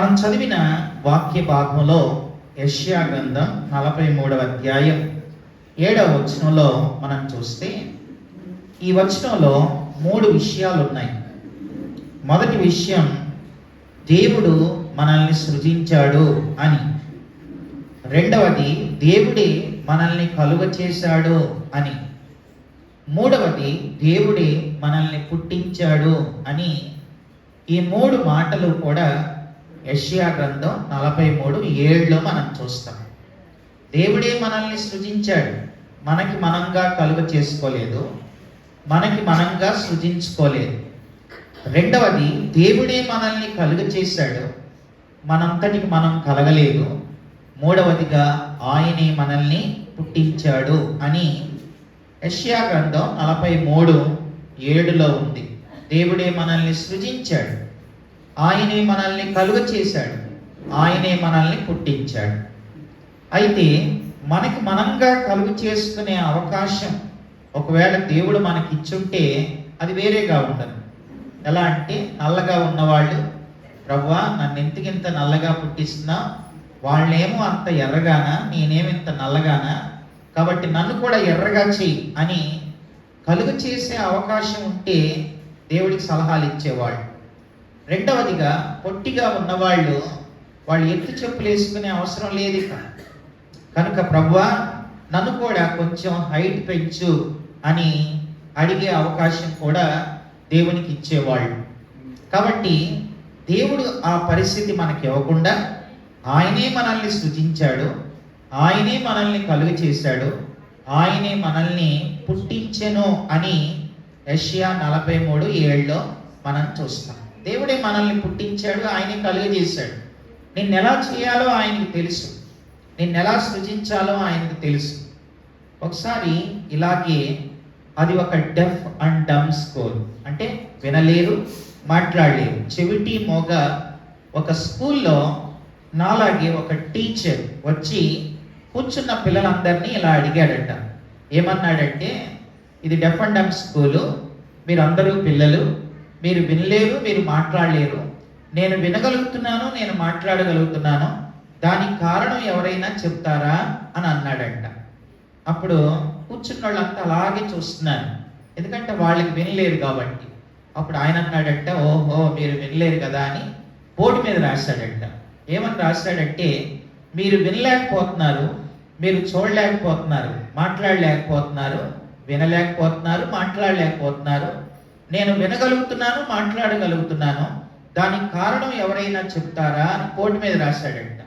మనం చదివిన వాక్య భాగంలో యెషయా గ్రంథం 43వ అధ్యాయం 7వ వచనంలో మనం చూస్తే ఈ వచనంలో 3 విషయాలు ఉన్నాయి. మొదటి విషయం, దేవుడు మనల్ని సృజించాడు అని. రెండవది, దేవుడే మనల్ని కలుగ చేశాడు అని. మూడవది, దేవుడే మనల్ని పుట్టించాడు అని. ఈ 3 మాటలు కూడా యెషయా గ్రంథం 43:7లో మనం చూస్తాం. దేవుడే మనల్ని సృజించాడు, మనకి మనంగా కలుగ చేసుకోలేదు, మనకి మనంగా సృజించుకోలేదు. రెండవది, దేవుడే మనల్ని కలుగ చేశాడు, మనంతటికి మనం కలగలేదు. మూడవదిగా, ఆయనే మనల్ని పుట్టించాడు అని యెషయా గ్రంథం 43:7లో ఉంది. దేవుడే మనల్ని సృజించాడు, ఆయనే మనల్ని కలుగ చేశాడు, ఆయనే మనల్ని పుట్టించాడు. అయితే మనకి మనంగా కలుగ చేసుకునే అవకాశం ఒకవేళ దేవుడు మనకి ఇచ్చుంటే అది వేరేగా ఉండదు. ఎలా అంటే, నల్లగా ఉన్నవాళ్ళు, ప్రభువా నన్ను ఇంత నల్లగా పుట్టిస్తున్నావు, వాళ్ళేమో అంత ఎర్రగానా, నేనేమి ఇంత నల్లగానా, కాబట్టి నన్ను కూడా ఎర్రగా చెయ్యి అని కలుగ చేసే అవకాశం ఉంటే దేవుడికి సలహాలు ఇచ్చేవాళ్ళు. రెండవదిగా, పొట్టిగా ఉన్నవాళ్ళు, వాళ్ళు ఎత్తు చెప్పులు వేసుకునే అవసరం లేదు కనుక ప్రభువా నన్ను కూడా కొంచెం హైట్ పెంచు అని అడిగే అవకాశం కూడా దేవునికి ఇచ్చేవాళ్ళు. కాబట్టి దేవుడు ఆ పరిస్థితి మనకి ఇవ్వకుండా ఆయనే మనల్ని సృజించాడు, ఆయనే మనల్ని కలుగ చేశాడు, ఆయనే మనల్ని పుట్టించెను అని యెషయా 43:7లో మనం చూస్తాం. దేవుడే మనల్ని పుట్టించాడు, ఆయనే కలుగ చేశాడు. నిన్ను ఎలా చేయాలో ఆయనకి తెలుసు, నిన్ను ఎలా సృజించాలో ఆయనకి తెలుసు. ఒకసారి ఇలాగే, అది ఒక డెఫ్ అండ్ డమ్ స్కూల్, అంటే వినలేరు మాట్లాడలేరు, చెవిటి మోగ ఒక స్కూల్లో నాలాగే ఒక టీచర్ వచ్చి కూర్చున్న పిల్లలందరినీ ఇలా అడిగాడట. ఏమన్నాడంటే, ఇది డెఫ్ అండ్ డమ్ స్కూలు, మీరందరూ పిల్లలు, మీరు వినలేరు, మీరు మాట్లాడలేరు, నేను వినగలుగుతున్నాను, నేను మాట్లాడగలుగుతున్నాను, దానికి కారణం ఎవరైనా చెప్తారా అని అన్నాడంట. అప్పుడు కూర్చున్న వాళ్ళంతా అలాగే చూస్తున్నారు, ఎందుకంటే వాళ్ళకి వినలేరు కాబట్టి. అప్పుడు ఆయన అన్నాడంట, ఓహో మీరు వినలేరు కదా అని బోర్డు మీద రాశాడంట. ఏమని రాశాడంటే, మీరు వినలేకపోతున్నారు, మీరు చూడలేకపోతున్నారు, మాట్లాడలేకపోతున్నారు, వినలేకపోతున్నారు, మాట్లాడలేకపోతున్నారు, నేను వినగలుగుతున్నాను, మాట్లాడగలుగుతున్నాను, దానికి కారణం ఎవరైనా చెప్తారా అని బోర్డు మీద రాశాడంట.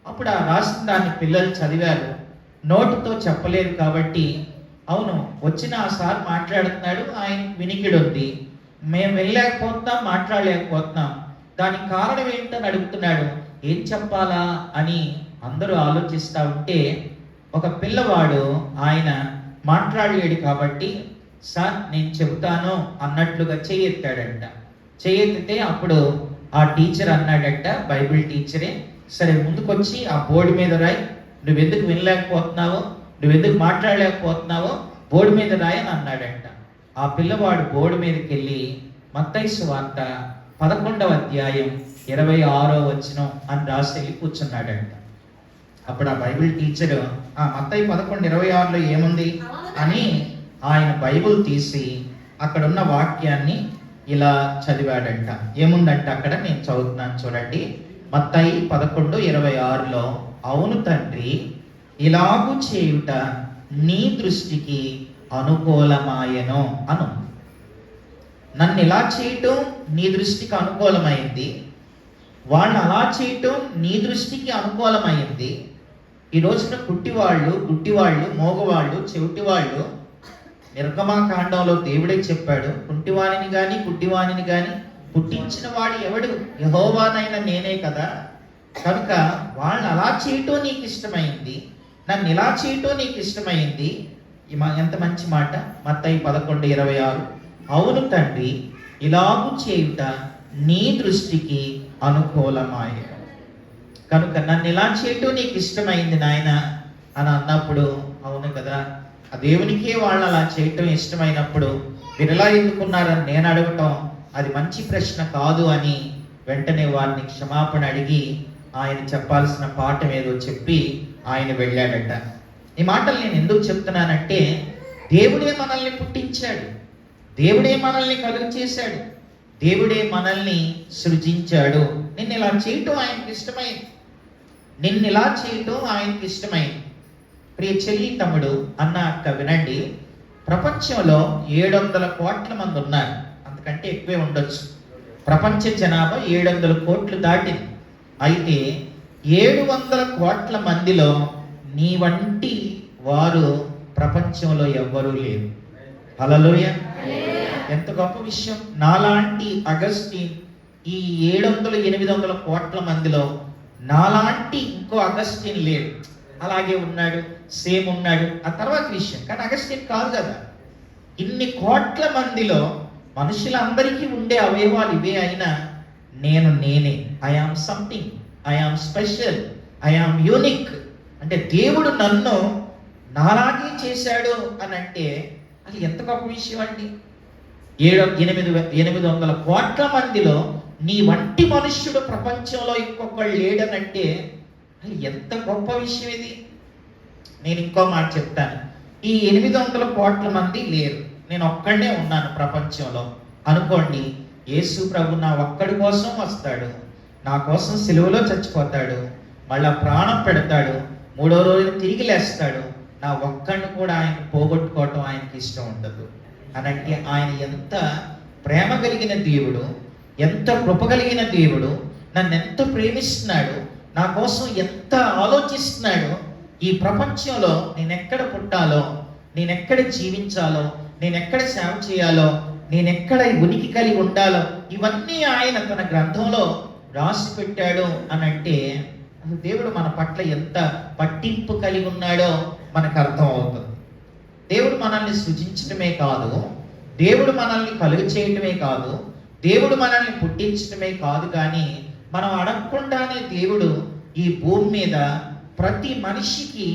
అప్పుడు ఆ రాసిన దాన్ని పిల్లలు చదివారు. నోటితో చెప్పలేరు కాబట్టి, అవును వచ్చిన ఆ సార్ మాట్లాడుతున్నాడు, ఆయనకి వినికిడి ఉంది, మేము వినలేకపోతున్నాం, మాట్లాడలేకపోతున్నాం, దానికి కారణం ఏంటని అడుగుతున్నాడు, ఏం చెప్పాలా అని అందరూ ఆలోచిస్తూ ఉంటే, ఒక పిల్లవాడు ఆయన మాట్లాడలేడు కాబట్టి, సార్ నేను చెబుతాను అన్నట్లుగా చేయెత్తాడంట. చేయెత్తితే అప్పుడు ఆ టీచర్ అన్నాడంట, బైబిల్ టీచరే, సరే ముందుకొచ్చి ఆ బోర్డు మీద రాయి, నువ్వెందుకు వినలేకపోతున్నావో, నువ్వెందుకు మాట్లాడలేకపోతున్నావో బోర్డు మీద రాయి అని అన్నాడంట. ఆ పిల్లవాడు బోర్డు మీదకి వెళ్ళి మత్తయి సువార్త 11వ అధ్యాయం 26వ వచనం అని రాసి వెళ్ళి కూర్చున్నాడంట. అప్పుడు ఆ బైబిల్ టీచరు, ఆ మత్తయి 11:26లో ఏముంది అని ఆయన బైబిల్ తీసి అక్కడ ఉన్న వాక్యాన్ని ఇలా చదివాడంట. ఏముందంటే అక్కడ, నేను చదువుతున్నాను చూడండి. మత్తయి 11:26లో, అవును తండ్రి, ఇలాగు చేయుట నీ దృష్టికి అనుకూలమాయను అను. నన్ను ఇలా చేయటం నీ దృష్టికి అనుకూలమైంది, వాళ్ళు అలా చేయటం నీ దృష్టికి అనుకూలమైంది. ఈ రోజున గుడ్డివాళ్ళు, మోగవాళ్ళు, చెవిటివాళ్ళు, నిర్గమాకాండంలో దేవుడే చెప్పాడు, కుంటివాణిని గాని గుడ్డివాణిని గాని పుట్టించిన వాడు ఎవడు, యెహోవానైన నేనే కదా. కనుక వాళ్ళు అలా చేయటం నీకు ఇష్టమైంది, నన్ను ఇలా చేయటం నీకు ఇష్టమైంది. ఎంత మంచి మాట, మత్తయి 11:26, అవును తండ్రి, ఇలాగు చేయుట నీ దృష్టికి అనుకూలమాయెను. కనుక నన్ను ఇలా చేయటం నీకు ఇష్టమైంది నాయన అని అన్నప్పుడు, అవును కదా, ఆ దేవునికే వాళ్ళు అలా చేయటం ఇష్టమైనప్పుడు మీరు ఎలా ఎందుకున్నారని నేను అడగటం అది మంచి ప్రశ్న కాదు అని వెంటనే వారిని క్షమాపణ అడిగి ఆయన చెప్పాల్సిన పాఠం ఏదో చెప్పి ఆయన వెళ్ళాడట. ఈ మాటలు నేను ఎందుకు చెప్తున్నానంటే, దేవుడే మనల్ని పుట్టించాడు, దేవుడే మనల్ని కలుగు చేశాడు, దేవుడే మనల్ని సృజించాడు. నిన్ను ఇలా చేయటం ఆయనకి ఇష్టమైంది, నిన్ను ఇలా చేయటం ఆయనకి ఇష్టమైంది. ప్రియ చెల్లి, తమ్ముడు, అన్న, అక్క, వినండి. ప్రపంచంలో 700 కోట్ల మంది ఉన్నారు, అంతకంటే ఎక్కువే ఉండొచ్చు. ప్రపంచ జనాభా 700 కోట్లు దాటింది. అయితే 700 కోట్ల మందిలో నీ వంటి వారు ప్రపంచంలో ఎవ్వరూ లేరు. హల్లెలూయా! ఎంత గొప్ప విషయం. నాలాంటి అగస్టిన్ ఈ 700-800 కోట్ల మందిలో నాలాంటి ఇంకో అగస్టిన్ లేడు. అలాగే ఉన్నాడు, సేమ్ ఉన్నాడు, ఆ తర్వాత విషయం. కానీ అగస్టిన్ కాదు కదా. ఇన్ని కోట్ల మందిలో మనుషులందరికీ ఉండే అవయవాలు ఇవే అయినా నేనే. I am something, I am special, I am unique. అంటే దేవుడు నన్ను నాలాగే చేశాడు అని అంటే అది ఎంత గొప్ప విషయం అండి. 800 కోట్ల మందిలో నీ వంటి మనుష్యుడు ప్రపంచంలో ఇంకొకళ్ళు లేడనంటే అది ఎంత గొప్ప విషయం ఇది. నేను ఇంకో మాట చెప్తాను. ఈ 800 కోట్ల మంది లేరు, నేను ఒక్కడే ఉన్నాను ప్రపంచంలో అనుకోండి. యేసు ప్రభు నా ఒక్కడి కోసం వస్తాడు, నా కోసం సిలువలో చచ్చిపోతాడు, మళ్ళా ప్రాణం పెడతాడు, 3వ రోజున తిరిగి లేస్తాడు. నా ఒక్కడిని కూడా ఆయన పోగొట్టుకోవటం ఆయనకి ఇష్టం ఉండదు. అనంటే ఆయన ఎంత ప్రేమ కలిగిన దేవుడు, ఎంత కృప కలిగిన దేవుడు, నన్ను ఎంత ప్రేమిస్తున్నాడు, నా కోసం ఎంత ఆలోచిస్తున్నాడు. ఈ ప్రపంచంలో నేనెక్కడ పుట్టాలో, నేనెక్కడ జీవించాలో, నేనెక్కడ సేవ చేయాలో, నేనెక్కడ ఉనికి కలిగి ఉండాలో ఇవన్నీ ఆయన తన గ్రంథంలో రాసి పెట్టాడు అని అంటే దేవుడు మన పట్ల ఎంత పట్టింపు కలిగి ఉన్నాడో మనకు అర్థం అవుతుంది. దేవుడు మనల్ని సృజించడమే కాదు, దేవుడు మనల్ని కలుగు చేయటమే కాదు, దేవుడు మనల్ని పుట్టించడమే కాదు, కానీ మనం అడగకుండానే దేవుడు ఈ భూమి మీద ప్రతి మనిషికి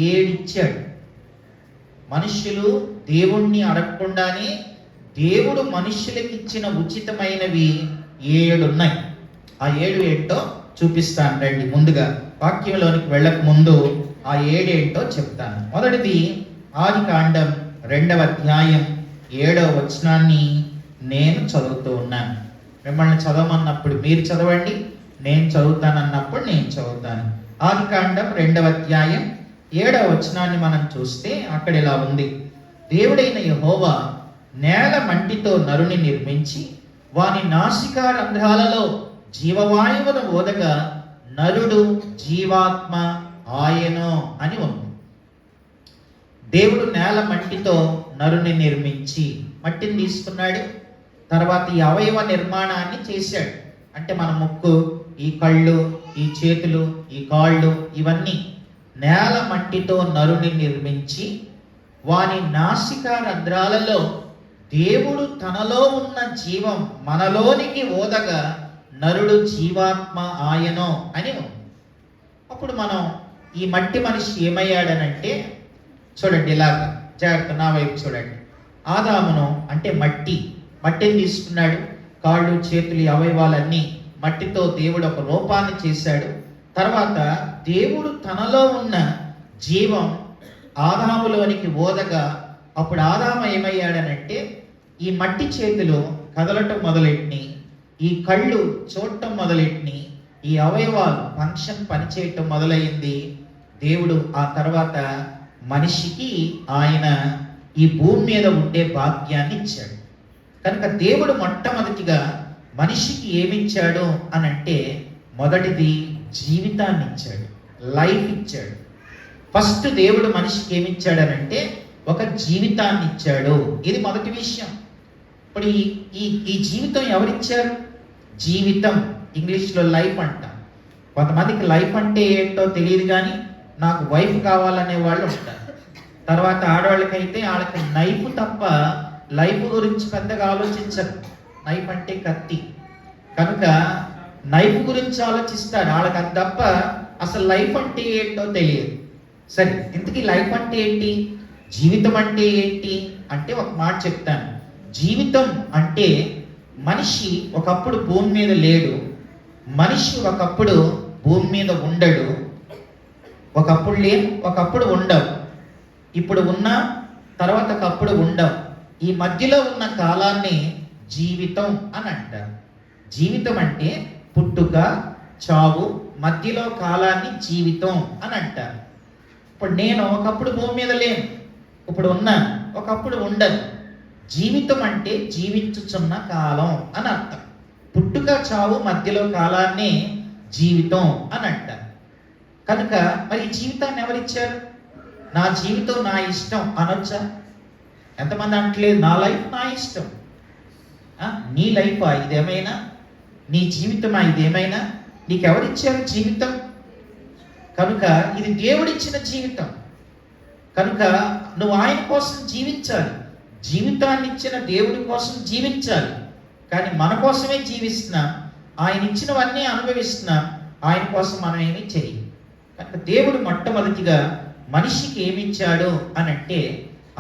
7 ఇచ్చాడు. మనుష్యులు దేవుణ్ణి అడగకుండానే దేవుడు మనుష్యులకి ఇచ్చిన ఉచితమైనవి 7 ఉన్నాయి. ఆ 7 ఏంటో చూపిస్తాను రండి. ముందుగా వాక్యంలోనికి వెళ్ళక ముందు ఆ 7 ఏంటో చెప్తాను. మొదటిది ఆదికాండం 2వ అధ్యాయం 7వ వచనాన్ని నేను చదువుతూ ఉన్నాను. మిమ్మల్ని చదవమన్నప్పుడు మీరు చదవండి, నేను చదువుతానన్నప్పుడు నేను చదువుతాను. ఆదికాండం 2వ అధ్యాయం 7వ వచనాన్ని మనం చూస్తే అక్కడ ఇలా ఉంది. దేవుడైన యెహోవా నేల మంటితో నరుని నిర్మించి వాని నాసికా రంధ్రాలలో జీవవాయువును ఓదగా నరుడు జీవాత్మ ఆయను అని ఉంది. దేవుడు నేల మట్టితో నరుని నిర్మించి, మట్టిని తీసుకున్నాడు, తర్వాత ఈ అవయవ నిర్మాణాన్ని చేశాడు. అంటే మన ముక్కు, ఈ కళ్ళు, ఈ చేతులు, ఈ కాళ్ళు, ఇవన్నీ నేల మట్టితో నరుని నిర్మించి వాని నాసికా రంధ్రాలలో దేవుడు తనలో ఉన్న జీవం మనలోనికి ఓదగా నరుడు జీవాత్మ ఆయనో అని ఉంది. అప్పుడు మనం ఈ మట్టి మనిషి ఏమయ్యాడనంటే చూడండి, ఇలాగా జాగ్రత్త నా వైపు చూడండి. ఆదామును అంటే మట్టిని తీసుకున్నాడు, కాళ్ళు, చేతులు, అవయవాలన్నీ మట్టితో దేవుడు ఒక రూపాన్ని చేశాడు. తర్వాత దేవుడు తనలో ఉన్న జీవం ఆదాములోనికి ఓదగా అప్పుడు ఆదాము ఏమయ్యాడనంటే ఈ మట్టి చేతులు కదలటం మొదలెట్టిని, ఈ కళ్ళు చూడటం మొదలెట్టిని, ఈ అవయవాలు ఫంక్షన్ పనిచేయటం మొదలైంది. దేవుడు ఆ తర్వాత మనిషికి ఆయన ఈ భూమి మీద ఉండే భాగ్యాన్ని ఇచ్చాడు. కనుక దేవుడు మొట్టమొదటిగా మనిషికి ఏమిచ్చాడు అని అంటే మొదటిది జీవితాన్ని ఇచ్చాడు, లైఫ్ ఇచ్చాడు. ఫస్ట్ దేవుడు మనిషికి ఏమిచ్చాడనంటే ఒక జీవితాన్ని ఇచ్చాడు. ఇది మొదటి విషయం. ఇప్పుడు ఈ జీవితం ఎవరిచ్చారు? జీవితం ఇంగ్లీష్లో లైఫ్ అంటాం. కొంతమందికి లైఫ్ అంటే ఏంటో తెలియదు, కానీ నాకు వైఫ్ కావాలనే వాళ్ళు ఉంటారు. తర్వాత ఆడవాళ్ళకైతే వాళ్ళకి నైఫ్ తప్ప లైఫ్ గురించి పెద్దగా ఆలోచించరు. నైఫ్ అంటే కత్తి కనుక నైఫ్ గురించి ఆలోచిస్తారు. వాళ్ళకి అది తప్ప అసలు లైఫ్ అంటే ఏంటో తెలియదు. సరే, ఇంతకీ లైఫ్ అంటే ఏంటి, జీవితం అంటే ఏంటి అంటే ఒక మాట చెప్తాను. జీవితం అంటే మనిషి ఒకప్పుడు భూమి మీద లేడు, మనిషి ఒకప్పుడు భూమి మీద ఉండడు, ఒకప్పుడు లేవు, ఒకప్పుడు ఉండవు, ఇప్పుడు ఉన్న తర్వాత ఒకప్పుడు ఉండవు. ఈ మధ్యలో ఉన్న కాలాన్ని జీవితం అని అంటారు. జీవితం అంటే పుట్టుక, చావు, మధ్యలో కాలాన్ని జీవితం అని అంటారు. ఇప్పుడు నేను ఒకప్పుడు భూమి మీద లేను, ఇప్పుడు ఉన్నాను, ఒకప్పుడు ఉండదు. జీవితం అంటే జీవించుచున్న కాలం అని అర్థం. పుట్టుక, చావు మధ్యలో కాలాన్ని జీవితం అని అంటారు. కనుక మరి ఈ జీవితాన్ని ఎవరిచ్చారు? నా జీవితం నా ఇష్టం అనొచ్చా? ఎంతమంది అంటలేదు నా లైఫ్ నా ఇష్టం. నీ లైఫా ఇదేమైనా? నీ జీవితమా ఇదేమైనా? నీకెవరిచ్చారు జీవితం? కనుక ఇది దేవుడిచ్చిన జీవితం. కనుక నువ్వు ఆయన కోసం జీవించాలి. జీవితాన్ని ఇచ్చిన దేవుడి కోసం జీవించాలి. కానీ మన కోసమే జీవిస్తున్నాం, ఆయన ఇచ్చినవన్నీ అనుభవిస్తున్నాం, ఆయన కోసం మనం ఏమీ చేయం. కనుక దేవుడు మొట్టమొదటిగా మనిషికి ఏమిచ్చాడు అని అంటే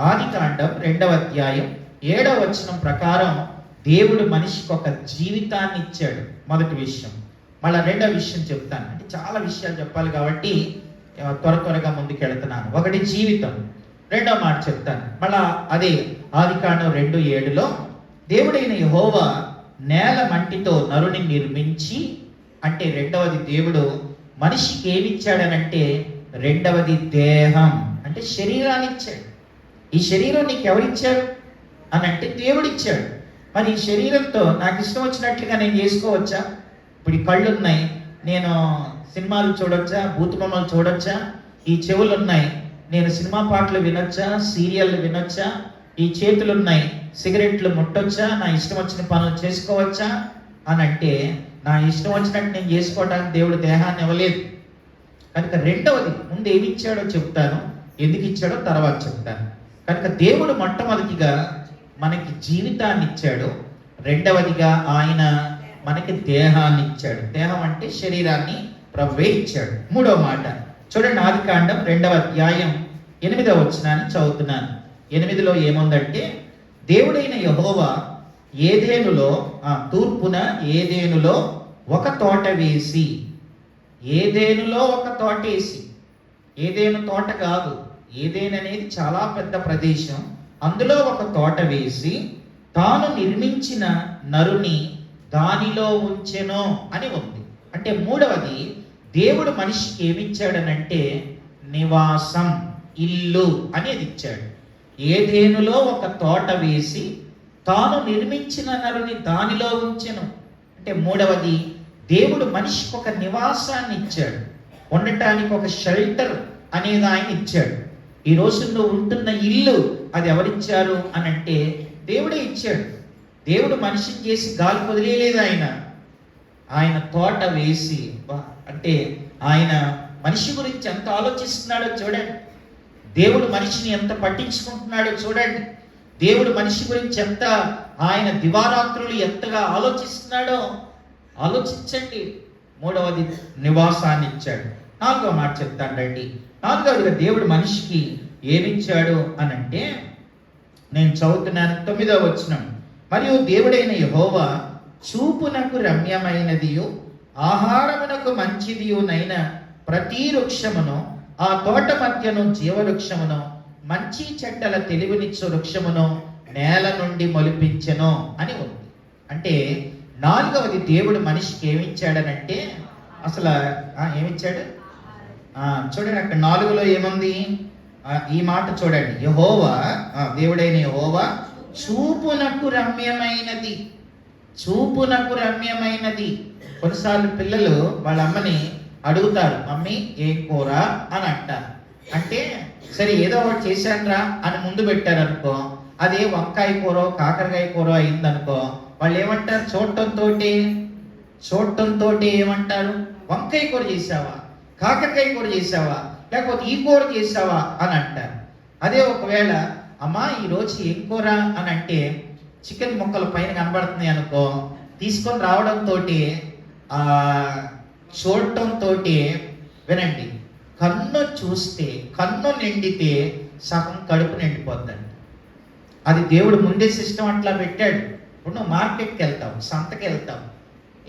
ఆదికాండం 2వ అధ్యాయం 7వ వచనం ప్రకారం దేవుడు మనిషికి ఒక జీవితాన్ని ఇచ్చాడు. మొదటి విషయం. మళ్ళీ రెండవ విషయం చెప్తాను, అంటే చాలా విషయాలు చెప్పాలి కాబట్టి త్వరగా ముందుకెళ్తున్నాను. ఒకటి జీవితం, రెండవ మాట చెప్తాను. మళ్ళా అదే ఆదికాండం 2:7లో దేవుడైన యెహోవా నేల మంటితో నరుని నిర్మించి, అంటే రెండవది దేవుడు మనిషికి ఏమిచ్చాడనంటే రెండవది దేహం, అంటే శరీరాన్ని ఇచ్చాడు. ఈ శరీరం నీకు ఎవరిచ్చాడు అని అంటే దేవుడిచ్చాడు. మరి ఈ శరీరంతో నాకు ఇష్టం వచ్చినట్లుగా నేను చేసుకోవచ్చా? ఇప్పుడు ఈ కళ్ళు ఉన్నాయి, నేను సినిమాలు చూడొచ్చా, బూతుబొమ్మలు చూడొచ్చా? ఈ చెవులు ఉన్నాయి, నేను సినిమా పాటలు వినొచ్చా, సీరియళ్ళు వినొచ్చా? ఈ చేతులు ఉన్నాయి, సిగరెట్లు ముట్టొచ్చా, నా ఇష్టం వచ్చిన పనులు చేసుకోవచ్చా అని అంటే నా ఇష్టం వచ్చినట్టు నేను చేసుకోవడానికి దేవుడు దేహాన్ని ఇవ్వలేదు. కనుక రెండవది, ముందు ఏమి ఇచ్చాడో చెప్తాను, ఎందుకు ఇచ్చాడో తర్వాత చెప్తాను. కనుక దేవుడు మొట్టమొదటిగా మనకి జీవితాన్ని ఇచ్చాడు, రెండవదిగా ఆయన మనకి దేహాన్ని ఇచ్చాడు. దేహం అంటే శరీరాన్ని ప్రభువే ఇచ్చాడు. మూడవ మాట చూడండి, ఆదికాండం 2వ అధ్యాయం 8వ వచనాన్ని చదువుతున్నాను. 8లో ఏముందంటే దేవుడైన యెహోవా ఏదేనులో తూర్పున ఏదేనులో ఒక తోట వేసి, ఏదేనులో ఒక తోట వేసి, ఏదేను తోట కాదు, ఏదేను అనేది చాలా పెద్ద ప్రదేశం, అందులో ఒక తోట వేసి తాను నిర్మించిన నరుని దానిలో ఉంచెను అని ఉంది. అంటే మూడవది, దేవుడు మనిషికి ఏమిచ్చాడనంటే నివాసం, ఇల్లు అనేది ఇచ్చాడు. ఏదేనులో ఒక తోట వేసి తాను నిర్మించిన నరుని దానిలో ఉంచెను అంటే మూడవది, దేవుడు మనిషికి ఒక నివాసాన్ని ఇచ్చాడు, ఉండటానికి ఒక షెల్టర్ అనేది ఆయన ఇచ్చాడు. ఈ రోజు నువ్వు ఉంటున్న ఇల్లు అది ఎవరిచ్చారు అని అంటే దేవుడే ఇచ్చాడు. దేవుడు మనిషిని చేసి గాలి వదిలేయలేదు, ఆయన తోట వేసి, అంటే ఆయన మనిషి గురించి ఎంత ఆలోచిస్తున్నాడో చూడండి. దేవుడు మనిషిని ఎంత పట్టించుకుంటున్నాడో చూడండి. దేవుడు మనిషి గురించి ఎంత, ఆయన దివారాత్రులు ఎంతగా ఆలోచిస్తున్నాడో ఆలోచించండి. మూడవది నివాసాన్ని ఇచ్చాడు. నాలుగవ మాట చెప్తాను రండి. నాలుగవదిగా దేవుడు మనిషికి ఏమిచ్చాడు అని అంటే నేను చదువుతున్నాను 9వ వచనం. మరియు దేవుడైన యెహోవా చూపునకు రమ్యమైనదియు ఆహారమునకు మంచిదియునైన ప్రతి వృక్షమును, ఆ తోట మధ్యను జీవవృక్షమును, మంచి చెడ్డల తెలివినిచ్చు వృక్షమును నేల నుండి మొలిపించెను అని ఉంది. అంటే నాలుగవది, దేవుడు మనిషికి ఏమిచ్చాడనంటే అసలు ఏమిచ్చాడు చూడండి, అక్కడ 4లో ఏముంది? ఈ మాట చూడండి, యెహోవా దేవుడైన యెహోవా చూపునకు రమ్యమైనది, చూపునకు రమ్యమైనది. కొన్నిసార్లు పిల్లలు వాళ్ళ అమ్మని అడుగుతారు, మమ్మీ ఏం కూర అని అంటారు. అంటే సరే ఏదో ఒకటి చేశానురా అని ముందు పెట్టారనుకో, అదే వంకాయ కూర కాకరకాయ కూర అయిందనుకో, వాళ్ళు ఏమంటారు? చూడటంతో ఏమంటారు? వంకాయ కూర చేసావా, కాకరకాయ కూర చేసావా, లేకపోతే ఈ కూర చేసావా అని అంటారు. అదే ఒకవేళ అమ్మా ఈరోజు ఏం కూర అని అంటే చికెన్ ముక్కలు పైన కనబడుతున్నాయి అనుకో, తీసుకొని రావడంతో చూడటంతో వినండి, కన్ను చూస్తే, కన్ను నిండితే సగం కడుపు నిండిపోద్దండి. అది దేవుడు ముందే సిస్టమ్ అట్లా పెట్టాడు. ఇప్పుడు నువ్వు మార్కెట్కి వెళ్తావు, సంతకి వెళ్తావు,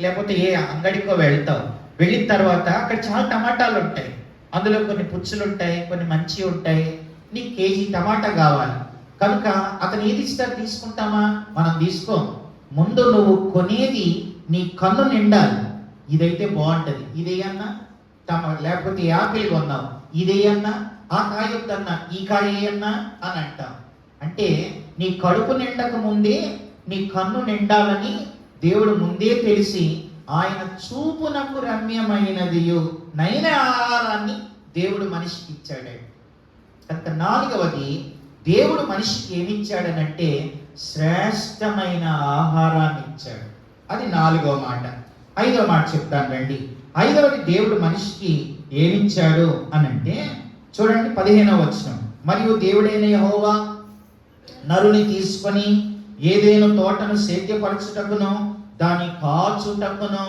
లేకపోతే ఏ అంగడికో వెళ్తావు, వెళ్ళిన తర్వాత అక్కడ చాలా టమాటాలు ఉంటాయి, అందులో కొన్ని పుచ్చులు ఉంటాయి, కొన్ని మంచి ఉంటాయి. నీకు కేజీ టమాటా కావాలి కనుక అతను ఏది ఇస్తారు తీసుకుంటామా? మనం తీసుకో. ముందు నువ్వు కొనేది నీ కన్ను నిండాలి, ఇదైతే బాగుంటది, ఇదేయన్నా లేకపోతే యాపిల్ కొన్నావు, ఇదేయన్నా, ఆ కాయ వద్దన్నా, ఈ కాయ ఏయన్నా అని అంటాం. అంటే నీ కడుపు నిండక ముందే నీ కన్ను నిండాలని దేవుడు ముందే తెలిసి ఆయన చూపునకు రమ్యమైనదియు నైన ఆహారాన్ని దేవుడు మనిషికి ఇచ్చాడు. కనుక నాలుగవది, దేవుడు మనిషికి ఏమిచ్చాడనంటే శ్రేష్టమైన ఆహారాన్ని ఇచ్చాడు. అది నాలుగవ మాట. ఐదవ మాట చెప్తాను రండి. ఐదవది దేవుడు మనిషికి ఏమిచ్చాడు అనంటే చూడండి 15వ వచనం. మరియు దేవుడైన యెహోవా నరుని తీసుకొని ఏదేను తోటను సేద్యపరచుటకును దాని కాచుటకును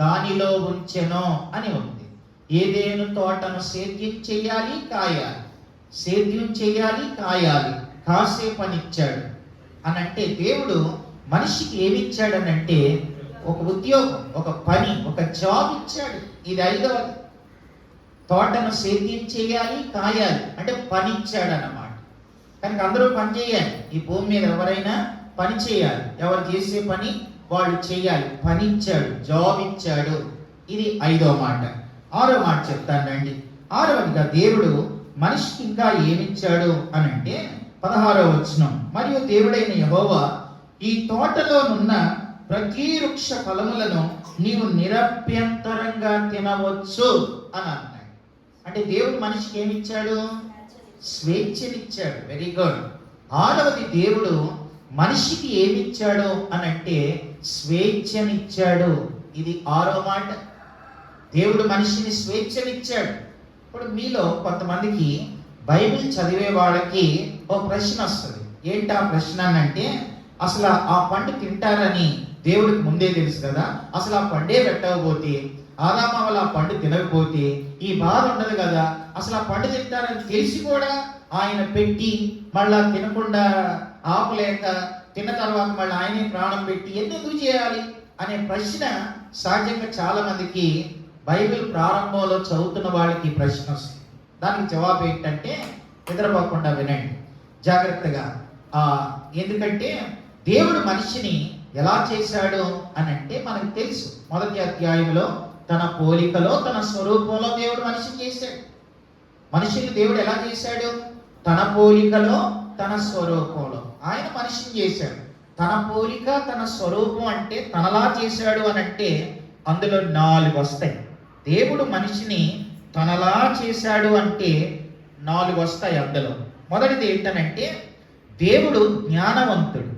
దానిలో ఉంచెను అని ఉంది. ఏదేను తోటను సేద్యం చేయాలి, కాయాలి, సేద్యం చేయాలి, కాయాలి, కాసే పని ఇచ్చాడు అనంటే దేవుడు మనిషికి ఏమి ఇచ్చాడనంటే ఒక ఉద్యోగం, ఒక పని, ఒక జాబ్ ఇచ్చాడు. ఇది ఐదవది. తోటను సేద్యం చేయాలి, కాయాలి అంటే పని ఇచ్చాడు అన్నమాట. కనుక అందరూ పని చేయాలి. ఈ భూమి మీద ఎవరైనా పని చేయాలి, ఎవరు చేసే పని వాళ్ళు చేయాలి. పని ఇచ్చాడు, జాబ్ ఇచ్చాడు. ఇది ఐదవ మాట. ఆరో మాట చెప్తాను రండి. ఆరవదిగా దేవుడు మనిషికి ఇంకా ఏమిచ్చాడు అనంటే 16వ వచనం. మరియు దేవుడైన యెహోవా ఈ తోటలోనున్న ప్రతి వృక్ష ఫలములను నీవు నిరభ్యంతరంగా తినవచ్చు అని అన్నాడు. అంటే దేవుడు మనిషికి ఏమిచ్చాడు? స్వేచ్ఛనిచ్చాడు. Very good. ఆరవది దేవుడు మనిషికి ఏమిచ్చాడు అనంటే స్వేచ్ఛనిచ్చాడు. ఇది ఆరో మాట. దేవుడు మనిషిని స్వేచ్ఛనిచ్చాడు. ఇప్పుడు మీలో కొంతమందికి బైబిల్ చదివే వాళ్ళకి ఒక ప్రశ్న వస్తుంది. ఏంటి ఆ ప్రశ్న అంటే, అసలు ఆ పండు తింటారని దేవుడికి ముందే తెలుసు కదా, అసలు ఆ పండే పెట్టకపోతే, ఆదామవల ఆ పండు తినకపోతే ఈ బాధ ఉండదు కదా, అసలు ఆ పండు తింటారని తెలిసి కూడా ఆయన పెట్టి మళ్ళా తినకుండా ఆపలేక తిన్న తర్వాత మళ్ళీ ఆయనే ప్రాణం పెట్టి ఎందుకు చేయాలి అనే ప్రశ్న సహజంగా చాలా మందికి బైబిల్ ప్రారంభంలో చదువుతున్న వాళ్ళకి ప్రశ్న వస్తుంది. దానికి జవాబు ఏంటంటే నిద్రపోకుండా వినండి జాగ్రత్తగా. ఎందుకంటే దేవుడు మనిషిని ఎలా చేశాడు అని అంటే మనకు తెలుసు. మొదటి అధ్యాయంలో తన పోలికలో తన స్వరూపంలో దేవుడు మనిషిని చేశాడు. మనిషిని దేవుడు ఎలా చేశాడు? తన పోలికలో తన స్వరూపంలో ఆయన మనిషిని చేశాడు. తన పోలిక తన స్వరూపం అంటే తనలా చేశాడు అని అంటే అందులో 4 వస్తాయి. దేవుడు మనిషిని తనలా చేశాడు అంటే 4 వస్తాయి అందులో. మొదటిది ఏంటనంటే దేవుడు జ్ఞానవంతుడు.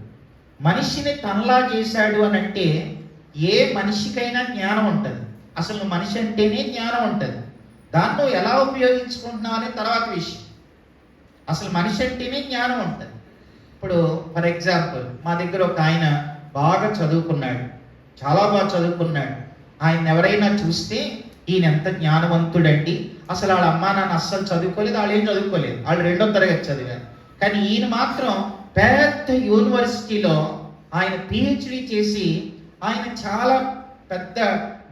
మనిషిని తనలా చేశాడు అని అంటే ఏ మనిషికైనా జ్ఞానం ఉంటుంది. అసలు మనిషి అంటేనే జ్ఞానం ఉంటుంది. దాన్ని ఎలా ఉపయోగించుకుంటున్నావు అనే తర్వాత విషయం. అసలు మనిషి అంటేనే జ్ఞానం ఉంటుంది. ఇప్పుడు ఫర్ ఎగ్జాంపుల్ మా దగ్గర ఒక ఆయన బాగా చదువుకున్నాడు, చాలా బాగా చదువుకున్నాడు. ఆయన ఎవరైనా చూస్తే ఈయన ఎంత జ్ఞానవంతుడండి, అసలు వాళ్ళ అమ్మా నాన్న అస్సలు చదువుకోలేదు, వాళ్ళు ఏం చదువుకోలేదు, వాళ్ళు 2వ తరగతి చదివారు. కానీ ఈయన మాత్రం పెద్ద యూనివర్సిటీలో ఆయన పిహెచ్డి చేసి ఆయన చాలా పెద్ద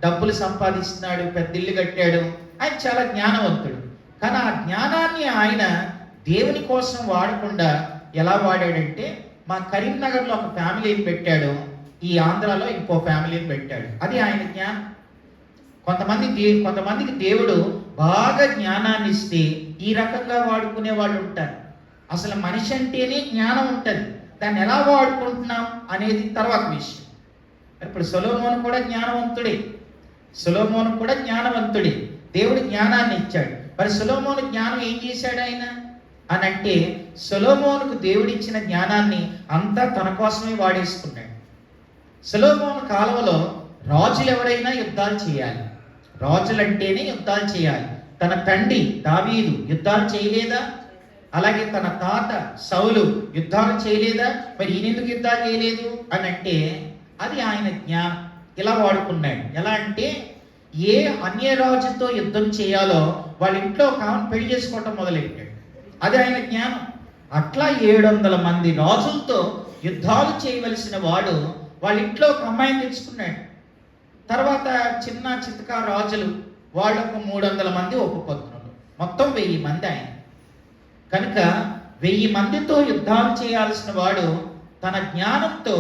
డబ్బులు సంపాదిస్తున్నాడు, పెద్ద ఇల్లు కట్టాడు. ఆయన చాలా జ్ఞానవంతుడు. కానీ ఆ జ్ఞానాన్ని ఆయన దేవుని కోసం వాడకుండా ఎలా వాడాడంటే మా కరీంనగర్లో ఒక ఫ్యామిలీని పెట్టాడు, ఈ ఆంధ్రాలో ఇంకో ఫ్యామిలీని పెట్టాడు. అది ఆయన జ్ఞానం. కొంతమందికి దేవుడు బాగా జ్ఞానాన్ని ఇస్తే ఈ రకంగా వాడుకునే వాళ్ళు ఉంటారు. అసలు మనిషి అంటేనే జ్ఞానం ఉంటుంది, దాన్ని ఎలా వాడుకుంటున్నాం అనేది తర్వాత విషయం. ఇప్పుడు సొలొమోను కూడా జ్ఞానవంతుడే. దేవుడు జ్ఞానాన్ని ఇచ్చాడు. మరి సొలొమోను జ్ఞానం ఏం చేశాడు ఆయన అని అంటే సొలొమోనుకు దేవుడు ఇచ్చిన జ్ఞానాన్ని అంతా తన కోసమే వాడేసుకున్నాడు. సొలొమోను కాలంలో రాజులు ఎవరైనా యుద్ధాలు చేయాలి, రాజులంటేనే యుద్ధాలు చేయాలి. తన తండ్రి దావీదు యుద్ధాలు చేయలేదా? అలాగే తన తాత సౌలు యుద్ధాలు చేయలేదా? మరి ఈయన ఎందుకు యుద్ధాలు చేయలేదు అని అంటే అది ఆయన జ్ఞానం. ఇలా వాడుకున్నాడు. ఎలా అంటే ఏ అన్య రాజుతో యుద్ధం చేయాలో వాళ్ళ ఇంట్లో ఒక పెళ్లి చేసుకోవటం మొదలెట్టాడు. అది ఆయన జ్ఞానం. అట్లా 700 మంది రాజులతో యుద్ధాలు చేయవలసిన వాడు వాళ్ళ ఇంట్లో ఒక అమ్మాయిని తెచ్చుకున్నాడు. తర్వాత చిన్న చితక రాజులు, వాళ్ళు ఒక 300 మంది ఉపపత్నులు, మొత్తం 1000 మంది ఆయన. కనుక 1000 మందితో యుద్ధాలు చేయాల్సిన వాడు తన జ్ఞానంతో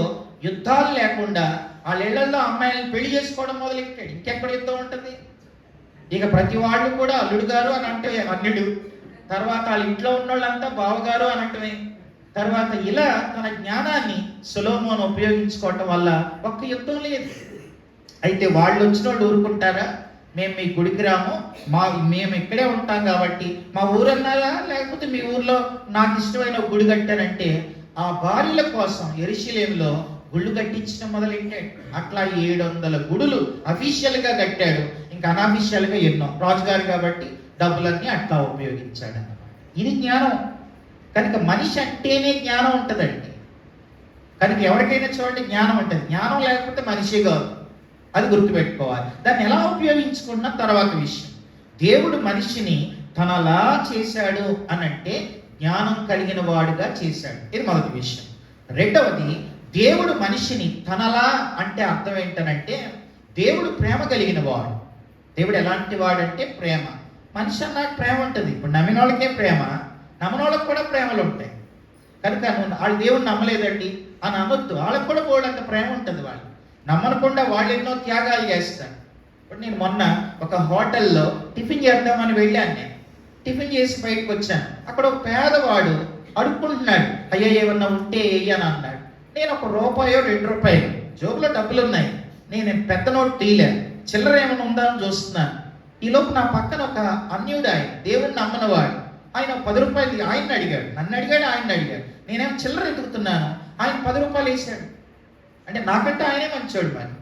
యుద్ధాలు లేకుండా వాళ్ళ ఇళ్లలో అమ్మాయిలను పెళ్లి చేసుకోవడం మొదలెట్టాడు. ఇంకెక్కడ యుద్ధం ఉంటుంది? ఇక ప్రతి వాళ్ళు కూడా అల్లుడు గారు అని అంటే అల్లుడు, తర్వాత వాళ్ళ ఇంట్లో ఉన్న వాళ్ళంతా బావగారు అని అంటే, తర్వాత ఇలా తన జ్ఞానాన్ని సొలొమోను ఉపయోగించుకోవటం వల్ల ఒక్క యుద్ధం లేదు. అయితే వాళ్ళు వచ్చిన వాళ్ళు ఊరుకుంటారా? మేము మీ గుడికి రాము, మేము ఇక్కడే ఉంటాం కాబట్టి మా ఊరన్నారా, లేకపోతే మీ ఊర్లో నాకు ఇష్టమైన గుడి కట్టానంటే ఆ భార్యల కోసం యెరూషలేములో గుళ్ళు కట్టించడం మొదలెట్టాడు. అట్లా 700 గుడులు అఫీషియల్గా కట్టాడు, ఇంకా అన్అఫీషియల్గా ఎన్నో. రాజుగారు కాబట్టి డబ్బులన్నీ అట్లా ఉపయోగించాడు అన్నమాట. ఇది జ్ఞానం. కనుక మనిషి అంటేనే జ్ఞానం ఉంటుందండి. కనుక ఎవరికైనా చూడండి జ్ఞానం ఉంటుంది, జ్ఞానం లేకపోతే మనిషి కాదు. అది గుర్తుపెట్టుకోవాలి. దాన్ని ఎలా ఉపయోగించుకున్న తర్వాత విషయం. దేవుడు మనిషిని తనలా చేశాడు అనంటే జ్ఞానం కలిగిన వాడుగా చేశాడు. ఇది మొదటి విషయం. రెండవది, దేవుడు మనిషిని తనలా అంటే అర్థం ఏంటనంటే దేవుడు ప్రేమ కలిగిన వాడు. దేవుడు ఎలాంటి వాడంటే ప్రేమ. మనిషి అన్నాక ప్రేమ ఉంటుంది. ఇప్పుడు నమ్మిన వాళ్ళకే ప్రేమ, నమ్మని వాళ్ళకి కూడా ప్రేమలు ఉంటాయి. కనుక వాళ్ళు దేవుడు నమ్మలేదండి అని అనొద్దు. వాళ్ళకి కూడా బోల్డంత ప్రేమ ఉంటుంది. వాళ్ళు నమ్మనకుండా వాళ్ళు ఎన్నో త్యాగాలు చేస్తారు. ఇప్పుడు నేను మొన్న ఒక హోటల్లో టిఫిన్ చేద్దామని వెళ్ళాను. నేను టిఫిన్ చేసి బయటకు వచ్చాను. అక్కడ ఒక పేదవాడు అడుక్కుంటున్నాడు, అయ్యా ఏమన్నా ఉంటే అని అన్నాడు. నేను ₹1 ₹2 జోబులో డబ్బులు ఉన్నాయి, నేను పెద్ద నోట్ తీయలే, చిల్లర ఏమైనా ఉందా అని చూస్తున్నాను. ఈలోపు నా పక్కన ఒక అన్యుడు, ఆయన దేవుణ్ణి నమ్మనవాడు, ఆయన ₹10 ఆయన్ని అడిగాడు, నన్ను అడిగాడు, ఆయన్ని అడిగాడు. నేనేమో చిల్లర ఎదుగుతున్నాను, ఆయన ₹10 వేశాడు. అంటే నాకంటే ఆయనే మంచోడు. మరి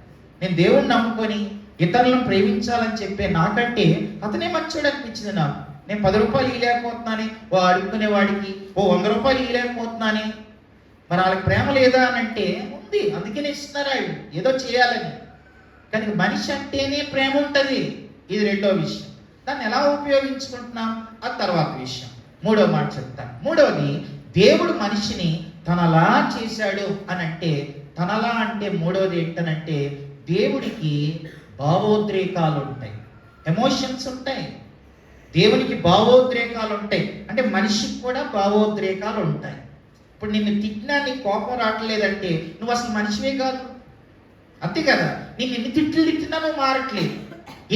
నేను దేవుణ్ణి నమ్ముకొని ఇతరులను ప్రేమించాలని చెప్పే నాకంటే అతనే మంచోడు అనిపించింది నాకు. నేను ₹10 ఇవ్వలేకపోతున్నాను, అడుక్కునే వాడికి ₹100 ఇవ్వలేకపోతున్నాను. మరి వాళ్ళకి ప్రేమ లేదా అని అంటే ఉంది, అందుకనే ఇస్తున్నారు వాళ్ళు ఏదో చేయాలని. కానీ మనిషి అంటేనే ప్రేమ ఉంటుంది. ఇది రెండో విషయం. దాన్ని ఎలా ఉపయోగించుకుంటున్నాం అది తర్వాత విషయం. మూడో మాట చెప్తాను. మూడవది, దేవుడు మనిషిని తనలా చేశాడు అని అంటే, తనలా అంటే మూడవది ఏంటనంటే దేవుడికి భావోద్రేకాలు ఉంటాయి, ఎమోషన్స్ ఉంటాయి. దేవునికి భావోద్రేకాలు ఉంటాయి. అంటే మనిషికి కూడా భావోద్రేకాలు ఉంటాయి. ఇప్పుడు నిన్ను తిట్టినా నీ కోపం రావట్లేదంటే నువ్వు అసలు మనిషివే కాదు, అంతే కదా. నేను ఎన్ని తిట్లు తిట్టినా నువ్వు మారట్లేదు,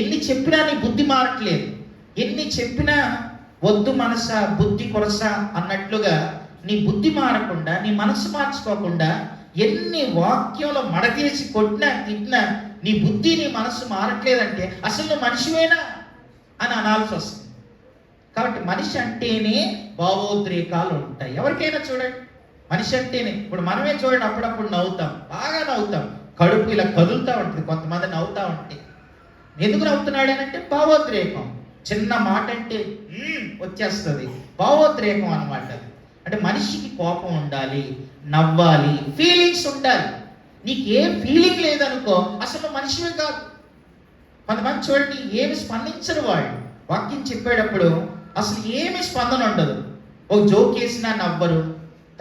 ఎన్ని చెప్పినా నీ బుద్ధి మారట్లేదు, ఎన్ని చెప్పినా వద్దు మనస బుద్ధి కొరస అన్నట్లుగా నీ బుద్ధి మారకుండా, నీ మనసు మార్చుకోకుండా, ఎన్ని వాక్యంలో మడతీసి కొట్టినా తిట్టినా నీ బుద్ధి నీ మనసు మారట్లేదంటే అసలు నువ్వు మనిషివేనా అని అనాల్సి వస్తుంది. కాబట్టి మనిషి అంటేనే భావోద్రేకాలు ఉంటాయి. ఎవరికైనా చూడండి, మనిషి అంటేనే. ఇప్పుడు మనమే చూడండి, అప్పుడప్పుడు నవ్వుతాం, బాగా నవ్వుతాం, కడుపు ఇలా కదులుతూ ఉంటుంది. కొంతమంది నవ్వుతూ ఉంటే ఎందుకు నవ్వుతున్నాడు అని అంటే భావోద్రేకం. చిన్న మాట అంటే వచ్చేస్తుంది, భావోద్రేకం అన్నమాట. అంటే మనిషికి కోపం ఉండాలి, నవ్వాలి, ఫీలింగ్స్ ఉండాలి. నీకు ఏ ఫీలింగ్ లేదనుకో అసలు మనిషివే కాదు. కొంతమంది చూడండి, ఏమి స్పందించరు వాళ్ళు. వాక్యం చెప్పేటప్పుడు అసలు ఏమి స్పందన ఉండదు. ఒక జోక్ వేసినా నవ్వరు,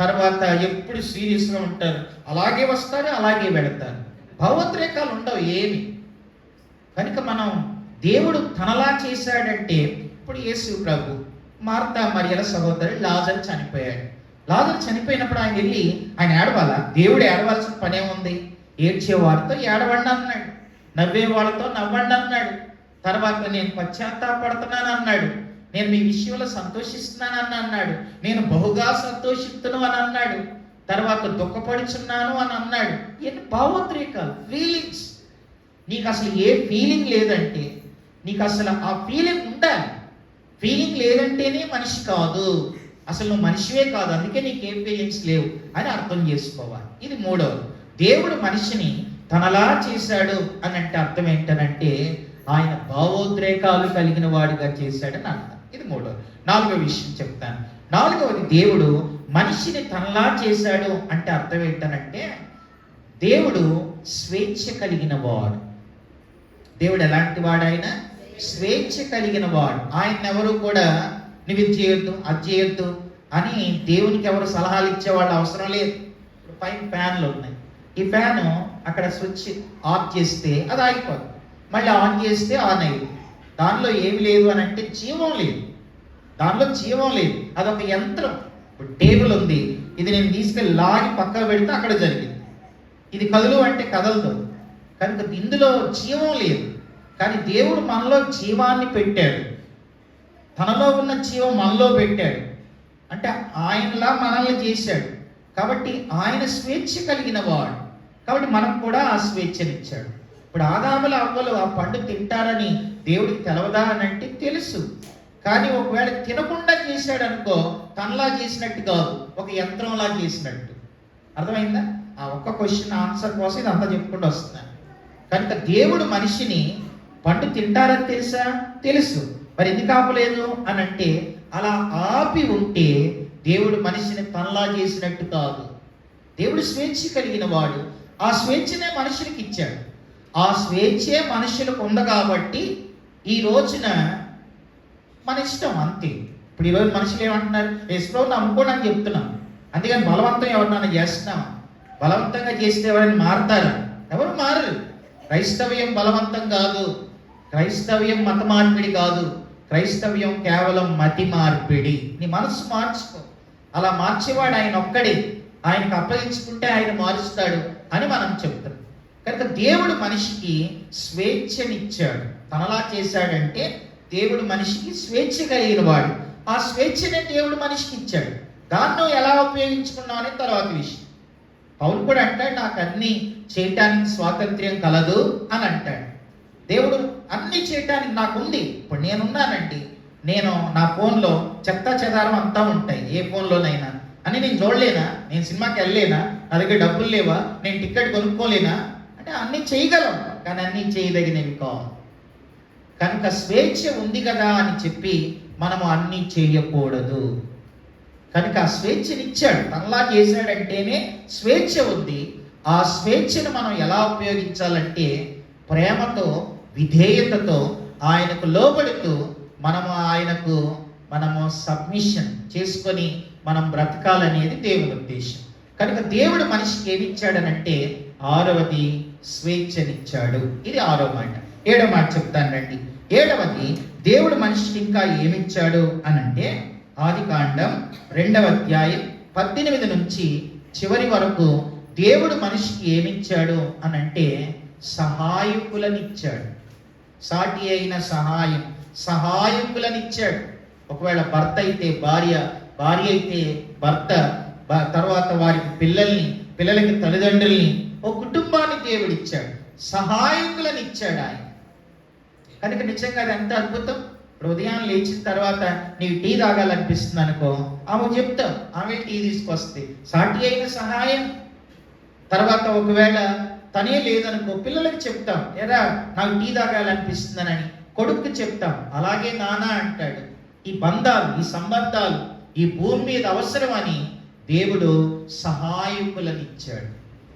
తర్వాత ఎప్పుడు సీరియస్గా ఉంటారు, అలాగే వస్తారు, అలాగే వెళతారు. భావోద్రేకాలు ఉండవు ఏమి. కనుక మనం దేవుడు తనలా చేశాడంటే, ఇప్పుడు యేసు ప్రభు మార్తా మరియల సహోదరు లాజరు చనిపోయాడు. లాజరు చనిపోయినప్పుడు ఆయన వెళ్ళి ఆయన ఏడవాలా? దేవుడు ఏడవాల్సిన పనే ఉంది? ఏడ్చే వారితో ఏడవండి అన్నాడు, నవ్వే వాళ్ళతో నవ్వండి అన్నాడు. తర్వాత నేను పశ్చాత్తాపడుతున్నాను అన్నాడు, నేను మీ విషయంలో సంతోషిస్తున్నానని అన్నాడు, నేను బహుగా సంతోషిస్తున్నాను అని అన్నాడు, తర్వాత దుఃఖపడుచున్నాను అని అన్నాడు. ఎన్ని భావోద్రేకాలు, ఫీలింగ్స్. నీకు అసలు ఏ ఫీలింగ్ లేదంటే నీకు అసలు ఆ ఫీలింగ్ ఉండాలి. ఫీలింగ్ లేదంటేనే మనిషి కాదు, అసలు నువ్వు మనిషివే కాదు, అందుకే నీకేం ఫీలింగ్స్ లేవు అని అర్థం చేసుకోవాలి. ఇది మూడవది. దేవుడు మనిషిని తనలా చేశాడు అని అంటే అర్థం ఏంటనంటే ఆయన భావోద్రేకాలు కలిగిన వాడిగా చేశాడని అర్థం. ఇది మూడవది. నాలుగో విషయం చెప్తాను. నాలుగవది, దేవుడు మనిషిని తనలా చేశాడు అంటే అర్థం ఏంటనంటే దేవుడు స్వేచ్ఛ కలిగిన వాడు. దేవుడు ఎలాంటి వాడు? ఆయన స్వేచ్ఛ కలిగిన వాడు. ఆయన ఎవరు కూడా నువ్వు ఇది చేయొద్దు, అది చేయొద్దు అని దేవునికి ఎవరు సలహాలు ఇచ్చేవాళ్ళు అవసరం లేదు. పైన ఫ్యాన్లు ఉన్నాయి, ఈ ఫ్యాను అక్కడ స్విచ్ ఆఫ్ చేస్తే అది ఆగిపోతుంది, మళ్ళీ ఆన్ చేస్తే ఆన్ అయ్యింది. దానిలో ఏమి లేదు అని అంటే జీవం లేదు, దానిలో జీవం లేదు. అదొక యంత్రం. ఇప్పుడు టేబుల్ ఉంది, ఇది నేను తీసుకెళ్ళి లాగి పక్కకు పెడితే అక్కడ జరిగింది. ఇది కదులు అంటే కదలదు, కనుక ఇందులో జీవం లేదు. కానీ దేవుడు మనలో జీవాన్ని పెట్టాడు, తనలో ఉన్న జీవం మనలో పెట్టాడు. అంటే ఆయనలా మనల్ని చేశాడు కాబట్టి ఆయన స్వేచ్ఛ కలిగిన వాడు, కాబట్టి మనకు కూడా ఆ స్వేచ్ఛనిచ్చాడు. ఇప్పుడు ఆదాముల అవ్వలు ఆ పండు తింటారని దేవుడికి తెలవదా అని అంటే తెలుసు. కానీ ఒకవేళ తినకుండా చేశాడు అనుకో, తనలా చేసినట్టు కాదు, ఒక యంత్రంలా చేసినట్టు. అర్థమైందా? ఆ ఒక్క క్వశ్చన్ ఆన్సర్ కోసం ఇది అంతా చెప్పుకుంటూ వస్తున్నాను. కనుక దేవుడు మనిషిని పండు తింటారని తెలుసా? తెలుసు. మరి ఎందుకు ఆపలేదు అని అంటే, అలా ఆపి ఉంటే దేవుడు మనిషిని తనలా చేసినట్టు కాదు. దేవుడు స్వేచ్ఛ కలిగిన వాడు, ఆ స్వేచ్ఛనే మనుషులకు ఇచ్చాడు. ఆ స్వేచ్ఛే మనుషులకు ఉంది కాబట్టి ఈ రోజున మన ఇష్టం అంతే. ఇప్పుడు ఈరోజు మనుషులు ఏమంటున్నారు? యేసుప్రభువుని నమ్ముకోండి అని చెప్తున్నాం, అందుకని బలవంతం ఎవరినైనా చేస్తున్నాం. బలవంతంగా చేస్తే ఎవరైనా మారుతారా? ఎవరు మారరు. క్రైస్తవ్యం బలవంతం కాదు, క్రైస్తవ్యం మత మార్పిడి కాదు, క్రైస్తవ్యం కేవలం మతి మార్పిడి. నీ మనసు మార్చుకో, అలా మార్చేవాడు ఆయన ఒక్కడే. ఆయనకు అప్పగించుకుంటే ఆయన మారుస్తాడు అని మనం చెప్తాం. కనుక దేవుడు మనిషికి స్వేచ్ఛనిచ్చాడు, తనలా చేశాడంటే దేవుడు మనిషికి స్వేచ్ఛ కలిగిన వాడు. ఆ స్వేచ్ఛనే దేవుడు మనిషికి ఇచ్చాడు. దాన్ని ఎలా ఉపయోగించుకున్నావు అనేది తర్వాత విషయం. పౌలు కూడా అంటాడు, నాకు అన్ని చేయటానికి స్వాతంత్ర్యం కలదు అని అంటాడు. దేవుడు అన్ని చేయటానికి నాకుంది. ఇప్పుడు నేనున్నానండి, నేను నా ఫోన్లో చెత్త చెదారం అంతా ఉంటాయి, ఏ ఫోన్లోనైనా అని నేను చూడలేనా? నేను సినిమాకి వెళ్ళలేనా? నా దగ్గర డబ్బులు లేవా? నేను టికెట్ కొనుక్కోలేనా? అంటే అన్నీ చేయగలం, కానీ అన్నీ చేయదగినవి కావు. కనుక స్వేచ్ఛ ఉంది కదా అని చెప్పి మనము అన్నీ చేయకూడదు. కనుక ఆ స్వేచ్ఛనిచ్చాడు, తనలా చేశాడంటేనే స్వేచ్ఛ ఉంది. ఆ స్వేచ్ఛను మనం ఎలా ఉపయోగించాలంటే ప్రేమతో, విధేయతతో, ఆయనకు లోబడుతూ మనము సబ్మిషన్ చేసుకొని మనం బ్రతకాలనేది దేవుని ఉద్దేశం. కనుక దేవుడు మనిషికి ఏమిచ్చాడనంటే 6వది స్వేచ్ఛనిచ్చాడు. ఇది 6వ మాట. 7వ మాట చెప్తాను రండి. 7వది దేవుడు మనిషికి ఇంకా ఏమిచ్చాడు అనంటే ఆదికాండం 2వ అధ్యాయం 18 నుంచి చివరి వరకు దేవుడు మనిషికి ఏమిచ్చాడు అనంటే సహాయకులనిచ్చాడు. సాటి అయిన సహాయకులనిచ్చాడు. ఒకవేళ భర్త అయితే భార్య, భార్య అయితే భర్త, తర్వాత వారికి పిల్లలకి తల్లిదండ్రుల్ని, ఓ కుటుంబాన్ని దేవుడిచ్చాడు, సహాయకులనిచ్చాడు ఆయన. కనుక నిజంగా అది ఎంత అద్భుతం. ఇప్పుడు ఉదయం లేచిన తర్వాత నీకు టీ తాగాలనిపిస్తుంది అనుకో, ఆమె చెప్తాం, ఆమె టీ తీసుకొస్తే సాటి అయిన సహాయం. తర్వాత ఒకవేళ తనే లేదనుకో పిల్లలకి చెప్తాం, ఏరా నాకు టీ తాగాలనిపిస్తుందని. కొడుక్కి చెప్తాం, అలాగే నానా అంటాడు. ఈ బంధాలు, ఈ సంబంధాలు ఈ భూమి మీద అవసరమని దేవుడు సహాయకులను ఇచ్చాడు.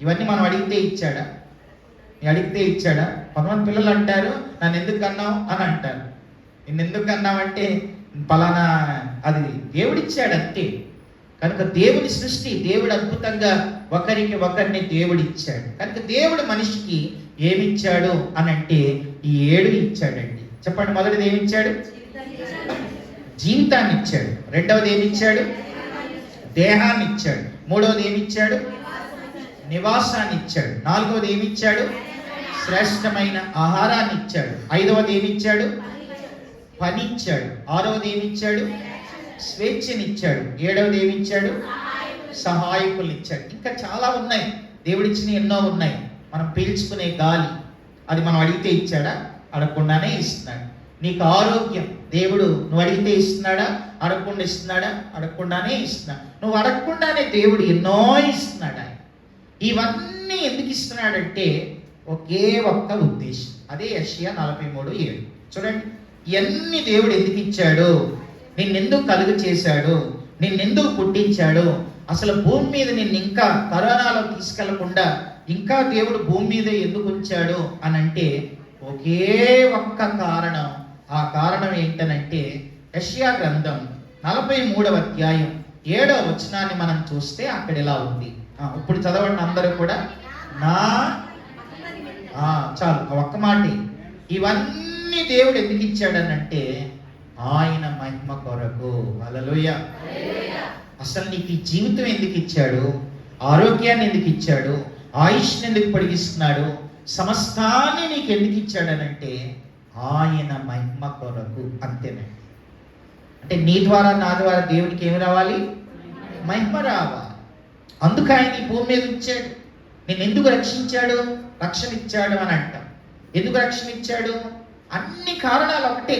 ఇవన్నీ మనం అడిగితే ఇచ్చాడా? అడిగితే ఇచ్చాడా? కొంతమంది పిల్లలు అంటారు, నన్ను ఎందుకు అన్నావు అని అంటారు. నిన్ను ఎందుకు అన్నావంటే పలానా, అది దేవుడిచ్చాడు అంతే. కనుక దేవుని సృష్టి, దేవుడు అద్భుతంగా ఒకరికి ఒకరిని దేవుడిచ్చాడు. కనుక దేవుడు మనిషికి ఏమిచ్చాడు అనంటే ఈ 7 ఇచ్చాడండి. చెప్పండి, మొదటిది ఏమిచ్చాడు? జీవితాన్ని ఇచ్చాడు. 2వది ఏమిచ్చాడు? దేహాన్ని ఇచ్చాడు. 3వది ఏమిచ్చాడు? నివాసాన్ని ఇచ్చాడు. 4వది ఏమిచ్చాడు? శ్రేష్టమైన ఆహారాన్ని ఇచ్చాడు. 5వది ఏమిచ్చాడు? పని ఇచ్చాడు. 6వది ఏమిచ్చాడు? స్వేచ్ఛనిచ్చాడు. 7వది ఏమిచ్చాడు? సహాయకులు ఇచ్చాడు. ఇంకా చాలా ఉన్నాయి, దేవుడిచ్చిన ఎన్నో ఉన్నాయి. మనం పీల్చుకునే గాలి, అది మనం అడిగితే ఇచ్చాడా? అడగకుండానే ఇస్తున్నాడు. నీకు ఆరోగ్యం, దేవుడు నువ్వు అడిగితే ఇస్తున్నాడా? అడగకుండా ఇస్తున్నాడా? అడగకుండానే ఇస్తున్నాడు. నువ్వు అడగకుండానే దేవుడు ఎన్నో ఇస్తున్నాడు. ఇవన్నీ ఎందుకు ఇస్తున్నాడంటే ఒకే ఒక్క ఉద్దేశం. అదే యెషయా 43:7. చూడండి, ఇవన్నీ దేవుడు ఎందుకు ఇచ్చాడు? నిన్నెందుకు కలుగు చేశాడు? నిన్నెందుకు పుట్టించాడు? అసలు భూమి మీద నిన్ను ఇంకా కరోనాలో తీసుకెళ్లకుండా ఇంకా దేవుడు భూమి మీద ఎందుకు ఉంచాడు అని అంటే ఒకే ఒక్క కారణం. ఆ కారణం ఏంటనంటే యెషయా గ్రంథం 43వ అధ్యాయం 7వ వచనాన్ని మనం చూస్తే అక్కడ ఇలా ఉంది. ఇప్పుడు చదవండి అందరూ కూడా. నా చాలు ఒక్క మాటే. ఇవన్నీ దేవుడు ఎందుకు ఇచ్చాడనంటే ఆయన మహిమ కొరకు. హల్లెలూయా. అసలు నీకు ఈ జీవితం ఎందుకు ఇచ్చాడు? ఆరోగ్యాన్ని ఎందుకు ఇచ్చాడు? ఆయుష్ని ఎందుకు పొడిగిస్తున్నాడు? సమస్తాన్ని నీకు ఎందుకు ఇచ్చాడనంటే ఆయన మహిమ కొరకు. అంతేనండి. అంటే నీ ద్వారా నా ద్వారా దేవునికి ఏమి రావాలి? మహిమ రావాలి. అందుకు ఆయన ఈ భూమి మీద ఇచ్చాడు. నేను ఎందుకు రక్షించాడు? రక్షణ ఇచ్చాడు అని అంటాం. ఎందుకు రక్షణ ఇచ్చాడు? అన్ని కారణాలు ఒకటే.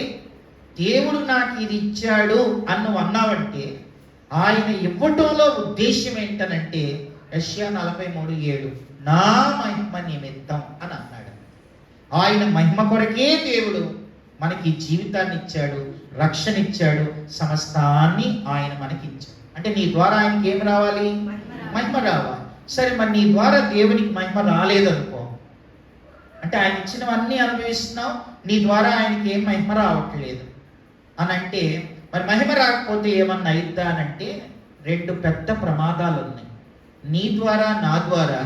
దేవుడు నాకు ఇది ఇచ్చాడు అని నువ్వు అన్నావంటే ఆయన ఇవ్వటంలో ఉద్దేశం ఏంటనంటే యెషయా 43:7 నా మహిమ నిమిత్తం అని అన్నాడు. ఆయన మహిమ కొరకే దేవుడు మనకి జీవితాన్ని ఇచ్చాడు, రక్షణ ఇచ్చాడు, సమస్తాన్ని ఆయన మనకి ఇచ్చాడు. అంటే నీ ద్వారా ఆయనకి ఏమి రావాలి? మహిమ రావాలి. సరే, మరి నీ ద్వారా దేవునికి మహిమ రాలేదనుకో, అంటే ఆయన ఇచ్చినవన్నీ అనుభవిస్తున్నావు, నీ ద్వారా ఆయనకి ఏం మహిమ రావట్లేదు అని అంటే మరి మహిమ రాకపోతే ఏమన్నా అయిద్దా అనంటే 2 పెద్ద ప్రమాదాలు ఉన్నాయి. నీ ద్వారా నా ద్వారా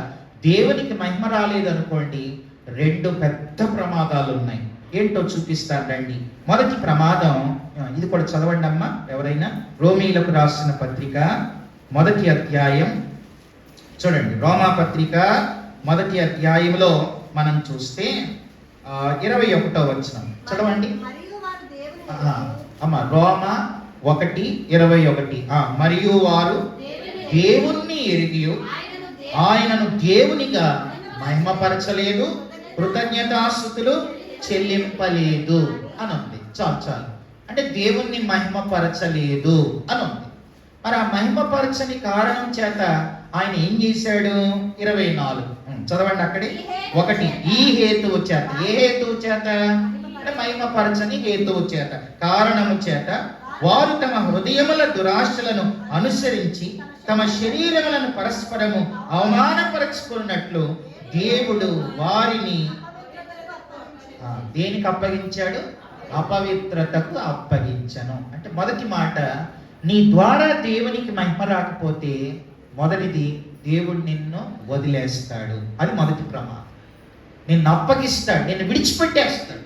దేవునికి మహిమ రాలేదనుకోండి, 2 పెద్ద ప్రమాదాలు ఉన్నాయి. ఏంటో చూపిస్తాను రండి. మొదటి ప్రమాదం, ఇది కూడా చదవండి అమ్మా ఎవరైనా. రోమీలకు రాసిన పత్రిక 1వ అధ్యాయం చూడండి. రోమా పత్రిక 1వ అధ్యాయంలో మనం చూస్తే 21వ వచనం చదవండి అమ్మా. రోమా 1:21. మరియు వారు దేవుణ్ణి ఎరిగి ఆయనను దేవునిగా మహిమపరచలేదు, కృతజ్ఞతాస్తుతులు చెల్లింపలేదు అని ఉంది. చాలు. అంటే దేవుణ్ణి మహిమపరచలేదు అని ఉంది. మరి ఆ మహిమపరచని కారణం చేత ఆయన ఏం చేశాడు? 24 చదవండి అక్కడే. 1 ఈ హేతువు చేత. ఏ హేతువు చేత? మహిమపరచని హేతువు చేత, కారణము చేత వారు తమ హృదయముల దురాశలను అనుసరించి తమ శరీరములను పరస్పరము అవమానపరచుకున్నట్లు దేవుడు వారిని దేనికి అప్పగించాడు? అపవిత్రతకు అప్పగించను. అంటే మొదటి మాట, నీ ద్వారా దేవునికి మహిమ రాకపోతే మొదటిది దేవుడు నిన్ను వదిలేస్తాడు. అది మొదటి ప్రమాదం. నిన్ను అప్పగిస్తాడు, నిన్ను విడిచిపెట్టేస్తాడు.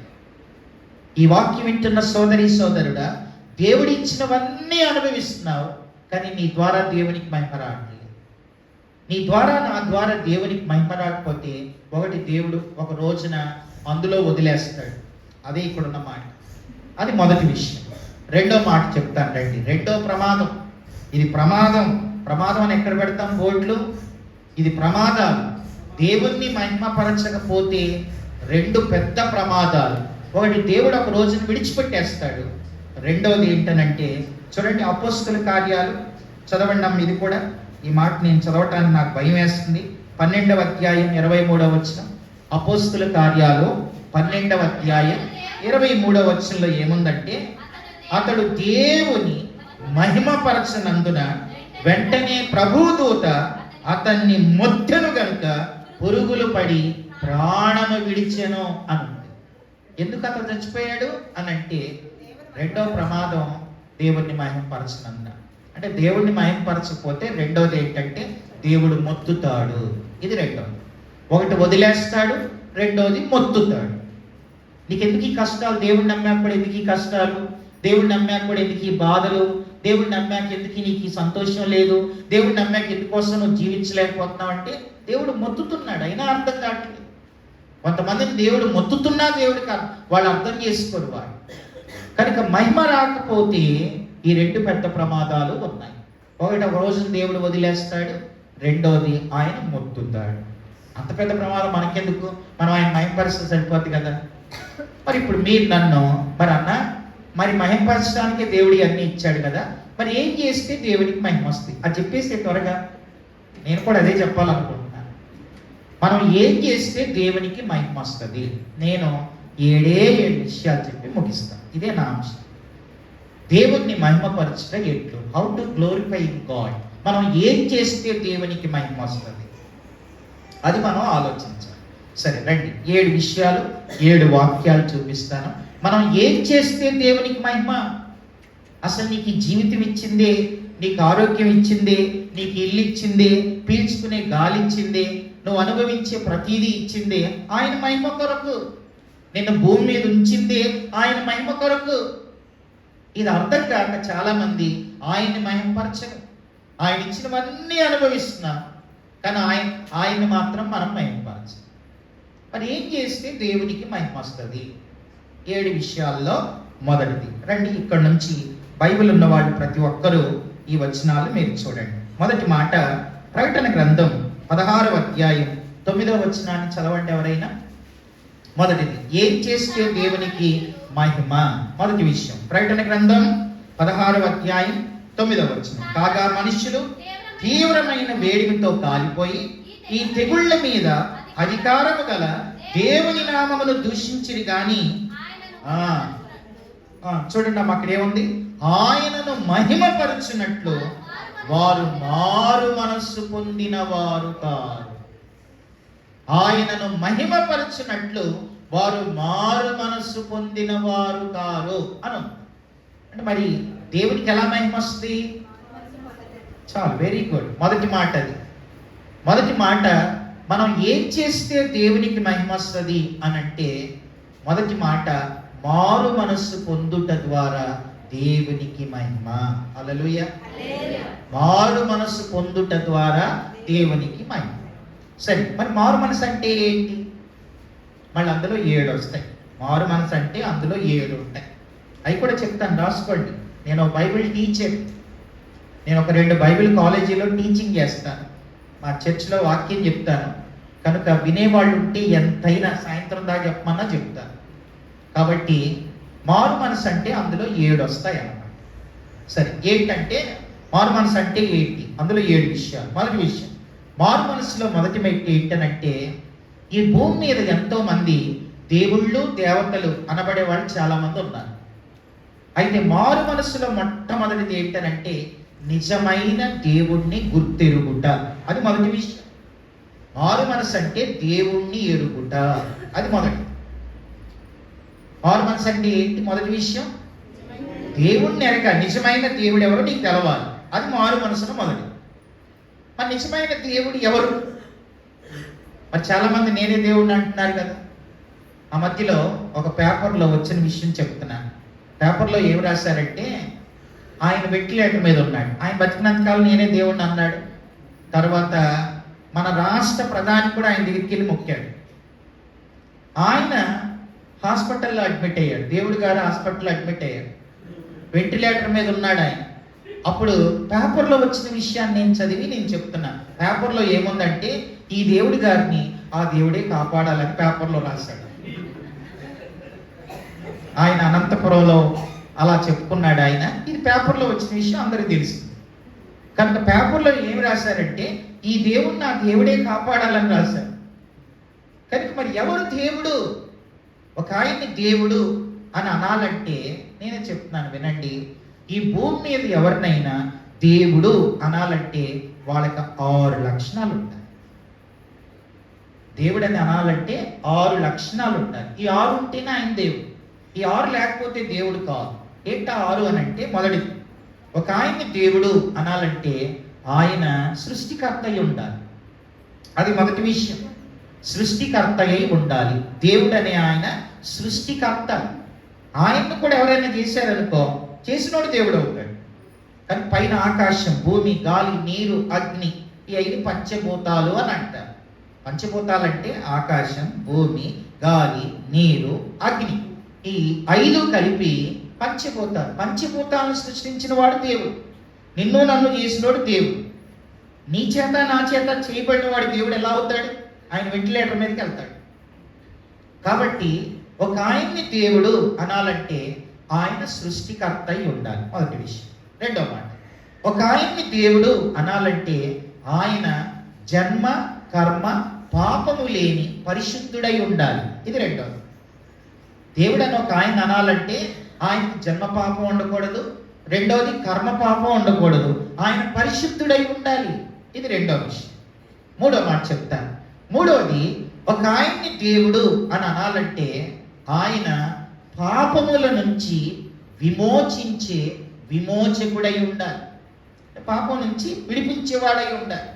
ఈ వాక్యం వింటున్న సోదరి సోదరుడా, దేవుడు ఇచ్చినవన్నీ అనుభవిస్తున్నావు, కానీ నీ ద్వారా దేవునికి మహిమ రావట్లేదు. నీ ద్వారా నా ద్వారా దేవునికి మహిమ రాకపోతే ఒకటి దేవుడు ఒక రోజున అందులో వదిలేస్తాడు. అదే ఇక్కడున్న మాట. అది మొదటి విషయం. రెండో మాట చెప్తాను రండి. రెండో ప్రమాదం. ఇది ప్రమాదం అని ఎక్కడ పెడతాం బోర్డులు? ఇది ప్రమాదాలు. దేవుణ్ణి మహిమపరచకపోతే 2 పెద్ద ప్రమాదాలు. ఒకటి, దేవుడు ఒక రోజును విడిచిపెట్టేస్తాడు. రెండవది ఏంటనంటే చూడండి, అపోస్తల కార్యాలు చదవండి అమ్మ. ఇది కూడా, ఈ మాట నేను చదవటానికి నాకు భయం వేస్తుంది. 12వ అధ్యాయం 23వ వచనం. అపోస్తల కార్యాలు 12వ అధ్యాయం 23వ వచనంలో ఏముందంటే, అతడు దేవుని మహిమపరచనందున వెంటనే ప్రభుదూత అతన్ని మొత్తెను గనుక పురుగులు పడి ప్రాణము విడిచెను అని. ఎందుకు అతను చచ్చిపోయాడు అనంటే రెండవ ప్రమాదం దేవుణ్ణి మహిమపరచనంద. అంటే దేవుణ్ణి మహిమపరచకపోతే రెండవది ఏంటంటే దేవుడు మొత్తుతాడు. ఇది రెండవది. ఒకటి వదిలేస్తాడు, రెండవది మొత్తుతాడు. నీకెందుకు ఈ కష్టాలు? దేవుడిని నమ్మాక కూడా ఎందుకు ఈ కష్టాలు? దేవుడిని నమ్మాక కూడా ఎందుకు ఈ బాధలు? దేవుడిని నమ్మాక ఎందుకు నీకు ఈ సంతోషం లేదు? దేవుడిని నమ్మాక ఎందుకోసం నువ్వు జీవించలేకపోతున్నావు అంటే దేవుడు మొత్తుతున్నాడు, అయినా అర్థం కావట్లేదు. కొంతమందిని దేవుడు మొత్తుతున్నా దేవుడు వాళ్ళు అర్థం చేసుకోరు వాడు. కనుక మహిమ రాకపోతే ఈ 2 పెద్ద ప్రమాదాలు ఉన్నాయి. ఒకటి, ఒక రోజు దేవుడు వదిలేస్తాడు, రెండోది ఆయన మొత్తుతాడు. అంత పెద్ద ప్రమాదం మనకెందుకు? మనం ఆయన మహిమపరిస్తే సరిపోద్ది కదా. మరి ఇప్పుడు మీరు నన్ను మరి మహిమపరచడానికే దేవుడి అన్ని ఇచ్చాడు కదా, మరి ఏం చేస్తే దేవుడికి మహిమ వస్తుంది అది చెప్పేస్తే త్వరగా. నేను కూడా అదే చెప్పాలనుకుంటున్నాను. మనం ఏం చేస్తే దేవునికి మహిమ వస్తుంది? నేను 7 విషయాలు చెప్పి ముగిస్తాను. ఇదే నా అంశం. దేవుణ్ణి మహిమపరచడం ఎట్లు, హౌ టు గ్లోరిఫై గాడ్. మనం ఏం చేస్తే దేవునికి మహిమ వస్తుంది అది మనం ఆలోచించాలి. సరే రండి, 7 విషయాలు 7 వాక్యాలు చూపిస్తాను. మనం ఏం చేస్తే దేవునికి మహిమ? అసలు నీకు జీవితం ఇచ్చిందే, నీకు ఆరోగ్యం ఇచ్చిందే, నీకు ఇల్లు ఇచ్చిందే, పీల్చుకునే గాలి ఇచ్చిందే, నువ్వు అనుభవించే ప్రతిదీ ఇచ్చిందే ఆయన మహిమ కొరకు. నిన్ను భూమి మీద ఉంచిందే ఆయన మహిమ కొరకు. ఇది అర్థం కాక చాలా మంది ఆయన్ని మహిమపరచరు. ఆయన ఇచ్చినవన్నీ అనుభవిస్తున్నాం, కానీ ఆయన్ని మాత్రం మనం మహిమపరచం. మరి ఏం చేస్తే దేవునికి మహిమ వస్తుంది? 7 విషయాల్లో మొదటిది. రండి, ఇక్కడ నుంచి బైబిల్ ఉన్నవాళ్ళు ప్రతి ఒక్కరూ ఈ వచనాలు మీరు చూడండి. మొదటి మాట ప్రకటన గ్రంథం 16వ అధ్యాయం 9వ వచనాన్ని చదవండి ఎవరైనా. మొదటిది, ఏం చేస్తే దేవునికి మహిమ? మొదటి విషయం ప్రకటన గ్రంథం 16వ అధ్యాయం 9వ వచనం. కాగా మనుష్యులు తీవ్రమైన వేడిమితో కాలిపోయి ఈ తెగుళ్ళ మీద అధికారము గల దేవుని నామమును దూషించిరి గాని చూడండి అక్కడ ఏముంది? ఆయనను మహిమపరచునట్లు వారు మారు మనస్సు పొందిన వారు కారు. ఆయనను మహిమపరచునట్లు వారు మారు మనస్సు పొందిన వారు కారు అను. అంటే మరి దేవునికి ఎలా మహిమ వస్తుంది? చాలా వెరీ గుడ్. మొదటి మాట అది. మొదటి మాట, మనం ఏం చేస్తే దేవునికి మహిమ వస్తుంది అని అంటే, మొదటి మాట మారు మనస్సు పొందుట ద్వారా దేవునికి మహిమ. హల్లెలూయా. మారు మనస్సు పొందుట ద్వారా దేవునికి మహిమ. సరే, మరి మారు మనసు అంటే ఏంటి? మళ్ళీ అందులో 7 వస్తాయి. మారు మనసు అంటే అందులో 7 ఉంటాయి. అవి కూడా చెప్తాను, రాసుకోండి. నేను బైబిల్ టీచర్. నేను ఒక 2 బైబిల్ కాలేజీలో టీచింగ్ చేస్తాను. మా చర్చ్లో వాక్యం చెప్తాను. కనుక వినేవాళ్ళు ఉంటే ఎంతైనా సాయంత్రం దాకా చెప్పమన్నా చెప్తాను. కాబట్టి మారు మనసు అంటే అందులో 7 వస్తాయి అన్నమాట. సరే, ఏంటంటే మారు మనసు అంటే ఏంటి? అందులో 7 విషయాలు. మొదటి విషయం, మారు మనసులో మొదటి మెట్టు ఏంటనంటే, ఈ భూమి మీద ఎంతో మంది దేవుళ్ళు దేవతలు అనబడే వాళ్ళు చాలా మంది ఉన్నారు. అయితే మారు మనసులో మొట్టమొదటిది ఏంటనంటే నిజమైన దేవుణ్ణి గుర్తెరుగుట. అది మొదటి విషయం. మారు మనసు అంటే దేవుణ్ణి ఎరుగుట, అది మొదటి. మారు మనసు అంటే ఏంటి? మొదటి విషయం దేవుణ్ణి ఎరగ. నిజమైన దేవుడు ఎవరో నీకు తెలవాలి, అది మారు మనసులో మొదటి. మరి నిజమైన దేవుడు ఎవరు? మరి చాలా మంది నేనే దేవుడిని అంటున్నారు కదా. ఆ మధ్యలో ఒక పేపర్లో వచ్చిన విషయం చెప్తున్నాను. పేపర్లో ఏం రాశారంటే, ఆయన వెంటిలేటర్ మీద ఉన్నాడు. ఆయన బతికినంతకాలం నేనే దేవుడిని అన్నాడు. తర్వాత మన రాష్ట్ర ప్రధాని కూడా ఆయన దగ్గరికి వెళ్ళి మొక్కాడు. ఆయన హాస్పిటల్లో అడ్మిట్ అయ్యాడు. దేవుడు గారు హాస్పిటల్లో అడ్మిట్ అయ్యాడు. వెంటిలేటర్ మీద ఉన్నాడు ఆయన. అప్పుడు పేపర్లో వచ్చిన విషయాన్ని నేను చదివి నేను చెప్తున్నా. పేపర్లో ఏముందంటే, ఈ దేవుడి గారిని ఆ దేవుడే కాపాడాలని పేపర్లో రాశాడు. ఆయన అనంతపురంలో అలా చెప్పుకున్నాడు ఆయన. ఇది పేపర్లో వచ్చిన విషయం అందరికీ తెలిసింది. కనుక పేపర్లో ఏమి రాశారంటే, ఈ దేవుడిని ఆ దేవుడే కాపాడాలని రాశారు. కనుక మరి ఎవరు దేవుడు? ఒక ఆయన్ని దేవుడు అని అనాలంటే నేనే చెప్తున్నాను వినండి. ఈ భూమి మీద ఎవరినైనా దేవుడు అనాలంటే వాళ్ళకి 6 లక్షణాలు ఉంటాయి. దేవుడు అని అనాలంటే 6 లక్షణాలు ఉంటాయి. ఈ 6 ఉంటేనే ఆయన దేవుడు. ఈ 6 లేకపోతే దేవుడు కాదు. ఏంటా 6 అని అంటే, మొదటిది, ఒక ఆయన్ని దేవుడు అనాలంటే ఆయన సృష్టికర్త అయి ఉండాలి. అది మొదటి విషయం. సృష్టికర్త అయి ఉండాలి. దేవుడు అనే ఆయన సృష్టికర్త. ఆయన్ని కూడా ఎవరైనా చేశారనుకో, చేసినోడు దేవుడు అవుతాడు. కానీ పైన ఆకాశం, భూమి, గాలి, నీరు, అగ్ని, ఈ 5 పంచభూతాలు అని అంటారు. పంచభూతాలంటే ఆకాశం, భూమి, గాలి, నీరు, అగ్ని. ఈ 5 కలిపి పంచభూతాలు. పంచభూతాలను సృష్టించిన వాడు దేవుడు. నిన్ను నన్ను చేసినోడు దేవుడు. నీ చేత నా చేత చేయబడిన వాడు దేవుడు ఎలా అవుతాడు? ఆయన వెంటిలేటర్ మీదకి వెళ్తాడు. కాబట్టి ఒక ఆయన్ని దేవుడు అనాలంటే ఆయన సృష్టికర్త అయి ఉండాలి, మొదటి విషయం. రెండో మాట, ఒక ఆయన్ని దేవుడు అనాలంటే ఆయన జన్మ, కర్మ, పాపము లేని పరిశుద్ధుడై ఉండాలి. ఇది రెండోది. దేవుడు అని ఒక ఆయన అనాలంటే ఆయనకి జన్మ పాపం ఉండకూడదు. రెండోది, కర్మ పాపం ఉండకూడదు. ఆయన పరిశుద్ధుడై ఉండాలి. ఇది రెండో విషయం. మూడో మాట చెప్తాను. మూడోది, ఒక ఆయన్ని దేవుడు అని అనాలంటే ఆయన పాపముల నుంచి విమోచించే విమోచకుడై ఉండాలి. పాపం నుంచి విడిపించేవాడై ఉండాలి.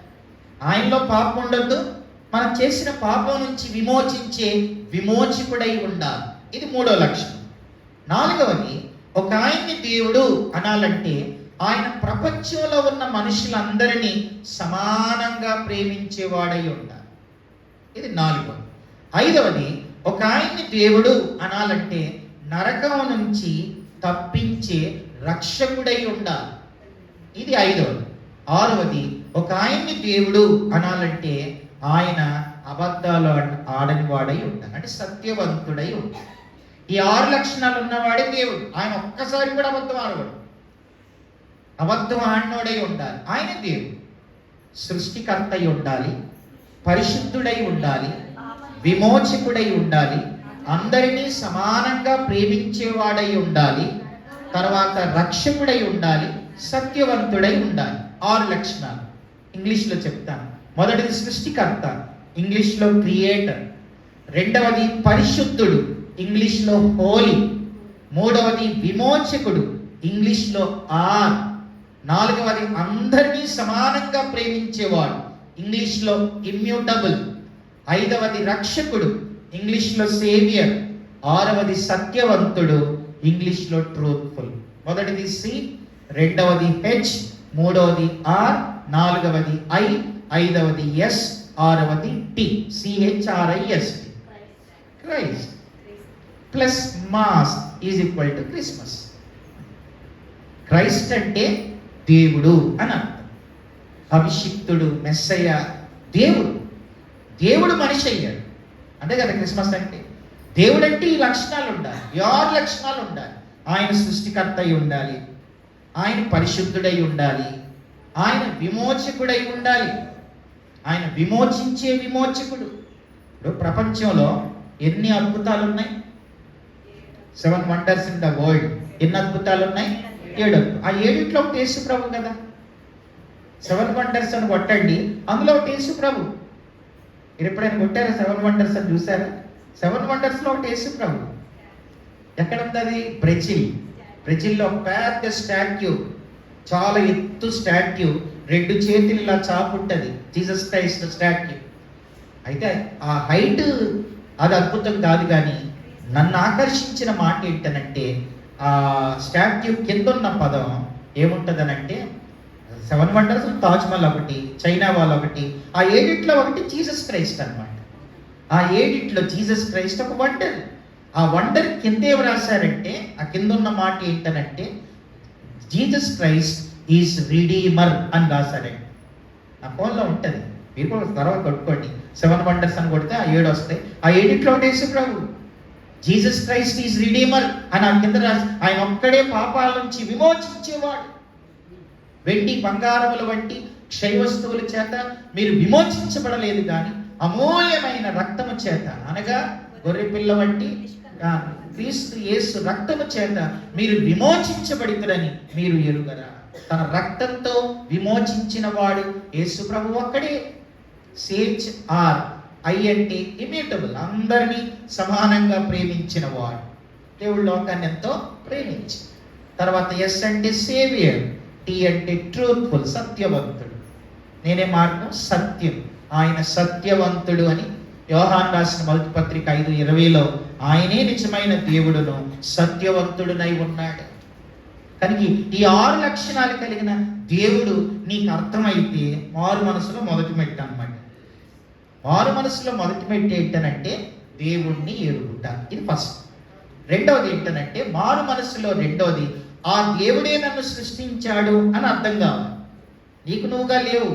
ఆయనలో పాపం ఉండొద్దు, మనం చేసిన పాపం నుంచి విమోచించే విమోచకుడై ఉండాలి. ఇది మూడో లక్షణం. నాలుగవది, ఒక ఆయన్ని దేవుడు అనాలంటే ఆయన ప్రపంచంలో ఉన్న మనుషులందరినీ సమానంగా ప్రేమించేవాడై ఉండాలి. ఇది నాలుగవది. ఐదవది, ఒక ఆయన్ని దేవుడు అనాలంటే నరకం నుంచి తప్పించే రక్షకుడై ఉండాలి. ఇది ఐదవది. ఆరవది, ఒక ఆయన్ని దేవుడు అనాలంటే ఆయన అబద్ధాలు ఆడని వాడై ఉండాలి, అంటే సత్యవంతుడై ఉండాలి. ఈ 6 లక్షణాలు ఉన్నవాడే దేవుడు. ఆయన ఒక్కసారి కూడా అబద్ధం ఆడవాడు, అబద్ధం ఆడినోడై ఉండాలి. ఆయన దేవుడు. సృష్టికర్త అయి ఉండాలి, పరిశుద్ధుడై ఉండాలి, విమోచకుడై ఉండాలి, అందరినీ సమానంగా ప్రేమించేవాడై ఉండాలి, తర్వాత రక్షకుడై ఉండాలి, సత్యవంతుడై ఉండాలి. 6 లక్షణాలు ఇంగ్లీష్లో చెప్తాను. మొదటిది సృష్టికర్త, ఇంగ్లీష్లో క్రియేటర్. రెండవది పరిశుద్ధుడు, ఇంగ్లీష్లో హోలీ. మూడవది విమోచకుడు, ఇంగ్లీష్లో ఆర్. నాలుగవది అందరినీ సమానంగా ప్రేమించేవాడు, ఇంగ్లీష్లో ఇమ్యూటబుల్. ఐదవది రక్షకుడు, ఇంగ్లీష్లో సేవియర్. ఆరవది సత్యవంతుడు, ఇంగ్లీష్లో ట్రూత్ఫుల్. మొదటిది సి, రెండవది హెచ్, మూడవది ఆర్, నాలుగవది ఐ, ఐదవది ఎస్, ఆరవది T. CHRIST, Christ plus mass is equal to Christmas. Christ అంటే దేవుడు అని అర్థం. అభిషిక్తుడు, మెస్సయ్య, దేవుడు. దేవుడు మనిషి అయ్యాడు, అంతే కదా క్రిస్మస్ అంటే. దేవుడు అంటే ఈ లక్షణాలు ఉండాలి, ఈ 6 లక్షణాలు ఉండాలి. ఆయన సృష్టికర్త అయి ఉండాలి, ఆయన పరిశుద్ధుడై ఉండాలి, ఆయన విమోచకుడై ఉండాలి, ఆయన విమోచించే విమోచకుడు. ఇప్పుడు ప్రపంచంలో ఎన్ని అద్భుతాలు ఉన్నాయి? 7 వండర్స్ ఇన్ ద వరల్డ్. ఎన్ని అద్భుతాలు ఉన్నాయి? 7. ఆ 7 ఒకటి యేసు ప్రభు కదా. 7 వండర్స్ అని కొట్టండి, అందులో ఒకటి యేసు ప్రభు. మీరు ఎప్పుడైనా కొట్టారా 7 వండర్స్ అని చూసారా? 7 వండర్స్లో ఒకటి యేసు ప్రభు. ఎక్కడ ఉంది అది? బ్రెజిల్లో పెద్ద స్టాట్యూ, చాలా ఎత్తు స్టాట్యూ, 2 చేతులు ఇలా చాపు ఉంటుంది, జీసస్ క్రైస్ట్ స్టాట్యూ. అయితే ఆ హైట్ అది అద్భుతం కాదు, కానీ నన్ను ఆకర్షించిన మాట ఏంటనంటే ఆ స్టాట్యూ కింద ఉన్న పదం ఏముంటుందనంటే 7 వండర్స్, తాజ్మహల్ ఒకటి, చైనా వాల్ ఒకటి, ఆ 7 ఒకటి జీసస్ క్రైస్ట్ అనమాట. ఆ 7 జీసస్ క్రైస్ట్ ఒక వండర్. ఆ వండర్ కింద ఏమి రాశారంటే, ఆ కింద ఉన్న మాట ఏంటనంటే జీసస్ క్రైస్ట్ ఈజ్ రిడీమర్ అని రాశారండి. నా ఫోన్లో ఉంటుంది, మీరు కూడా తర్వాత కొట్టుకోండి. 7 వండర్స్ అని కొడితే ఆ 7 వస్తాయి. ఆ 7 ఒకటి యేసు ప్రభు. జీసస్ క్రైస్ట్ ఈజ్ రిడీమర్ అని ఆ కింద రాసి, ఆయన ఒక్కడే పాపాల నుంచి విమోచించేవాడు. వెండి బంగారముల వంటి క్షయ వస్తువుల చేత మీరు విమోచించబడలేదు, కానీ అమూల్యమైన రక్తము చేత, అనగా గొర్రెపిల్ల వంటి క్రీస్తు యేసు రక్తము చేత మీరు విమోచించబడితురని మీరు ఎరుగరా. తన రక్తంతో విమోచించిన వాడు యేసు ప్రభు ఒక్కడే. CHRI అంటే ఇమ్యూటబుల్, అందరినీ సమానంగా ప్రేమించిన వాడు. దేవుడు లోకాన్ని ఎంతో ప్రేమించి. తర్వాత S అంటే సేవియర్, T అంటే ట్రూత్ఫుల్, సత్యవంతుడు. నేనే మార్గం, సత్యం. ఆయన సత్యవంతుడు అని యోహాను రాసిన మొదటి పత్రిక 5:20లో ఆయనే నిజమైన దేవుడును సత్యవంతుడునై ఉన్నాడు. కనుక ఈ 6 లక్షణాలు కలిగిన దేవుడు నీకు అర్థమైతే మారు మనసులో మొదటి మెట్టు అన్నమాట. మారు మనసులో మొదటి మెట్టు ఏంటనంటే దేవుణ్ణి ఎరుగుట, ఇది ఫస్ట్. రెండవది ఏంటనంటే మారు మనసులో రెండవది ఆ దేవుడే నన్ను సృష్టించాడు అని అర్థం కావాలి. నీకు నువ్వుగా లేవు,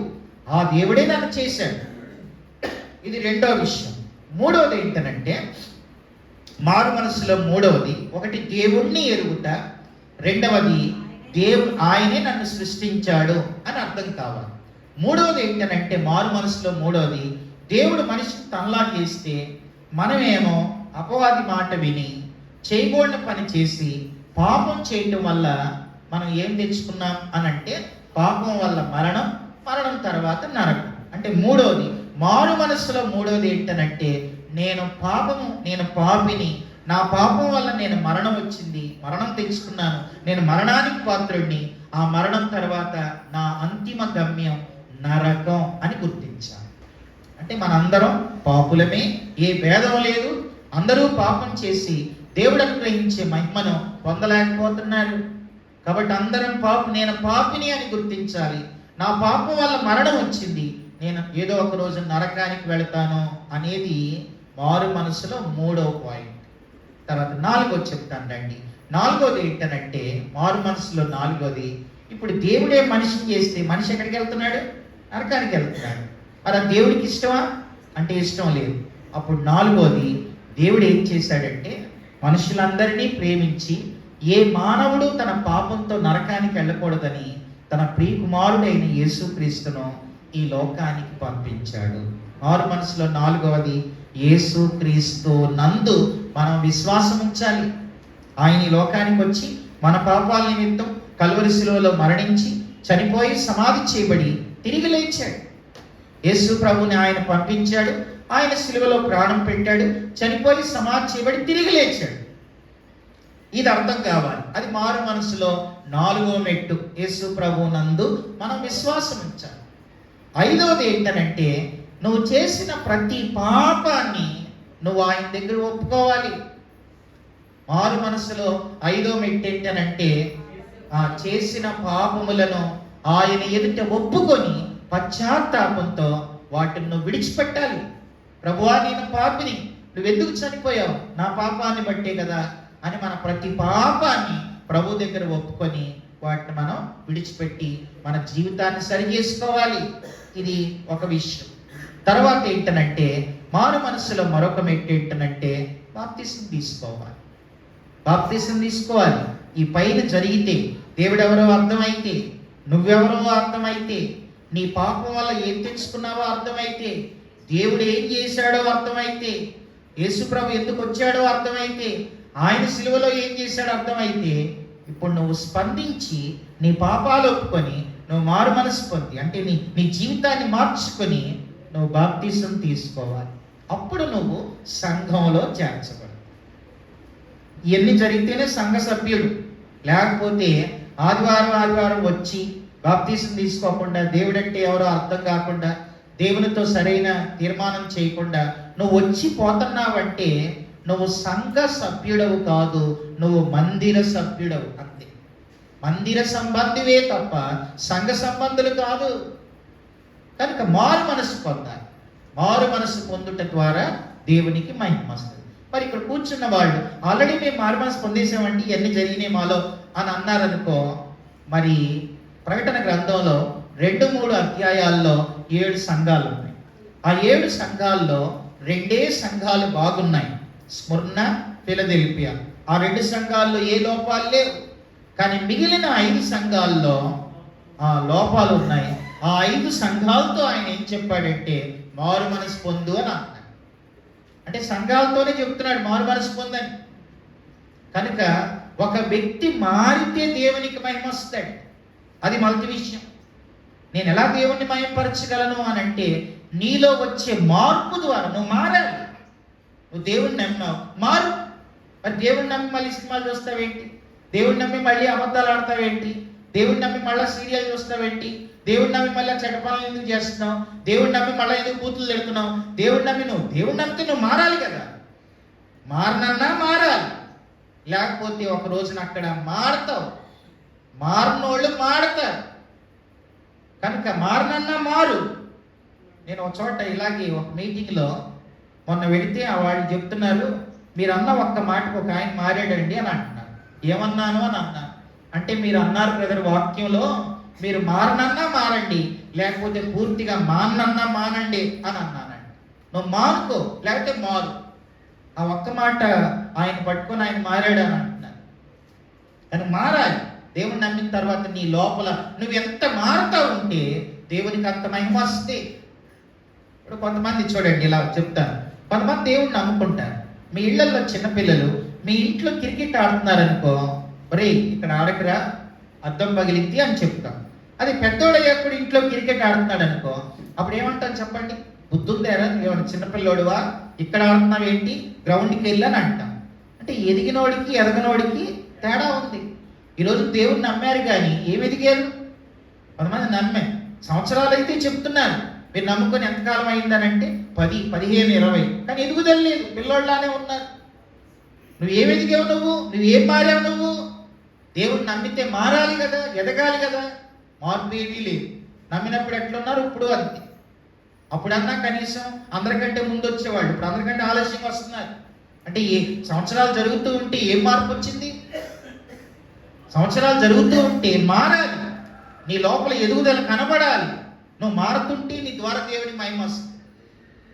ఆ దేవుడే నన్ను చేశాడు, ఇది రెండవ విషయం. మూడవది ఏంటనంటే మారు మనసులో మూడవది, ఒకటి దేవుణ్ణి ఎరుగుట, రెండవది ఆయనే నన్ను సృష్టించాడు అని అర్థం కావాలి. మూడవది ఏంటనంటే మారు మనసులో మూడవది, దేవుడు మనిషిని తనలా చేస్తే మనమేమో అపవాది మాట విని చేయకూడని పని చేసి పాపం చేయటం వల్ల మనం ఏం తెచ్చుకున్నాం అని అంటే పాపం వల్ల మరణం, మరణం తర్వాత నరకం. అంటే మూడవది మారు మనసులో మూడవది ఏంటనంటే నేను పాపిని, నా పాపం వల్ల నేను మరణం వచ్చింది, మరణం తెచ్చుకున్నాను, నేను మరణానికి పాత్రుడిని, ఆ మరణం తర్వాత నా అంతిమ గమ్యం నరకం అని గుర్తించాను. అంటే మనందరం పాపులమే, ఏ భేదం లేదు. అందరూ పాపం చేసి దేవుడు అనుగ్రహించే మహిమను పొందలేకపోతున్నారు. కాబట్టి అందరం నేను పాపిని అని గుర్తించాలి. నా పాపం వల్ల మరణం వచ్చింది, నేను ఏదో ఒక రోజు నరకానికి వెళతాను అనేది మారు మనసులో 3వ పాయింట్. తర్వాత 4వది చెప్తాను రండి. 4వది ఏంటనంటే, మారు మనసులో 4వది, ఇప్పుడు దేవుడే మనిషిని చేస్తే మనిషి ఎక్కడికి వెళ్తున్నాడు? నరకానికి వెళ్తున్నాడు. మరి ఆ దేవుడికి ఇష్టమా అంటే ఇష్టం లేదు. అప్పుడు 4వది, దేవుడు ఏం చేశాడంటే, మనుషులందరినీ ప్రేమించి ఏ మానవుడు తన పాపంతో నరకానికి వెళ్ళకూడదని తన ప్రియకుమారుడైన యేసుక్రీస్తును ఈ లోకానికి పంపించాడు. మారు మనసులో 4వది, యేసుక్రీస్తు నందు మనం విశ్వాసం ఉంచాలి. ఆయన ఈ లోకానికి వచ్చి మన పాపాల నిమిత్తం కల్వరి శిలువలో మరణించి చనిపోయి సమాధి చేయబడి తిరిగి లేచాడు. యేసు ప్రభుని ఆయన పంపించాడు, ఆయన శిలువలో ప్రాణం పెట్టాడు, చనిపోయి సమాధి చేయబడి తిరిగి లేచాడు. ఇది అర్థం కావాలి. అది మారు మనసులో 4వ మెట్టు. యేసు ప్రభు నందు మనం విశ్వాసం ఉంచాలి. 5వది ఏంటనంటే, నువ్వు చేసిన ప్రతి పాపాన్ని నువ్వు ఆయన దగ్గర ఒప్పుకోవాలి. మారు మనసులో 5వ మెట్టు ఏంటనంటే, చేసిన పాపములను ఆయన ఎదుట ఒప్పుకొని పశ్చాత్తాపంతో వాటిని నువ్వు విడిచిపెట్టాలి. ప్రభువా, నేను పాపిని, నువ్వెందుకు చనిపోయావు? నా పాపాన్ని బట్టే కదా అని మన ప్రతి పాపాన్ని ప్రభు దగ్గర ఒప్పుకొని వాటిని మనం విడిచిపెట్టి మన జీవితాన్ని సరి చేసుకోవాలి. ఇది ఒక విషయం. తర్వాత ఏంటనంటే, మారు మనసులో మరొక మెట్టు ఏంటనంటే, బాప్తిసం తీసుకోవాలి. బాప్తిసం తీసుకోవాలి. ఈ పైన జరిగితే, దేవుడెవరో అర్థమైతే, నువ్వెవరో అర్థమైతే, నీ పాపం వల్ల ఏం తెచ్చుకున్నావో అర్థమైతే, దేవుడు ఏం చేశాడో అర్థమైతే, యేసుప్రభు ఎందుకు వచ్చాడో అర్థమైతే, ఆయన సిలువలో ఏం చేశాడో అర్థమైతే, ఇప్పుడు నువ్వు స్పందించి నీ పాపాలు ఒప్పుకొని నువ్వు మారు మనసు పొంది, అంటే నీ జీవితాన్ని మార్చుకొని నువ్వు బాప్తిసం తీసుకోవాలి. అప్పుడు నువ్వు సంఘంలో చేర్చబడు. ఇవన్నీ జరిగితేనే సంఘ సభ్యుడు. లేకపోతే ఆదివారం వచ్చి బాప్తిసం తీసుకోకుండా, దేవుడంటే ఎవరో అర్థం కాకుండా, దేవునితో సరైన తీర్మానం చేయకుండా నువ్వు వచ్చి పోతున్నావంటే నువ్వు సంఘ సభ్యుడవు కాదు, నువ్వు మందిర సభ్యుడవు అంతే. మందిర సంబంధివే తప్ప సంఘ సంబంధులు కాదు. కనుక మారు మనసు పొందాలి. మారు మనసు పొందుట ద్వారా దేవునికి మహిమ వస్తుంది. మరి ఇక్కడ కూర్చున్న వాళ్ళు ఆల్రెడీ మేము మారు మనసు పొందేసామండి, ఇవన్నీ జరిగినాయి మాలో అని అన్నారనుకో, మరి ప్రకటన గ్రంథంలో 2-3 అధ్యాయాల్లో 7 సంఘాలు ఉన్నాయి. ఆ 7 సంఘాల్లో 2 సంఘాలు బాగున్నాయి, స్ముర్న, ఫిలదెల్ఫియా. ఆ 2 సంఘాల్లో ఏ లోపాలు లేవు. కానీ మిగిలిన 5 సంఘాల్లో లోపాలు ఉన్నాయి. ఆ 5 సంఘాలతో ఆయన ఏం చెప్పాడంటే, మారు మనసు పొందు అని అన్నాడు. అంటే సంఘాలతోనే చెప్తున్నాడు మారు మనసు పొందని. కనుక ఒక వ్యక్తి మారితే దేవునికి మహిమ వస్తాడు. అది మొదటి విషయం. నేను ఎలా దేవుణ్ణి మహిమపరచగలను అని అంటే, నీలో వచ్చే మార్పు ద్వారా నువ్వు మారాలి. నువ్వు దేవుణ్ణి నమ్మావు, మారు. మరి దేవుణ్ణి నమ్మి మళ్ళీ సినిమాలు చూస్తావేంటి? దేవుణ్ణి నమ్మి మళ్ళీ అబద్ధాలు ఆడతావేంటి? దేవుణ్ణి నమ్మి మళ్ళీ సీరియల్ చూస్తావేంటి? దేవుణ్ణి నమ్మి మళ్ళీ చెడ్డ పనులు ఎందుకు చేస్తున్నావు? దేవుణ్ణి నమ్మి మళ్ళీ ఎందుకు బూతులు తిడుతున్నావు? దేవుణ్ణి నమ్మి దేవుణ్ణి నమ్మితే నువ్వు మారాలి కదా. మారనన్నా మారాలి, లేకపోతే ఒక రోజున అక్కడ మారుతావు. మారినోళ్ళు మారుతారు. కనుక మారనన్నా మారు. నేను ఒక చోట ఇలాగే ఒక మీటింగ్లో మొన్న వెళితే వాళ్ళు చెప్తున్నారు, మీరు అన్న ఒక్క మాటకు ఒక ఆయన మారాడండి అని అంటున్నారు. ఏమన్నాను అని అన్నాను. అంటే మీరు అన్నారు బ్రదర్ వాక్యంలో, మీరు మారనన్నా మారండి, లేకపోతే పూర్తిగా మానన్నా మానండి అని అన్నానండి. నువ్వు మారుకో, లేకపోతే మారు. ఆ ఒక్క మాట ఆయన పట్టుకొని ఆయన మారాడు అని అంటున్నాను. కానీ మారాలి. దేవుని నమ్మిన తర్వాత నీ లోపల నువ్వు ఎంత మారుతా ఉంటే దేవునికి అంత మహిమ వస్తే. ఇప్పుడు కొంతమంది చూడండి, ఇలా చెప్తాను, కొంతమంది దేవుడిని నమ్ముకుంటారు. మీ ఇళ్లలో చిన్నపిల్లలు మీ ఇంట్లో క్రికెట్ ఆడుతున్నారనుకో, ఒరే ఇక్కడ ఆడకురా అద్దం పగిలింది అని చెప్తాం. అది పెద్దోడయ్యాప్పుడు ఇంట్లో క్రికెట్ ఆడుతున్నాడు అనుకో, అప్పుడు ఏమంటాను చెప్పండి? బుద్ధుందేరా, ఏమన్నా చిన్నపిల్లోడువా, ఇక్కడ ఆడుతున్నావు ఏంటి, గ్రౌండ్కి వెళ్ళని అంటాం. అంటే ఎదిగినోడికి ఎదగనోడికి తేడా ఉంది. ఈరోజు దేవుడిని నమ్మారు కానీ ఏమి ఎదిగారు? కొంతమంది నమ్మే సంవత్సరాలు అయితే చెప్తున్నారు, మీరు నమ్ముకొని ఎంతకాలం అయిందనంటే 10, 15, 20. కానీ ఎదుగుదల లేదు, పిల్లోళ్ళలానే ఉన్నారు. నువ్వు ఏం ఎదిగావు, నువ్వేం మారావు? నువ్వు దేవుడు నమ్మితే మారాలి కదా, ఎదగాలి కదా. మార్పు ఏమీ లేదు. నమ్మినప్పుడు ఎట్లున్నారు, ఇప్పుడు అంతే. అప్పుడన్నా కనీసం అందరికంటే ముందు వచ్చేవాళ్ళు, ఇప్పుడు అందరికంటే ఆలస్యంగా వస్తున్నారు. అంటే సంవత్సరాలు జరుగుతూ ఉంటే ఏం మార్పు వచ్చింది? సంవత్సరాలు జరుగుతూ ఉంటే మారాలి, నీ లోపల ఎదుగుదల కనబడాలి. నువ్వు మారుతుంటే నీ ద్వారా దేవుని మహిమ వస్తుంది.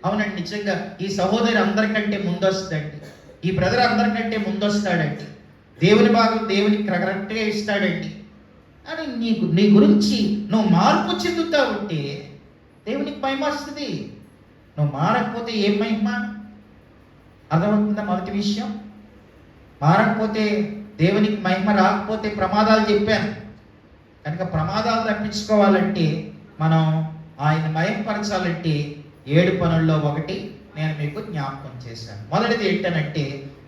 అవునండి, నిజంగా ఈ సహోదరి అందరికంటే ముందొస్తుందండి, ఈ బ్రదర్ అందరికంటే ముందొస్తాడండి, దేవుని భాగం దేవునికి కరెక్ట్గా ఇస్తాడండి అని నీ గురించి నువ్వు మార్పు చెందుతా ఉంటే దేవునికి మహిమ వస్తుంది. నువ్వు మారకపోతే ఏం మహిమ? అర్థమవుతుందా? మొదటి విషయం, మారకపోతే దేవునికి మహిమ రాకపోతే ప్రమాదాలు చెప్పాను కనుక ప్రమాదాలు తప్పించుకోవాలంటే మనం ఆయన మహిమపరచాలంటే 7 పనుల్లో ఒకటి నేను మీకు జ్ఞాపకం చేశాను. మొదటిది ఏంటనంటే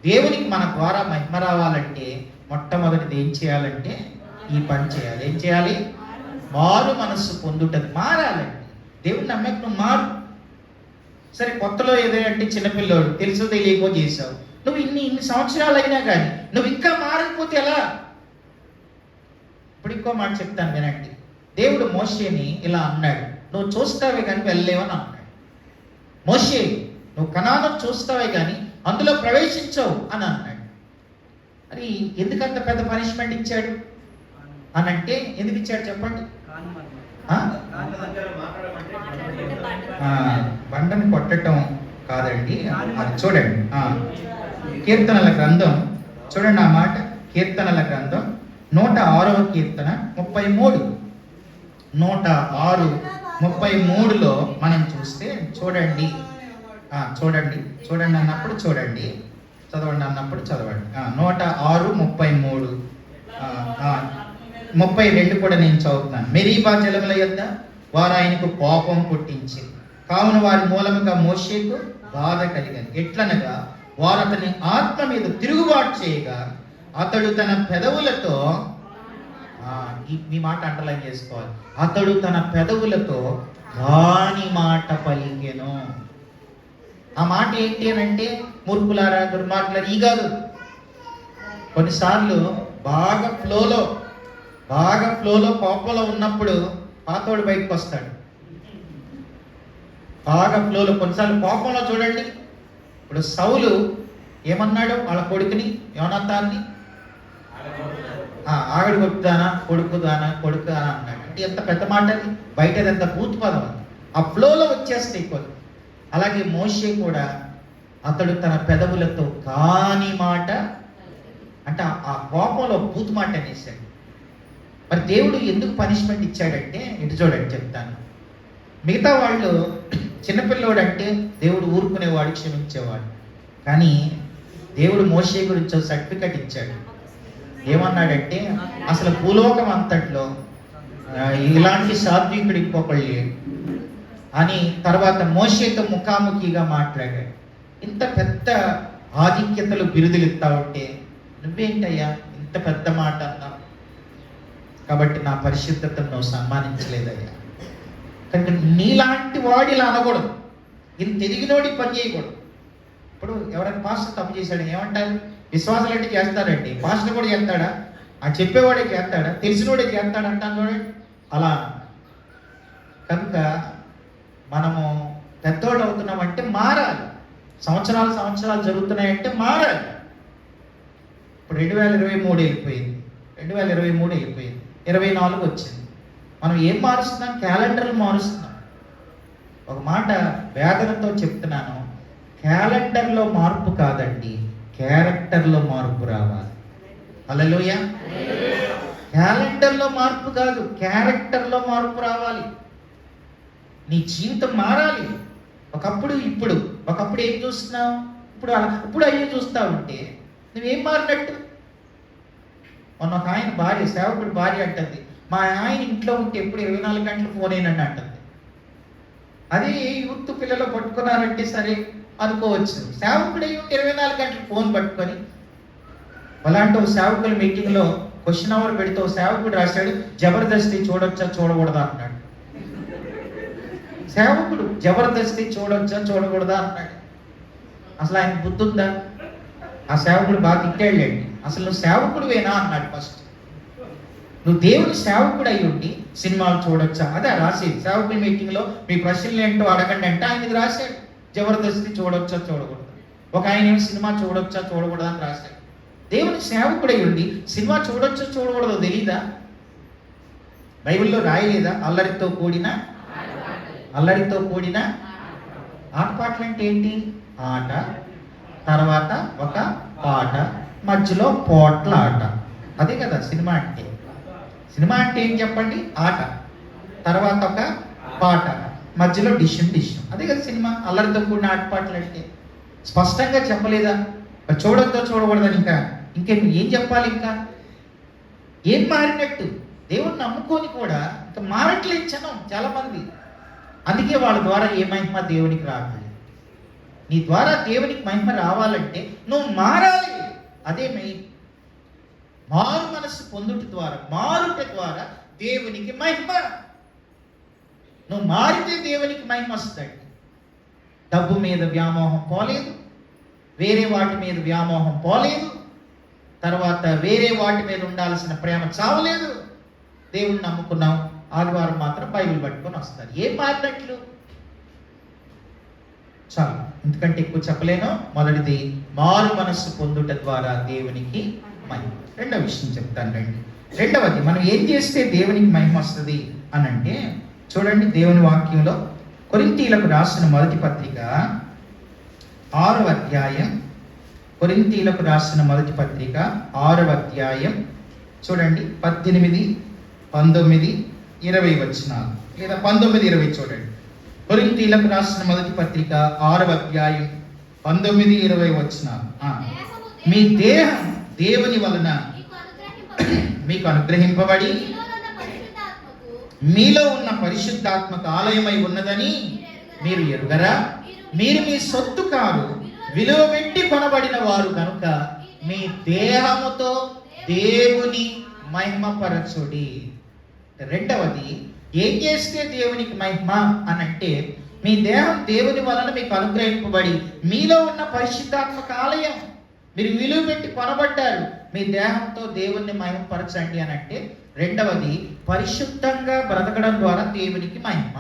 దేవునికి మన ద్వారా మహిమ రావాలంటే మొట్టమొదటిది ఏం చేయాలంటే ఈ పని చేయాలి. ఏం చేయాలి? మారు మనస్సు పొందుటది. మారాలండి. దేవుని నమ్మకం నువ్వు మారు. సరే, కొత్తలో ఏదంటే చిన్నపిల్లోడు తెలుసో తెలియకో చేసావు, నువ్వు ఇన్ని సంవత్సరాలు అయినా కానీ నువ్వు ఇంకా మారకపోతే ఎలా? ఇప్పుడు ఇంకో మాట చెప్తాను వినండి. దేవుడు మోషేని ఇలా అన్నాడు, నువ్వు చూస్తావే కానీ వెళ్ళలేవని అన్నాడు. మోషే, నువ్వు కనాను చూస్తావే కానీ అందులో ప్రవేశించవు అని అన్నాడు. అది ఎందుకంత పెద్ద పనిష్మెంట్ ఇచ్చాడు అని అంటే ఎందుకు ఇచ్చాడు చెప్పండి? బండని కొట్టడం కాదండి, అది చూడండి. కీర్తనల గ్రంథం చూడండి, ఆ మాట కీర్తనల గ్రంథం 106వ కీర్తన 33. 106:33లో మనం చూస్తే చూడండి అన్నప్పుడు చూడండి, చదవండి అన్నప్పుడు చదవండి. 106:33, 32 కూడా నేను చదువుతున్నాను. మెరీబా జలముల యొద్ద వారు ఆయనకు కోపం పుట్టించి కావున వారి మూలముగా మోషేకు బాధ కలిగను. ఎట్లనగా వారు అతని ఆత్మ మీద తిరుగుబాటు చేయగా అతడు తన పెదవులతో, ఈ మాట అండర్లైన్ చేసుకోవాలి, అతడు తన పెదవులతో గాని మాట పలికెను. ఆ మాట ఏంటి అని అంటే మూర్ఖులారా, దుర్మార్గులారా ఈ కాదు. కొన్నిసార్లు బాగా ఫ్లోలో కోపంలో ఉన్నప్పుడు పాతోడు బయటకు వస్తాడు. బాగా ఫ్లోలో కొన్నిసార్లు కోపంలో చూడండి. ఇప్పుడు సౌలు ఏమన్నాడు వాళ్ళ కొడుకుని, యోనాతాన్ని, ఆవిడ కొడుకు అని అన్నాడు. అంటే ఎంత పెద్ద మాట అది, బయట ఎంత భూత పదం అది. ఆ ఫ్లోలో వచ్చేస్తాయి కొన్ని. అలాగే మోషే కూడా అతడు తన పెదవులతో కాని మాట అంటే ఆ కోపంలో భూత మాట అనేసాడు. మరి దేవుడు ఎందుకు పనిష్మెంట్ ఇచ్చాడంటే ఇటు చూడండి చెప్తాను. మిగతా వాళ్ళు చిన్నపిల్లోడు అంటే దేవుడు ఊరుకునేవాడు, క్షమించేవాడు. కానీ దేవుడు మోషే గురించి సర్టిఫికెట్ ఇచ్చాడు. ఏమన్నాడంటే అసలు భూలోకం అంతట్లో ఇలాంటి సాత్వికుడు ఇంకొకళ్ళు లేడు అని. తర్వాత మోషేతో ముఖాముఖిగా మాట్లాడాడు. ఇంత పెద్ద ఆధిక్యతలు బిరుదులు ఇస్తా ఉంటే నువ్వేంటయ్యా ఇంత పెద్ద మాట అన్నా, కాబట్టి నా పరిశుద్ధతను నువ్వు సన్మానించలేదయ్యా. కనుక నీలాంటి వాడు ఇలా అనకూడదు, ఇంత ఎదిగినోడి పని చేయకూడదు. ఇప్పుడు ఎవరైనా పాస్టర్ తప్పు చేశాడు ఏమంటారు? విశ్వాసాలు అంటే చేస్తారండి, పాస్టర్ కూడా చేస్తాడా? ఆ చెప్పేవాడే చేస్తాడా? తెలిసినోడే చేస్తాడు అంటాను చూడండి. అలా కనుక మనము పెద్దోళ్ళు అవుతున్నామంటే మారాలి. సంవత్సరాలు జరుగుతున్నాయంటే మారాలి. ఇప్పుడు 2023 వెళ్ళిపోయింది, 24 వచ్చింది. మనం ఏం మారుస్తున్నాం? క్యాలెండర్లు మారుస్తున్నాం. ఒక మాట వేదనతో చెప్తున్నాను, క్యాలెండర్లో మార్పు కాదండి, క్యారెక్టర్లో మార్పు రావాలి. హల్లెలూయా. క్యాలెండర్లో మార్పు కాదు, క్యారెక్టర్లో మార్పు రావాలి. నీ జీవితం మారాలి. ఒకప్పుడు ఏం చూస్తున్నావు, ఇప్పుడు అయ్యే చూస్తా ఉంటే నువ్వేం మారినట్టు? మొన్న ఒక ఆయన భార్య, సేవకుడు భార్య అంటుంది, మా ఆయన ఇంట్లో ఉంటే ఎప్పుడు 24 గంటలు ఫోన్ అయినండి అంటుంది. అదే యూత్ పిల్లలు పట్టుకున్నారంటే సరే అనుకోవచ్చు. సేవకుడు 24 గంటలు ఫోన్ పట్టుకొని, అలాంటి ఒక సేవకుల మీటింగ్లో క్వశ్చన్ అవర్ పెడితే సేవకుడు రాశాడు, జబర్దస్తి చూడొచ్చా చూడకూడదా అన్నాడు. సేవకుడు జబర్దస్తి చూడొచ్చా చూడకూడదా అన్నాడు. అసలు ఆయన బుద్ధి ఉందా? ఆ సేవకుడు బాగా తిట్టాడులేండి. అసలు నువ్వు సేవకుడువేనా అన్నాడు ఫస్ట్. నువ్వు దేవుని సేవకుడు అయి ఉండి సినిమాలు చూడొచ్చా? అదే రాసేది సేవకుల మీటింగ్లో మీ ప్రశ్నలు ఏంటో అడగండి అంటే ఆయనది రాశాడు. జబర్దస్తి చూడొచ్చా చూడకూడదు. ఒక ఆయన ఏమి సినిమా చూడొచ్చా చూడకూడదా అని రాశాడు. దేవుని సేవకుడై ఉండి సినిమా చూడొచ్చో చూడకూడదో తెలీదా? బైబిల్లో రాయలేదా? అల్లరితో కూడిన ఆటపాటలు అంటే ఏంటి? ఆట, తర్వాత ఒక పాట, మధ్యలో పోట్ల ఆట. అదే కదా సినిమా అంటే. సినిమా అంటే ఏం చెప్పండి? ఆట, తర్వాత ఒక పాట, మధ్యలో డిష్. అదే కదా సినిమా. అల్లరితో కూడిన ఆటపాటలు అంటే స్పష్టంగా చెప్పలేదా? చూడొద్దో చూడకూడదని ఇంకేం ఏం చెప్పాలి? ఏం మారినట్టు? దేవుణ్ణి నమ్ముకొని కూడా ఇంకా మారట్లేదు జనం చాలా మంది. అందుకే వాళ్ళ ద్వారా ఏ మహిమ దేవునికి రావట్లేదు. నీ ద్వారా దేవునికి మహిమ రావాలంటే నువ్వు మారాలి. అదే మెయిన్. మారు మనస్సు పొందుట ద్వారా దేవునికి మహిమ. నువ్వు మారితే దేవునికి మహిమ వస్తాడు. డబ్బు మీద వ్యామోహం పోలేదు, వేరే వాటి మీద వ్యామోహం పోలేదు, తర్వాత వేరే వాటి మీద ఉండాల్సిన ప్రేమ చావలేదు. దేవుణ్ణి నమ్ముకున్నాం, ఆదివారం మాత్రం బైబిల్ పట్టుకొని వస్తారు. ఏం మారినట్లు? చాలు, ఎందుకంటే ఎక్కువ చెప్పలేను. మొదటిది మారు మనస్సు పొందుట ద్వారా దేవునికి మహిమ. రెండవ విషయం చెప్తాను రండి. రెండవది, మనం ఏం చేస్తే దేవునికి మహిమ వస్తుంది అని అంటే చూడండి, దేవుని వాక్యంలో కొరింథీయులకు రాసిన మొదటి పత్రిక 6వ అధ్యాయం. కొరింథీయులకు రాసిన మొదటి పత్రిక 6వ అధ్యాయం చూడండి, 18, 19, 20 వచనాలు, లేదా 19, 20 చూడండి. కొరింథీయులకు రాసిన మొదటి పత్రిక 6వ అధ్యాయం 19, 20 వచనాలు. మీ దేహం దేవుని వలన మీకు అనుగ్రహింపబడి మీలో ఉన్న పరిశుద్ధాత్మకు ఆలయమై ఉన్నదని మీరు ఎరుగరా? మీరు మీ సొత్తు కారు, విలువ పెట్టి కొనబడిన వారు కనుక మీ దేహముతో దేవుని మహిమపరచుడి. రెండవది, ఏం చేస్తే దేవునికి మహిమ అని అంటే మీ దేహం దేవుని వలన మీకు అనుగ్రహింపబడి మీలో ఉన్న పరిశుద్ధాత్మక ఆలయం. మీరు విలువ పెట్టి కొనబడ్డారు. మీ దేహంతో దేవుణ్ణి మహిమపరచండి అని అంటే రెండవది, పరిశుద్ధంగా బ్రతకడం ద్వారా దేవునికి మహిమ.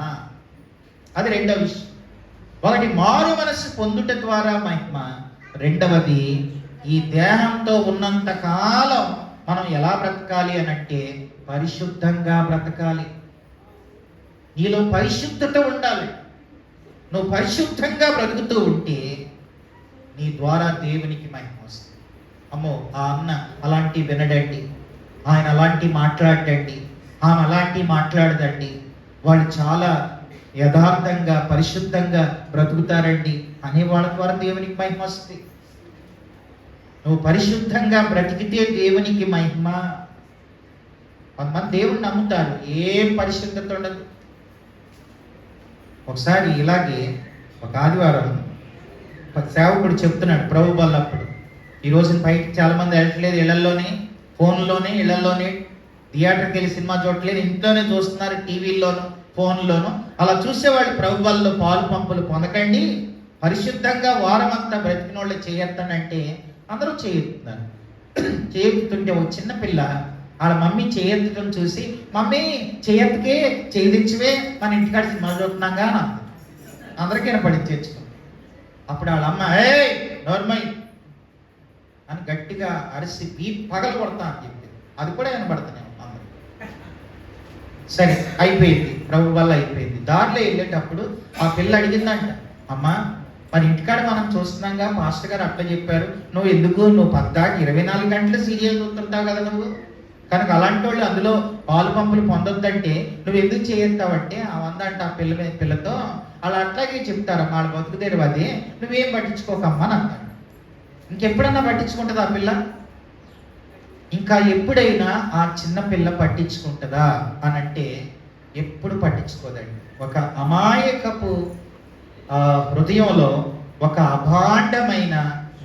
అది రెండవ విషయం. ఒకటి మారు మనస్సు పొందుట ద్వారా మహిమ. రెండవది, ఈ దేహంతో ఉన్నంత కాలం మనం ఎలా బ్రతకాలి అని అంటే పరిశుద్ధంగా బ్రతకాలి. నీలో పరిశుద్ధత ఉండాలి. నువ్వు పరిశుద్ధంగా బ్రతుకుతూ ఉంటే నీ ద్వారా దేవునికి మహిమ వస్తుంది. అమ్మో, ఆ అన్న అలాంటి వినడండి, ఆయన అలాంటి మాట్లాడండి, ఆమె అలాంటి మాట్లాడదండి, వాళ్ళు చాలా యథార్థంగా పరిశుద్ధంగా బ్రతుకుతారండి అనే వాళ్ళ ద్వారా దేవునికి మహిమ వస్తుంది. నువ్వు పరిశుద్ధంగా బ్రతికితే దేవునికి మహిమ. కొంతమంది దేవుణ్ణి నమ్ముతారు, ఏం పరిశుద్ధత ఉండదు. ఒకసారి ఇలాగే ఒక ఆదివారం సేవకుడు చెప్తున్నాడు ప్రభు బల్లప్పుడు, ఈ రోజు బయటికి చాలా మంది వెళ్ళట్లేదు, ఇళ్లలోనే ఫోన్లోనే, ఇళ్లలోనే థియేటర్కి వెళ్ళి సినిమా చూడట్లేదు, ఇంట్లోనే చూస్తున్నారు, టీవీల్లోనూ ఫోన్లోనూ. అలా చూసేవాళ్ళు ప్రభు బల్లో పాలు పంపులు పొందకండి, పరిశుద్ధంగా వారమంతా బ్రతికిన వాళ్ళు చేయొద్దనంటే అందరూ చేయెత్తుతున్నారు. చేయెత్తుతుంటే ఒక చిన్న పిల్ల వాళ్ళ మమ్మీ చేయెత్తడం చూసి, మమ్మీ చేయెత్తుకే చేయదిచ్చివే, మన ఇంటికాడ సినిమా చూస్తున్నాగా అని అందరికీ పడి తెచ్చుకో. అప్పుడు వాళ్ళ అమ్మ ఏ నోర్మై అని గట్టిగా అరిసి పగల కొడతా అని చెప్పి అది కూడా వినబడుతున్నాను అందరూ. సరే అయిపోయింది, ప్రభు వల్ల అయిపోయింది. దారిలో వెళ్ళేటప్పుడు ఆ పిల్ల అడిగిందంట, అమ్మా మరి ఇంటికాడ మనం చూస్తున్నాగా, మాస్టర్ గారు అట్లా చెప్పారు, నువ్వు ఎందుకు, నువ్వు 24 గంటలు సీరియల్ చూస్తుంటావు కదా నువ్వు, కనుక అలాంటి వాళ్ళు అందులో పాలు పంపులు పొందొద్దంటే నువ్వు ఎందుకు చేయొద్దావంటే అవందంట ఆ పిల్లతో అలా అట్లాగే చెప్తారమ్మా, వాళ్ళ బతుకుదేరు అది, నువ్వేం పట్టించుకోకమ్మా అని అంటాడు. ఇంకెప్పుడన్నా పట్టించుకుంటుందా ఆ పిల్ల? ఇంకా ఎప్పుడైనా ఆ చిన్న పిల్ల పట్టించుకుంటుందా అని అంటే ఎప్పుడు పట్టించుకోదండి. ఒక అమాయకపు హృదయంలో ఒక అభాండమైన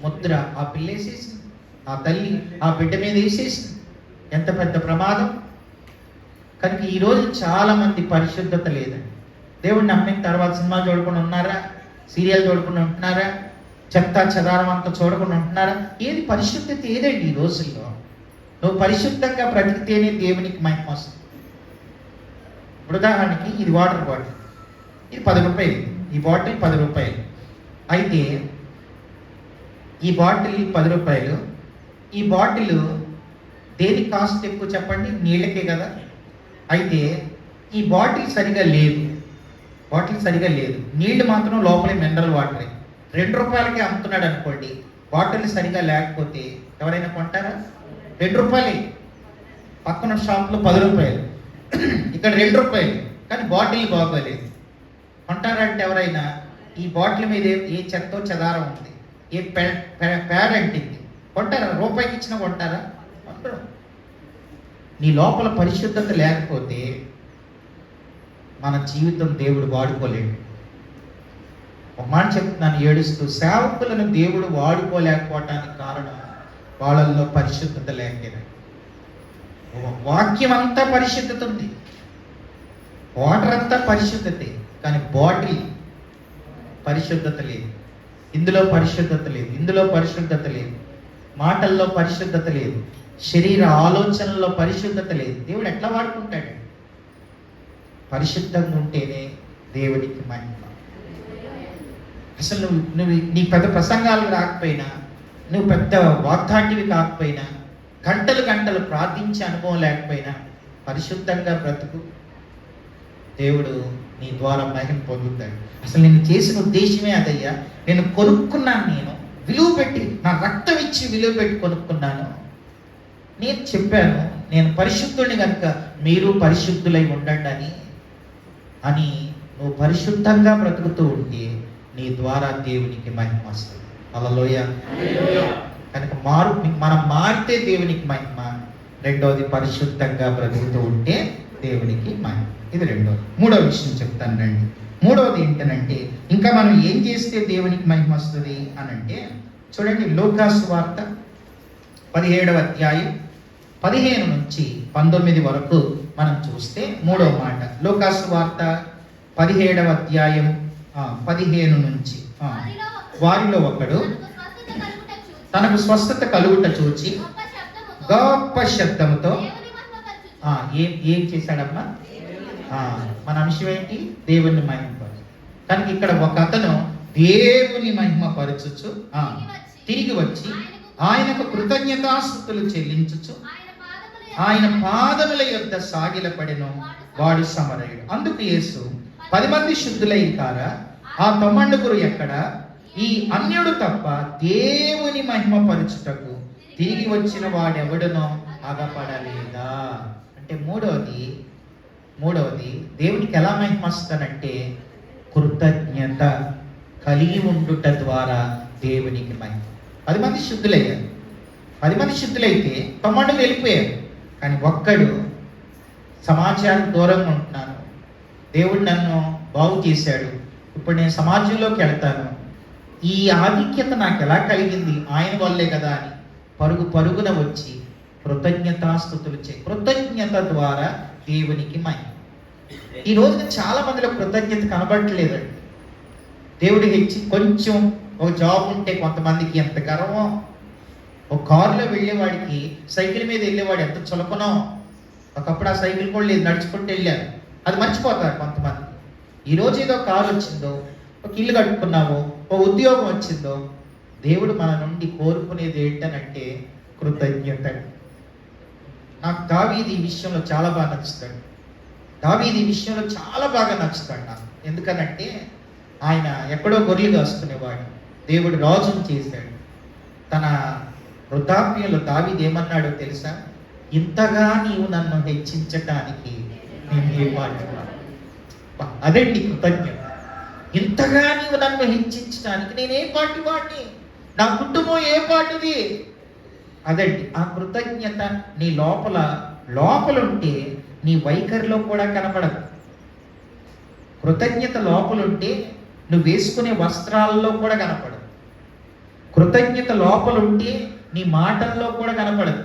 ముద్ర ఆ పిల్ల వేసేసింది, ఆ తల్లి ఆ బిడ్డ మీద వేసేసింది. ఎంత పెద్ద ప్రమాదం. కనుక ఈరోజు చాలా మంది పరిశుద్ధత లేదండి. దేవుడిని నమ్మిన తర్వాత సినిమా చూడకుండా ఉన్నారా? సీరియల్ చూడకుండా ఉంటున్నారా? చెత్త చెదారం అంతా చూడకుండా ఉంటున్నారా? ఏది పరిశుద్ధత ఏదండి ఈ రోజుల్లో? నువ్వు పరిశుద్ధంగా బ్రతికితేనే దేవునికి మహిమ వస్తుంది. ఇప్పుడు ఉదాహరణకి ఇది వాటర్ బాటిల్, ఇది 10 రూపాయలు, ఈ బాటిల్ 10 రూపాయలు. అయితే ఈ బాటిల్ 10 రూపాయలు. ఈ బాటిల్ దేనికి కాస్ట్ ఎక్కువ చెప్పండి? నీళ్ళకే కదా. అయితే ఈ బాటిల్ సరిగా లేదు, నీళ్లు మాత్రం లోపలే మినరల్ వాటరే. 2 రూపాయలకే అమ్ముతున్నాడు అనుకోండి, బాటిల్ సరిగా లేకపోతే ఎవరైనా కొంటారా? 2 రూపాయలే. పక్కన షాప్లో 10 రూపాయలు, ఇక్కడ 2 రూపాయలు, కానీ బాటిల్ బాగోలేదు. కొంటారంటే ఎవరైనా? ఈ బాటిల్ మీద ఏ చెత్తో చెదారం ఉంది, ఏ ప్యాడ్ అంటింది, కొంటారా? రూపాయికి ఇచ్చినా కొంటారా? కొంటారు. నీ లోపల పరిశుద్ధత లేకపోతే మన జీవితం దేవుడు వాడుకోలేడు. ఒక మాట చెప్తున్నాను ఏడుస్తూ, సేవకులను దేవుడు వాడుకోలేకపోవటానికి కారణం వాళ్ళల్లో పరిశుద్ధత లేకపోయినా. వాక్యం అంతా పరిశుద్ధత ఉంది, వాటర్ అంతా పరిశుద్ధతే, కానీ బాటిల్ పరిశుద్ధత లేదు. ఇందులో పరిశుద్ధత లేదు, ఇందులో పరిశుద్ధత లేదు, మాటల్లో పరిశుద్ధత లేదు, శరీర ఆలోచనల్లో పరిశుద్ధత లేదు. దేవుడు ఎట్లా వాడుకుంటాడు? పరిశుద్ధంగా ఉంటేనే దేవునికి మహిమ. అసలు నువ్వు నీ పెద్ద ప్రసంగాలు రాకపోయినా, నువ్వు పెద్ద వాగ్దాటివి కాకపోయినా, గంటలు ప్రార్థించే అనుభవం లేకపోయినా, పరిశుద్ధంగా బ్రతుకు, దేవుడు నీ ద్వారా మహిమ పొందుతాడు. అసలు నేను చేసిన ఉద్దేశమే అదయ్యా. నేను కొనుక్కున్నాను, నేను విలువ పెట్టి, నా రక్తం ఇచ్చి విలువ పెట్టి కొనుక్కున్నాను. నేను చెప్పాను, నేను పరిశుద్ధుడిని కనుక మీరు పరిశుద్ధులై ఉండండి అని నువ్వు పరిశుద్ధంగా బ్రతుకుతూ ఉంటే నీ ద్వారా దేవునికి మహిమ వస్తుంది. హల్లెలూయ. కనుక మనం మారితే దేవునికి మహిమ. రెండవది, పరిశుద్ధంగా బ్రతుకుతూ ఉంటే దేవునికి మహిమ. ఇది రెండవది. మూడవ విషయం చెప్తాను రండి. మూడవది ఏంటనంటే, ఇంకా మనం ఏం చేస్తే దేవునికి మహిమ వస్తుంది అనంటే, చూడండి లూకా సువార్త 17వ అధ్యాయం 15 నుంచి 19 వరకు మనం చూస్తే మూడవ మాట. లూకా సువార్త 17వ అధ్యాయం 15 నుంచి, వారిలో ఒకడు తనకు స్వస్థత కలుగుట చూచి గొప్ప శబ్దంతో ఏం చేశాడమ్మా? మన అంశం ఏంటి? దేవుని మహిమపరచు. కనుక ఇక్కడ ఒక అతను దేవుని మహిమపరచుచు తిరిగి వచ్చి ఆయనకు కృతజ్ఞతాస్తుతులు చెల్లించుచు ఆయన పాదముల యొద్ద సాగిలపడెను. వాడు సమరయుడు. అందుకు యేసు, 10 మంది శుద్ధులై కారా? ఆ 90 ఎక్కడ? ఈ అన్యుడు తప్ప దేవుని మహిమపరచుటకు తిరిగి వచ్చిన వాడెవడునో అగపడలేదా? అంటే మూడవది దేవునికి ఎలా మహిమ వస్తానంటే, కృతజ్ఞత కలిగి ఉండుట ద్వారా దేవునికి మహిమ. 10 మంది శుద్ధులయ్యారు. 10 మంది శుద్ధులైతే 90 వెళ్ళిపోయారు. కానీ ఒక్కడు సమాజానికి దూరంగా ఉంటున్నాను, దేవుడు నన్ను బాగు చేశాడు, ఇప్పుడు నేను సమాజంలోకి వెళ్తాను, ఈ ఆధిక్యత నాకు ఎలా కలిగింది? ఆయన వల్లే కదా అని పరుగున వచ్చి కృతజ్ఞతాస్తుతులు కృతజ్ఞత ద్వారా దేవునికి మహిమ. ఈ రోజున చాలా మందిలో కృతజ్ఞత కనబడట్లేదండి. దేవుడు కొంచెం ఒక జాబ్ ఉంటే కొంతమందికి ఎంత గర్వం. ఒక కారులో వెళ్ళేవాడికి సైకిల్ మీద వెళ్ళేవాడు ఎంత చులకనో. ఒకప్పుడు ఆ సైకిల్ కూడా లేదు, నడుచుకుంటూ వెళ్ళారు. అది మర్చిపోతారు కొంతమంది. ఈరోజు ఏదో కారు వచ్చిందో, ఒక ఇల్లు కట్టుకున్నావో, ఒక ఉద్యోగం వచ్చిందో, దేవుడు మన నుండి కోరుకునేది ఏంటనంటే కృతజ్ఞత. నాకు దావీదు ఈ విషయంలో చాలా బాగా నచ్చుతాడు. నాకు. ఎందుకనంటే ఆయన ఎక్కడో గొర్రెలు కాసుకునేవాడు, దేవుడు రాజును చేశాడు. తన వృద్ధాప్యంలో దావీదు ఏమన్నాడో తెలుసా? ఇంతగా నీవు నన్ను హెచ్చించటానికి నేను ఏ పాటి. అదండి కృతజ్ఞత. ఇంతగా నీవు నన్ను హెచ్చించడానికి నేను ఏ పాటి వాడిని, నా కుటుంబం ఏ పాటిది. అదండి ఆ కృతజ్ఞత. నీ లోపలుంటే నీ వైఖరిలో కూడా కనపడదు. కృతజ్ఞత లోపలుంటే నువ్వు వేసుకునే వస్త్రాల్లో కూడా కనపడదు. కృతజ్ఞత లోపలుంటే నీ మాటల్లో కూడా కనపడదు.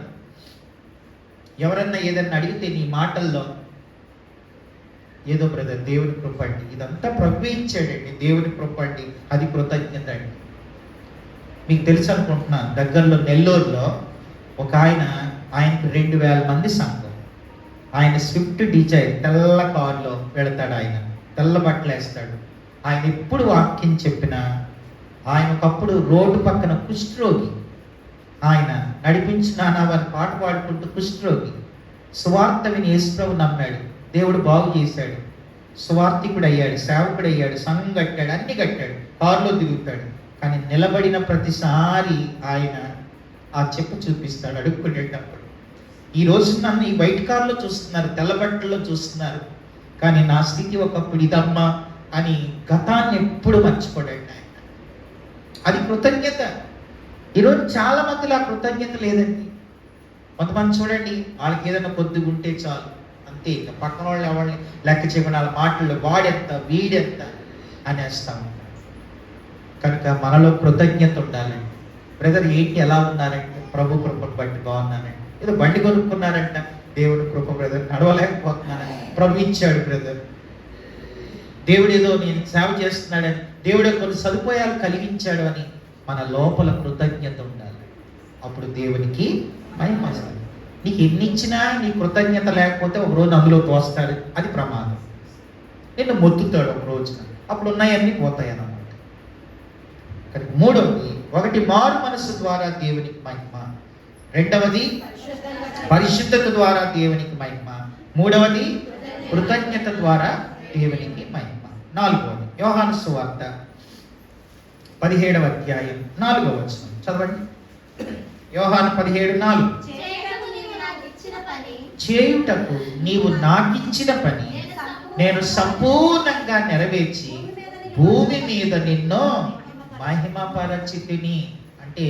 ఎవరన్నా ఏదన్నా అడిగితే నీ మాటల్లో ఏదో బ్రదర్ దేవుని కృప అండి, ఇదంతా ప్రభు ఇచ్చాడండి, దేవుని కృప అండి, అది కృతజ్ఞత అండి. మీకు తెలుసు అనుకుంటున్నాను, దగ్గరలో నెల్లూరులో ఒక ఆయనకు 2000 మంది సంఘం. ఆయన స్విఫ్ట్ డిజైర్ తెల్ల కారులో వెళతాడు, ఆయన తెల్ల బట్టలు వేస్తాడు. ఆయన ఎప్పుడు వాక్యం చెప్పినా, ఆయన ఒకప్పుడు రోడ్డు పక్కన కుష్ఠరోగి, ఆయన నడిపించిన వారి పాట పాడుకుంటూ కుష్ఠరోగి, సువార్త విని యేసుప్రభు నమ్మాడు, దేవుడు బాగు చేశాడు, సువార్థికుడు అయ్యాడు, సేవకుడు అయ్యాడు, సంఘం కట్టాడు, అన్ని కట్టాడు, కారులో దిగుతాడు. కానీ నిలబడిన ప్రతిసారి ఆయన ఆ చెప్పు చూపిస్తాడు అడుక్కునేటప్పుడు. ఈ రోజు నన్ను ఈ వైట్ కార్లో చూస్తున్నారు, తెల్లబట్టల్లో చూస్తున్నారు, కానీ నా స్థితి ఒకప్పుడు ఇదమ్మా అని గతాన్ని ఎప్పుడు మర్చిపోయాడు ఆయన. అది కృతజ్ఞత. ఈరోజు చాలా మందిలో ఆ కృతజ్ఞత లేదండి. కొంతమంది చూడండి, వాళ్ళకి ఏదైనా కొద్దిగుంటే చాలు, అంతే, ఇంకా పక్కన వాళ్ళు ఎవరిని లెక్క చేయకుండా వాళ్ళ మాటల్లో వాడెంత వీడెంత అనేస్తాము. కనుక మనలో కృతజ్ఞత ఉండాలండి. బ్రదర్ ఏంటి ఎలా ఉన్నారంటే, ప్రభు కృపను బట్టి బాగున్నానండి. ఏదో బండి కొనుక్కున్నారంట, దేవుడు కృప బ్రదర్, నడవలేకపోతున్నానని ప్రభు ఇచ్చాడు బ్రదర్. దేవుడు ఏదో నేను సేవ చేస్తున్నాడని, దేవుడు కొన్ని సదుపాయాలు కలిగించాడు అని మన లోపల కృతజ్ఞత ఉండాలి. అప్పుడు దేవునికి మహిమ వస్తుంది. నీకు ఎన్ని ఇచ్చినా నీ కృతజ్ఞత లేకపోతే ఒక రోజు అందులో తోస్తాడు, అది ప్రమాదం. నిన్ను మొత్తుతాడు ఒక రోజున, అప్పుడు ఉన్నాయన్నీ పోతాయి అన్నమాట. కానీ మూడవది, ఒకటి మారు మనసు ద్వారా దేవునికి మహిమ, రెండవది పరిశుద్ధత ద్వారా దేవునికి మహిమ, మూడవది కృతజ్ఞత ద్వారా దేవునికి మహిమ, నాలుగవది యోహాను సువార్త 17వ అధ్యాయం 4వ వచనం చదవండి. యోహాను 17:4, చేయుటకు నీవు నాకిచ్చిన పని నేను సంపూర్ణంగా నెరవేర్చి భూమి మీద నిన్ను మహిమపరచితిని. అంటే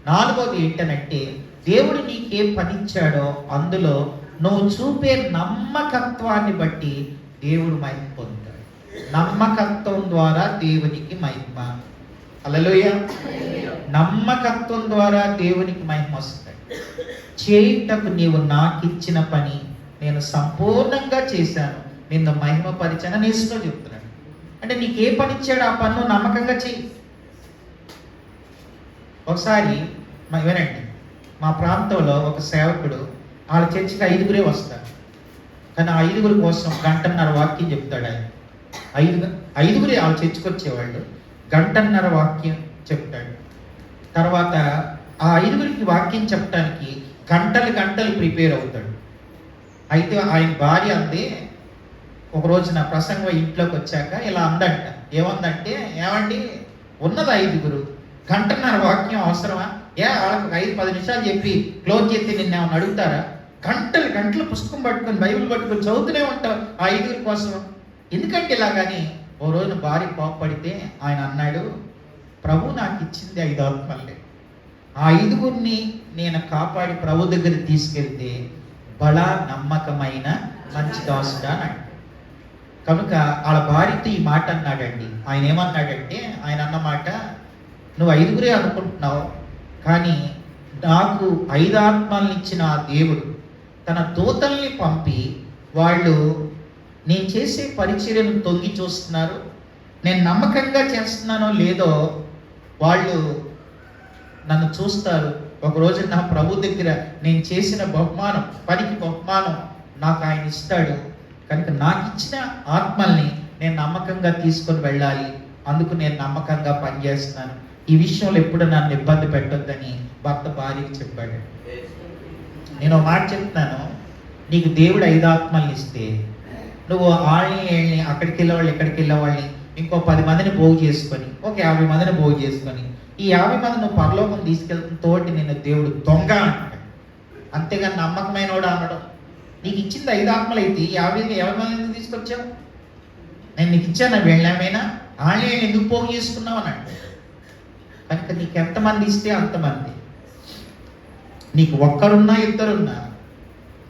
నాలుగోది ఏంటనంటే, దేవుడు నీకేం పనిచ్చాడో అందులో నువ్వు చూపే నమ్మకత్వాన్ని బట్టి దేవుడు మహిమ పొందుతాడు. నమ్మకత్వం ద్వారా దేవునికి మహిమ. హల్లెలూయా. నమ్మకత్వం ద్వారా దేవునికి మహిమ వస్తుంది. చేయుటకు నీవు నాకిచ్చిన పని నేను సంపూర్ణంగా చేశాను, నిన్ను మహిమపరిచాను అని యేసుతో చెప్తున్నాడు. అంటే నీకు ఏ పని ఇచ్చాడు ఆ పన్ను నమ్మకంగా చెయ్యి. ఒకసారి వినండి, మా ప్రాంతంలో ఒక సేవకుడు, వాళ్ళ చర్చికి 5గురే వస్తారు, కానీ ఆ 5గురి కోసం 1.5 వాక్యం చెప్తాడు ఆయన. 5గురే వాళ్ళ చర్చికి వచ్చేవాళ్ళు, 1.5 వాక్యం చెప్తాడు. తర్వాత ఆ 5గురికి వాక్యం చెప్పడానికి గంటలు ప్రిపేర్ అవుతాడు. అయితే ఆయన భార్య అంది, ఒక రోజున ప్రసంగం ఇంట్లోకి వచ్చాక ఇలా అందంట. ఏమందంటే, ఏమండి ఉన్నది 5గురు, 1.5 వాక్యం అవసరమా? వాళ్ళకి 5-10 నిమిషాలు చెప్పి క్లోజ్ చేస్తే నిన్ను ఏమన్నా అడుగుతారా? గంటలు పుస్తకం పట్టుకొని బైబిల్ పట్టుకొని చదువుతూనే ఉంటావు ఆ 5గురి కోసం, ఎందుకంటే ఇలా. కానీ ఓ రోజున భార్య కోప్పడితే ఆయన అన్నాడు, ప్రభు నాకు ఇచ్చింది 5 ఆత్మలే, ఆ 5గురిని నేను కాపాడి ప్రభు దగ్గరికి తీసుకెళ్తే బలా నమ్మకమైన మంచి దాసుడా అని. కనుక వాళ్ళ భార్యతో ఈ మాట అన్నాడండి. ఆయన ఏమన్నాడంటే, ఆయన అన్నమాట, నువ్వు 5గురే అనుకుంటున్నావు, కానీ నాకు 5 ఆత్మల్ని ఇచ్చిన ఆ దేవుడు తన దూతల్ని పంపి వాళ్ళు నేను చేసే పరిచర్యను తొంగి చూస్తున్నారు, నేను నమ్మకంగా చేస్తున్నానో లేదో వాళ్ళు నన్ను చూస్తారు. ఒకరోజు నా ప్రభు దగ్గర నేను చేసిన పనికి బహుమానం నాకు ఆయన ఇస్తాడు. కనుక నాకు ఇచ్చిన ఆత్మల్ని నేను నమ్మకంగా తీసుకొని వెళ్ళాలి, అందుకు నేను నమ్మకంగా పనిచేస్తున్నాను, ఈ విషయంలో ఎప్పుడు నన్ను ఇబ్బంది పెట్టొద్దని భర్త భార్యకి చెప్పాడు. నేను ఒక మాట చెప్తున్నాను, నీకు దేవుడు 5 ఆత్మల్ని ఇస్తే నువ్వు వాళ్ళని అక్కడికి వెళ్ళేవాళ్ళు ఇక్కడికి వెళ్ళేవాళ్ళని ఇంకో 10 మందిని పోగు చేసుకొని, ఒక 50 మందిని పోగు చేసుకొని, ఈ 50 మంది నువ్వు పరలోకం తీసుకెళ్తున్న తోటి నిన్ను దేవుడు దొంగ అంటాడు. అంతేగాని నమ్మకమైన వాడు అనడం. నీకు ఇచ్చింది 5 ఆత్మలు అయితే 50 మందిని తీసుకొచ్చావు, నేను నీకు ఇచ్చాను వెళ్ళామైనా వాళ్ళని ఎందుకు పోగు చేసుకున్నావు అన్నాడు. కనుక నీకు ఎంతమంది ఇస్తే అంతమంది. నీకు ఒక్కరున్నా 2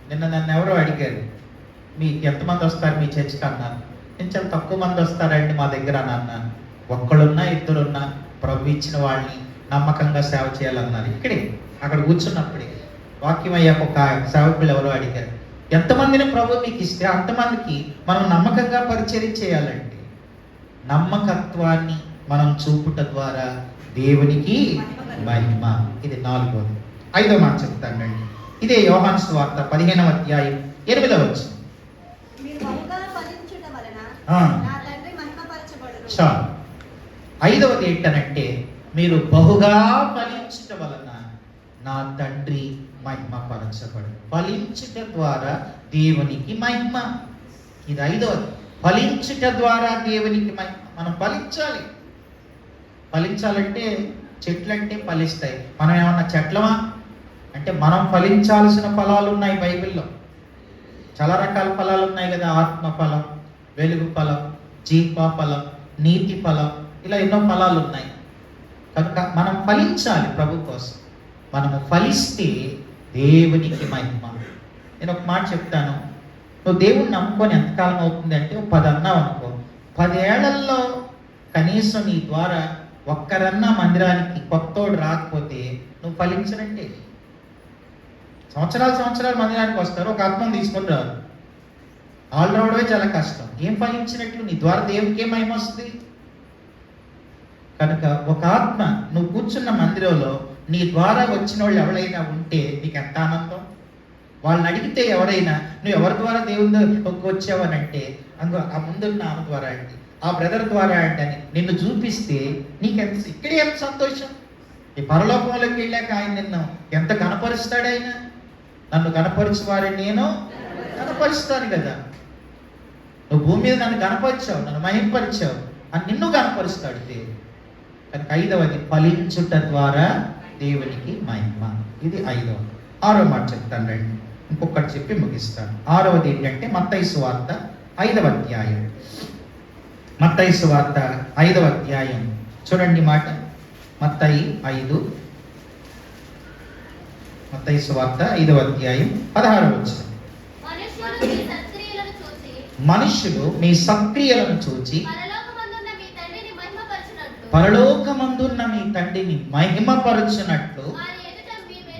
నిన్న నన్ను ఎవరో అడిగారు, మీకు ఎంతమంది వస్తారు మీ చర్చికి అన్నాను. నేను చాలా తక్కువ మంది వస్తారండి మా దగ్గర అని అన్నాను. ఒక్కడున్నా 2 ప్రభు ఇచ్చిన వాళ్ళని నమ్మకంగా సేవ చేయాలన్నారు. ఇక్కడే అక్కడ కూర్చున్నప్పుడే వాక్యం అయ్యాక ఒక సేవకులు ఎవరో అడిగారు, ఎంతమందిని ప్రభు మీకు ఇస్తే అంతమందికి మనం నమ్మకంగా పరిచయం చేయాలండి. నమ్మకత్వాన్ని మనం చూపుట ద్వారా దేవునికి మహిమ. ఇది 4వది. 5వ మాట చెప్తానండి. ఇదే యోహాను సువార్త 15వ అధ్యాయం 8వ వచనం. చాలు. 5వది ఏంటనంటే, మీరు బహుగా ఫలించుట వలన నా తండ్రి మహిమపరచబడు. ఫలించుట ద్వారా దేవునికి మహిమ. ఇది 5వది. ఫలించుట ద్వారా దేవునికి మహిమ. మనం ఫలించాలి. ఫలించాలంటే చెట్లంటే ఫలిస్తాయి. మనం ఏమన్నా చెట్లమా అంటే మనం ఫలించాల్సిన ఫలాలు ఉన్నాయి బైబిల్లో. చాలా రకాల ఫలాలు ఉన్నాయి కదా. ఆత్మ ఫలం, వెలుగు ఫలం, జీవ ఫలం, నీతి ఫలం, ఇలా ఎన్నో ఫలాలు ఉన్నాయి. కనుక మనం ఫలించాలి ప్రభు కోసం. మనము ఫలిస్తే దేవునికి మహిమ. నేను ఒక మాట చెప్తాను. నువ్వు దేవుణ్ణి నమ్ముకొని ఎంతకాలం అవుతుంది అంటే 10 అన్నావు అనుకో, 10 ఏళ్లలో కనీసం నీ ద్వారా ఒక్కరన్నా మందిరానికి కొత్తోడు రాకపోతే నువ్వు ఫలించనంటే. సంవత్సరాలు మందిరానికి వస్తారు, ఒక ఆత్మను తీసుకొని రారు. వాళ్ళు రావడమే చాలా కష్టం. ఏం ఫలించినట్లు? నీ ద్వారా దేవునికి ఏం మహిమ వస్తుంది? కనుక ఒక ఆత్మ నువ్వు కూర్చున్న మందిరంలో నీ ద్వారా వచ్చిన వాళ్ళు ఎవరైనా ఉంటే నీకు ఎంత ఆనందం. వాళ్ళని అడిగితే ఎవరైనా నువ్వు ఎవరి ద్వారా దేవుని వచ్చావనంటే, అందులో ఆ ముందున్న ఆమె ద్వారా అండి, ఆ బ్రదర్ ద్వారా అంటే అని నిన్ను చూపిస్తే నీకెంత, ఇక్కడే ఎంత సంతోషం. ఈ పరలోకంలోకి వెళ్ళాక ఆయన నిన్ను ఎంత కనపరుస్తాడు. ఆయన నన్ను కనపరిచి వారిని నేను కనపరుస్తాను కదా. నువ్వు భూమి మీద నన్ను కనపరిచావు, నన్ను మహింపరిచావు అని నిన్ను కనపరుస్తాడు దేవుడు. కనుక 5వది ఫలించుట ద్వారా దేవునికి మహిమ. ఇది 5వది. 6వ మాట చెప్తాను రండి, ఇంకొకటి చెప్పి ముగిస్తాను. 6వది ఏంటంటే మత్తయి సువార్త 5వ అధ్యాయం. మత్తయి సువార్త 5వ అధ్యాయం చూడండి మాట. మత్తయి సువార్త 5వ అధ్యాయం 16వ వచనం. మనుషులు మీ సత్క్రియలను చూచి పరలోకమందున్న మీ తండ్రిని మహిమపరచునట్లు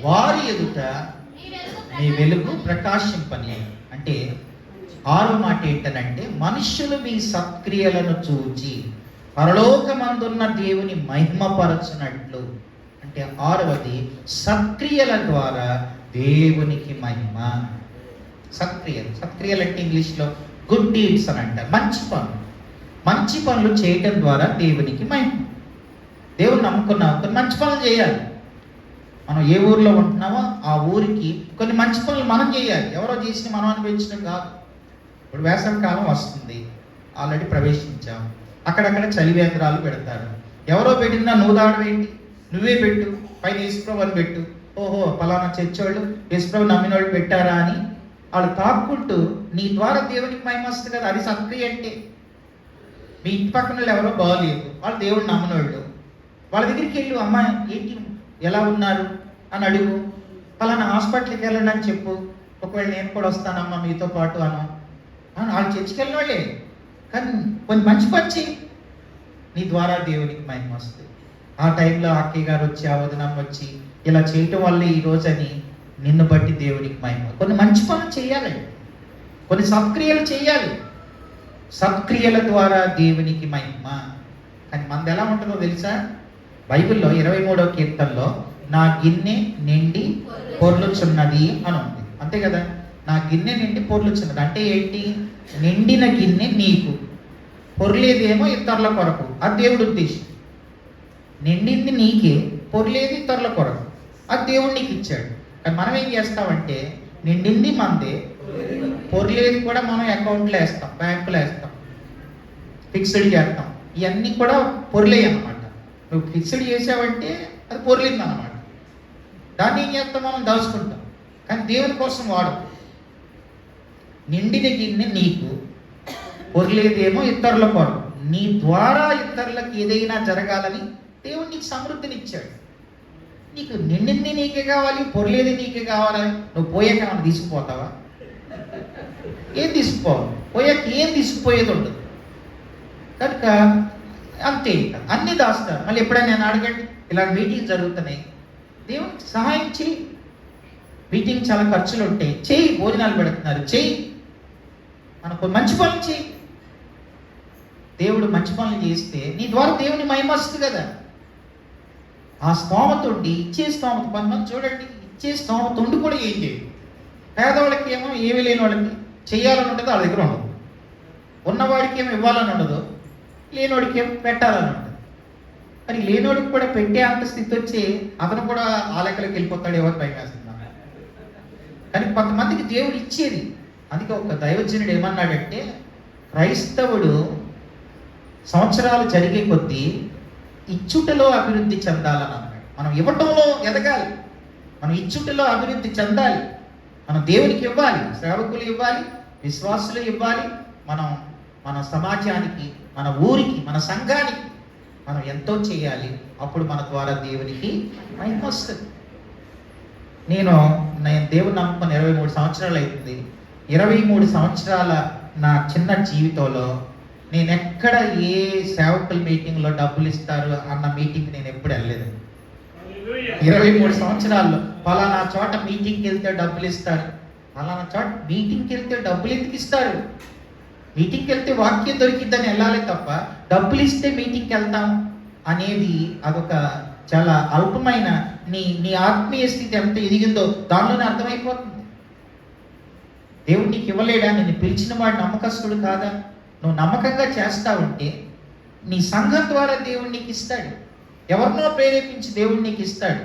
వారి ఎదుట మీ వెలుగు ప్రకాశింపని. అంటే 6వ మాట ఏంటనంటే, మనుషులు మీ సత్క్రియలను చూచి పరలోకమందున్న దేవుని మహిమపరచునట్లు. అంటే 6వది సత్క్రియల ద్వారా దేవునికి మహిమ. సత్క్రియలు అంటే ఇంగ్లీష్లో గుడ్ డీడ్స్ అని అంటారు. మంచి పనులు చేయటం ద్వారా దేవునికి మహిమ. దేవుని నమ్ముకున్నావు, కొన్ని మంచి పనులు చేయాలి. మనం ఏ ఊరిలో ఉంటున్నామో ఆ ఊరికి కొన్ని మంచి పనులు మనం చేయాలి. ఎవరో చేసి మనం అనిపించడం కాదు. ఇప్పుడు వేసవి కాలం వస్తుంది, ఆల్రెడీ ప్రవేశించాం. అక్కడక్కడ చలివేంద్రాలు పెడతారు. ఎవరో పెట్టినా నువ్వు దావడం ఏంటి? నువ్వే పెట్టు, పైన యేసుప్రభు అని పెట్టు. ఓహో పలానా చర్చోళ్ళు యేసుప్రభు నమ్మిన వాళ్ళు పెట్టారా అని వాళ్ళు తాక్కుంటూ నీ ద్వారా దేవునికి మహిమ వస్తుంది కదా. అది సత్క్రియ అంటే. మీ ఇంటి పక్కన వాళ్ళు ఎవరో బాగోలేదు, వాళ్ళు దేవుడు నమ్మిన వాళ్ళు. వాళ్ళ దగ్గరికి వెళ్ళు, అమ్మాయి ఏంటి ఎలా ఉన్నారు అని అడుగు. పలానా హాస్పిటల్కి వెళ్ళండి అని చెప్పు. ఒకవేళ నేను కూడా వస్తానమ్మా మీతో పాటు అను. వాళ్ళు చర్చికి వెళ్ళిన వాళ్ళే, కానీ కొన్ని మంచి పచ్చి నీ ద్వారా దేవునికి మహిమ వస్తుంది. ఆ టైంలో అక్కయ్య గారు వచ్చి, ఆ వదినమ్మ వచ్చి ఇలా చేయటం వల్ల ఈరోజు అని నిన్ను బట్టి దేవునికి మహిమ. కొన్ని మంచి పనులు చేయాలండి, కొన్ని సత్క్రియలు చేయాలి. సత్క్రియల ద్వారా దేవునికి మహిమ. కానీ మనది ఎలా ఉంటుందో తెలుసా? బైబిల్లో 23వ కీర్తనలో నా గిన్నె నిండి పొర్లుచున్నది అని ఉంది. అంతే కదా, నా గిన్నె నిండి పొర్లుచున్నది అంటే ఏంటి? నిండిన గిన్నె నీకు, పొర్లేదేమో ఇతరుల కొరకు. అది దేవుడి ఉద్దేశం. నిండింది నీకే, పొర్లేది ఇతరుల కొరకు. అది దేవుడు నీకు ఇచ్చాడు. కానీ మనం ఏం చేస్తామంటే, నిండింది మనదే, పొర్లేది కూడా మనం అకౌంట్లో వేస్తాం, బ్యాంకులో వేస్తాం, ఫిక్స్డ్ చేస్తాం. ఇవన్నీ కూడా పొర్లే అన్నమాట. నువ్వు ఫిక్స్డ్ చేసావంటే అది పొర్లింది అన్నమాట. దాన్ని ఏం చేస్తాం? మనం దాచుకుంటాం. కానీ దేవుని కోసం వాడు. నిండిన గిన్నె నీకు, పొర్లేదేమో ఇతరుల కొరకు. నీ ద్వారా ఇతరులకు ఏదైనా జరగాలని దేవుడు నీకు సమృద్ధినిచ్చాడు. నీకు నిండింది నీకే కావాలి, పొర్లేది నీకే కావాలని నువ్వు పోయాక ఏమైనా తీసుకుపోతావా? ఏం తీసుకుపోవాలి? పోయాక ఏం తీసుకుపోయేది ఉండదు. కనుక అంతే, అన్నీ దాస్తారు. మళ్ళీ ఎప్పుడైనా నేను అడగండి, ఇలాంటి మీటింగ్ జరుగుతున్నాయి, దేవునికి సహాయం చేయి. మీటింగ్ చాలా ఖర్చులు ఉంటాయి, చెయ్యి. భోజనాలు పెడుతున్నారు, చెయ్యి. మనకు మంచి పనులు చెయ్యి. దేవుడు మంచి పనులు చేస్తే నీ ద్వారా దేవుని మహిమ వస్తుంది కదా. ఆ స్తోమత ఉండి ఇచ్చే స్తోమత, కొంతమంది చూడండి ఇచ్చే స్తోమత ఉండి కూడా ఏం చేయదు. పేదవాళ్ళకి ఏమో ఏమీ లేని వాళ్ళకి చెయ్యాలని ఉంటుంది, వాళ్ళ దగ్గర ఉండదు. ఉన్నవాడికి ఏమో ఇవ్వాలని ఉండదు, లేనివాడికి ఏమో పెట్టాలని ఉంటుంది. మరి లేనివాడికి కూడా పెట్టే అంత స్థితి వచ్చి అతను కూడా ఆ లెక్కలోకి వెళ్ళిపోతాడు, ఎవరు భయం వేస్తున్నా. కానీ కొంతమందికి దేవుడు ఇచ్చేది. అందుకే ఒక దైవజనుడు ఏమన్నాడంటే, క్రైస్తవుడు సంవత్సరాలు జరిగే కొద్దీ ఇచ్చుటలో అభివృద్ధి చెందాలని అన్నాడు. మనం ఇవ్వటంలో ఎదగాలి, మనం ఇచ్చుటలో అభివృద్ధి చెందాలి. మనం దేవునికి ఇవ్వాలి, సేవకులు ఇవ్వాలి, విశ్వాసులు ఇవ్వాలి. మన సమాజానికి, మన ఊరికి, మన సంఘానికి మనం ఎంతో చేయాలి. అప్పుడు మన ద్వారా దేవునికి మహిమ వస్తుంది. నేను దేవుని నమ్ముకొని 23 సంవత్సరాలు అవుతుంది. 23 సంవత్సరాల నా చిన్న జీవితంలో నేను ఎక్కడ ఏ సేవకుల మీటింగ్లో డబ్బులు ఇస్తారు అన్న మీటింగ్ నేను ఎప్పుడు వెళ్ళలేదు. 23 సంవత్సరాల్లో పలానా చోట మీటింగ్కి వెళ్తే డబ్బులు ఇస్తారు, పలానా చోట మీటింగ్కి వెళ్తే డబ్బులు ఎందుకు ఇస్తారు? మీటింగ్కి వెళ్తే వాక్యం దొరికిద్దని వెళ్ళాలి తప్ప డబ్బులు ఇస్తే మీటింగ్కి వెళ్తాం అనేది అదొక చాలా అల్పమైన నీ ఆత్మీయ స్థితి ఎంత ఎదిగిందో దానిలోనే అర్థమైపోతుంది. దేవుడు నీకు ఇవ్వలేడా? నేను పిలిచిన వాడు నమ్మకస్తుడు కాదా? నువ్వు నమ్మకంగా చేస్తావంటే నీ సంఘం ద్వారా దేవుడు నీకు ఇస్తాడు. ఎవరినో ప్రేరేపించి దేవుడు నీకు ఇస్తాడు.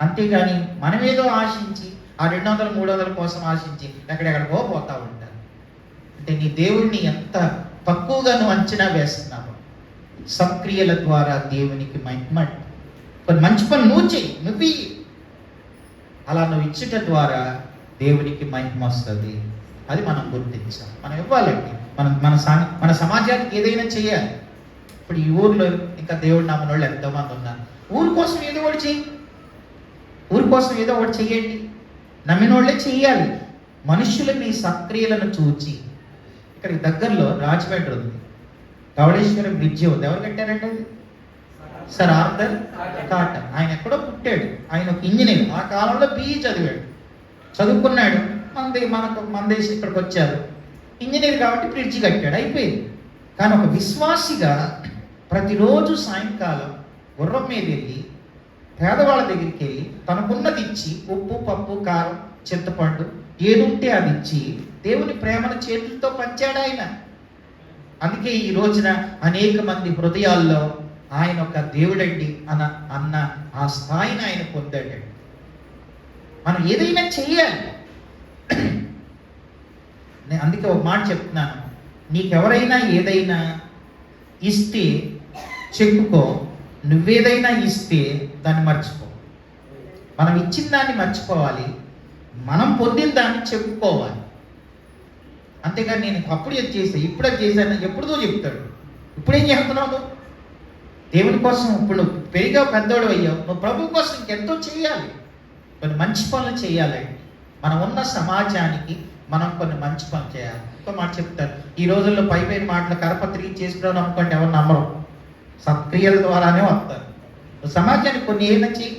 అంతేగాని మనమేదో ఆశించి ఆ 200, 300 కోసం ఆశించి ఎక్కడెక్కడికో పోతా ఉంటారు. అంటే నీ దేవుడిని ఎంత తక్కువగా నువ్వు అంచనా వేస్తున్నావు. సక్రియల ద్వారా దేవునికి మహిమ. కొన్ని మంచి పనులు నువ్వు చెయ్యి, నువ్వు అలా నువ్వు ఇచ్చుట ద్వారా దేవునికి మహిమ వస్తుంది. అది మనం గుర్తించాలి. మనం ఇవ్వాలండి. మన సమాజానికి ఏదైనా చేయాలి. ఇప్పుడు ఈ ఊర్లో ఇంకా దేవుడు నమ్మని వాళ్ళు ఎంతోమంది ఉన్నారు. ఊరి కోసం ఏదో ఒకటి చెయ్యి, ఊరి కోసం ఏదో ఒకటి చెయ్యండి. నమ్మిన వాళ్ళే చెయ్యాలి. మనుషులు మీ సక్రియలను చూచి, ఇక్కడికి దగ్గరలో రాజమండ్రి ఉంది, ధవళేశ్వరం బ్రిడ్జి ఉంది. ఎవరు కట్టారంటే అది సర్ ఆర్థర్ కాటన్. ఆయన ఎక్కడో పుట్టాడు, ఆయన ఒక ఇంజనీర్. ఆ కాలంలో BE చదివాడు, చదువుకున్నాడు. మన దేశం ఇక్కడికి వచ్చారు, ఇంజనీర్ కాబట్టి బ్రిడ్జి కట్టాడు, అయిపోయింది. కానీ ఒక విశ్వాసిగా ప్రతిరోజు సాయంకాలం గుర్రం మీద వెళ్ళి పేదవాళ్ళ దగ్గరికి వెళ్ళి తనకున్నది ఇచ్చి, ఉప్పు, పప్పు, కారం, చింతపండు ఏది ఉంటే అది ఇచ్చి దేవుని ప్రేమను చేతులతో పంచాడు ఆయన. అందుకే ఈ రోజున అనేక మంది హృదయాల్లో ఆయన ఒక దేవుడండి అన్న ఆ స్థాయిని ఆయన పొందాడు. మనం ఏదైనా చెయ్యాలి. నేను అందుకే ఒక మాట చెప్తున్నాను, నీకెవరైనా ఏదైనా ఇస్తే చెక్కుకో, నువ్వేదైనా ఇస్తే దాన్ని మర్చిపో. మనం ఇచ్చిన దాన్ని మర్చిపోవాలి, మనం పొందిన దాన్ని చెప్పుకోవాలి. అంతేగాని నేను అప్పుడు ఇది చేశాను, ఇప్పుడు అది చేశాను, ఎప్పుడుదో చెప్తాడు. ఇప్పుడేం చేస్తున్నావు? దేవుని కోసం ఇప్పుడు నువ్వు పెరిగావు, పెద్దోడు అయ్యావు, నువ్వు ప్రభు కోసం ఇంకెంతో చేయాలి. కొన్ని మంచి పనులు చేయాలండి. మనం ఉన్న సమాజానికి మనం కొన్ని మంచి పనులు చేయాలి. ఒక మాట చెప్తారు, ఈ రోజుల్లో పై మాటలు కరపత్రిక చేసుకున్నావు అనుకోండి, ఎవరు నమ్మరు. సత్క్రియల ద్వారానే వస్తారు. సమాజానికి కొన్ని ఏమైనా చెయ్యి.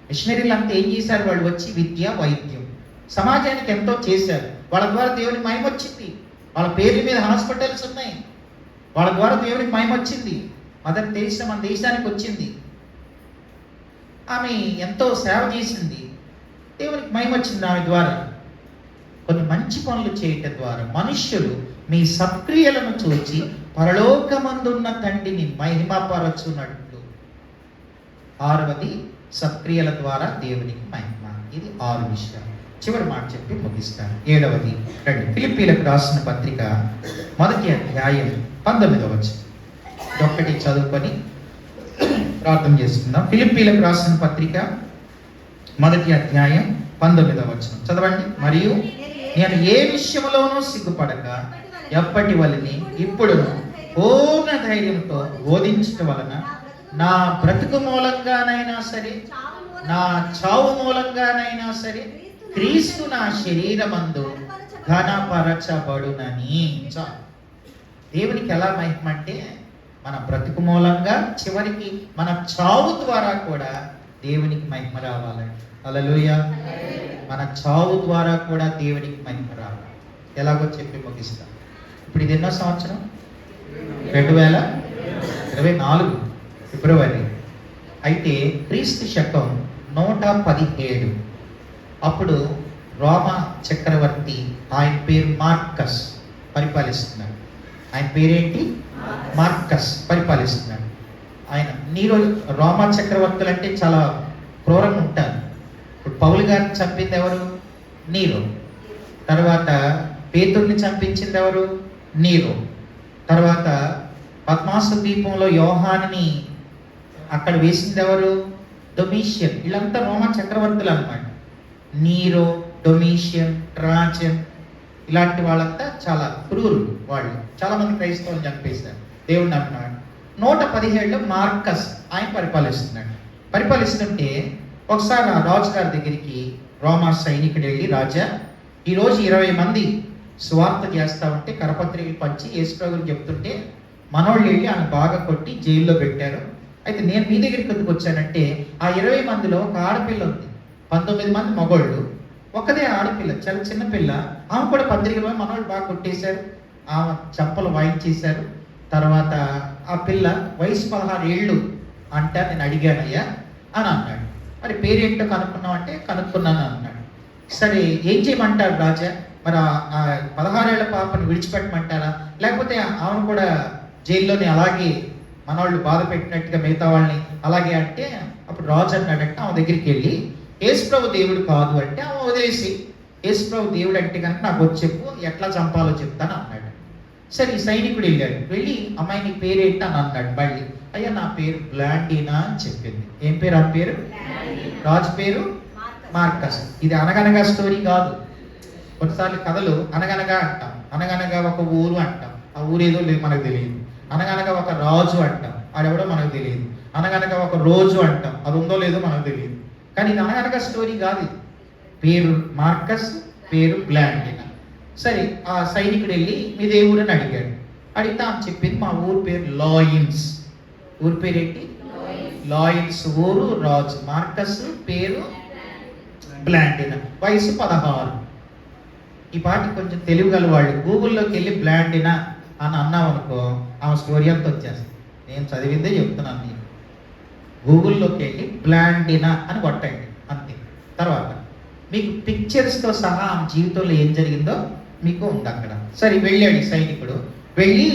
మిషనరీలు అంతా ఏం చేశారు? వాళ్ళు వచ్చి విద్య, వైద్యం, సమాజానికి ఎంతో చేశారు. వాళ్ళ ద్వారా దేవునికి మహిమ వచ్చింది. వాళ్ళ పేరు మీద హాస్పిటల్స్ ఉన్నాయి. వాళ్ళ ద్వారా దేవునికి మహిమ వచ్చింది. మదర్ తెరీసా మన దేశానికి వచ్చింది. ఆమె ఎంతో సేవ చేసింది, దేవునికి మహిమ వచ్చింది ఆమె ద్వారా. కొన్ని మంచి పనులు చేయటం ద్వారా మనుష్యులు మీ సత్క్రియలను చూచి పరలోకమందున్న తండ్రిని మహిమపరచునట్లు. 6వది సత్క్రియల ద్వారా దేవునికి మహిమ. ఇది 6 విషయాలు. చివరి మాట చెప్పి ముగిస్తాను. 7వది రండి, ఫిలిప్పీలకు రాసిన పత్రిక 1వ అధ్యాయం 19వ వచనం. ఒక్కటి చదువుకొని ప్రార్థన చేసుకుందాం. ఫిలిప్పీలకు రాసిన పత్రిక 1వ అధ్యాయం 19వ వచనం చదవండి. మరియు నేను ఏ విషయంలోనూ సిగ్గుపడక ఎప్పటి వలనే ఇప్పుడు పూర్ణ ధైర్యంతో బోధించటం వలన నా బ్రతుకు మూలంగానైనా సరే, నా చావు మూలంగానైనా సరే, క్రీస్తు నా శరీరమందు ఘనపరచబడునని. దేవునికి ఎలా మహిమ అంటే, మన బ్రతుకు మూలంగా చివరికి మన చావు ద్వారా కూడా దేవునికి మహిమ రావాలండి. హల్లెలూయా. మన చావు ద్వారా కూడా దేవునికి మహిమ రావాలి. ఎలాగో చెప్పి ముగిస్తాం. ఇప్పుడు ఇది ఎన్నో సంవత్సరం? 2024 ఫిబ్రవరి. అయితే క్రీస్తు శకం 117. అప్పుడు రోమా చక్రవర్తి, ఆయన పేరు మార్కస్, పరిపాలిస్తున్నాడు. ఆయన పేరేంటి? మార్కస్ పరిపాలిస్తున్నాడు. ఆయన నీరో, రోమా చక్రవర్తులు అంటే చాలా క్రూరంగా ఉంటారు. ఇప్పుడు పౌలు గారిని చంపింది ఎవరు? నీరో. తర్వాత పేతుర్ని చంపించింది ఎవరు? నీరో. తర్వాత పద్మాసు ద్వీపంలో యోహాన్ని అక్కడ వేసింది ఎవరు? డొమిషియన్. వీళ్ళంతా రోమా చక్రవర్తులు అన్నమాట. నీరో, డొమిషియన్, ట్రాజన్, ఇలాంటి వాళ్ళంతా చాలా క్రూరులు. వాళ్ళు చాలా మంది క్రైస్తవులు చంపేశారు. దేవుడు నమ్మినాడు. 117లో మార్కస్ ఆయన పరిపాలిస్తుంటే ఒకసారి ఆ రాజు గారి దగ్గరికి రోమా సైనికుడు వెళ్ళి, రాజా, ఈరోజు 20 మంది సువార్త చేస్తా ఉంటే కరపత్రికలు పంచి యేసుప్రభుని చెప్తుంటే మనోళ్ళు వెళ్ళి ఆయన బాగా కొట్టి జైల్లో పెట్టారు. అయితే నేను మీ దగ్గరికి ఎందుకు వచ్చానంటే ఆ 20 మందిలో ఒక ఆడపిల్ల ఉంది, 19 మంది మగోళ్ళు, ఒకదే ఆడపిల్ల, చాలా చిన్న పిల్ల. ఆమె కూడా పత్రికలో మనోళ్ళు బాగా కొట్టేశారు, ఆమె చంపలు వాయించేశారు. తర్వాత ఆ పిల్ల వయసు 16 ఏళ్ళు అంటే నేను అడిగానయ్యా అని అన్నాడు. మరి పేరేంటో కనుక్కున్నావు అంటే కనుక్కున్నాను అన్నాడు. సరే ఏం చేయమంటారు రాజా? మరి ఆ 16 ఏళ్ల పాపని విడిచిపెట్టమంటారా, లేకపోతే ఆమెను కూడా జైల్లోనే అలాగే మనవాళ్ళు బాధ పెట్టినట్టుగా మిగతా వాళ్ళని అలాగే అంటే, అప్పుడు రాజు అన్నాడంటే ఆమె దగ్గరికి వెళ్ళి యేసుప్రభు దేవుడు కాదు అంటే ఆమె వదిలేసి, యేసుప్రభు దేవుడు అంటే కనుక నాకు వచ్చి చెప్పు, ఎట్లా చంపాలో చెప్తాను అన్నాడు. సరే ఈ సైనికుడు వెళ్ళాడు. వెళ్ళి అమ్మాయి నీ పేరేంటి అని అన్నాడు. మళ్ళీ అయ్యా నా పేరు బ్లాండినా అని చెప్పింది. ఏం పేరు ఆ పేరు? రాజు పేరు మార్కస్. ఇది అనగనగా స్టోరీ కాదు. కొన్నిసార్లు కథలు అనగనగా అంటాం, అనగనగా ఒక ఊరు అంటాం, ఆ ఊరేదో లేదు మనకు తెలియదు. అనగనగా ఒక రాజు అంటాం, ఆడెవడో మనకు తెలియదు. అనగనగా ఒక రోజు అంటాం, అది ఉందో లేదో మనకు తెలియదు. కానీ ఇది అనగనగా స్టోరీ కాదు. పేరు మార్కస్, పేరు బ్లాండినా. సరే ఆ సైనికుడు వెళ్ళి మీదే ఊరు అని అడిగాడు. అడిగితే ఆమె చెప్పింది మా ఊరు పేరు లాయిన్స్. ఊరు పేరేంటి? లాయిన్స్ ఊరు, రాజు మార్కస్, పేరు బ్లాండినా, వయసు 16. ఈ పాటి కొంచెం తెలివి గల వాళ్ళు గూగుల్లోకి వెళ్ళి బ్లాండినా అని అన్నాం అనుకో, ఆమె స్టోరీ అంతా వచ్చేస్తుంది. నేను చదివిందే చెప్తున్నాను. నేను గూగుల్లోకి వెళ్ళి బ్లాండినా అని కొట్టండి అంతే. తర్వాత మీకు పిక్చర్స్తో సహా ఆమె జీవితంలో ఏం జరిగిందో మీకు ఉంది అక్కడ. సరే వెళ్ళాడు ఈ సైనికుడు. వెళ్ళి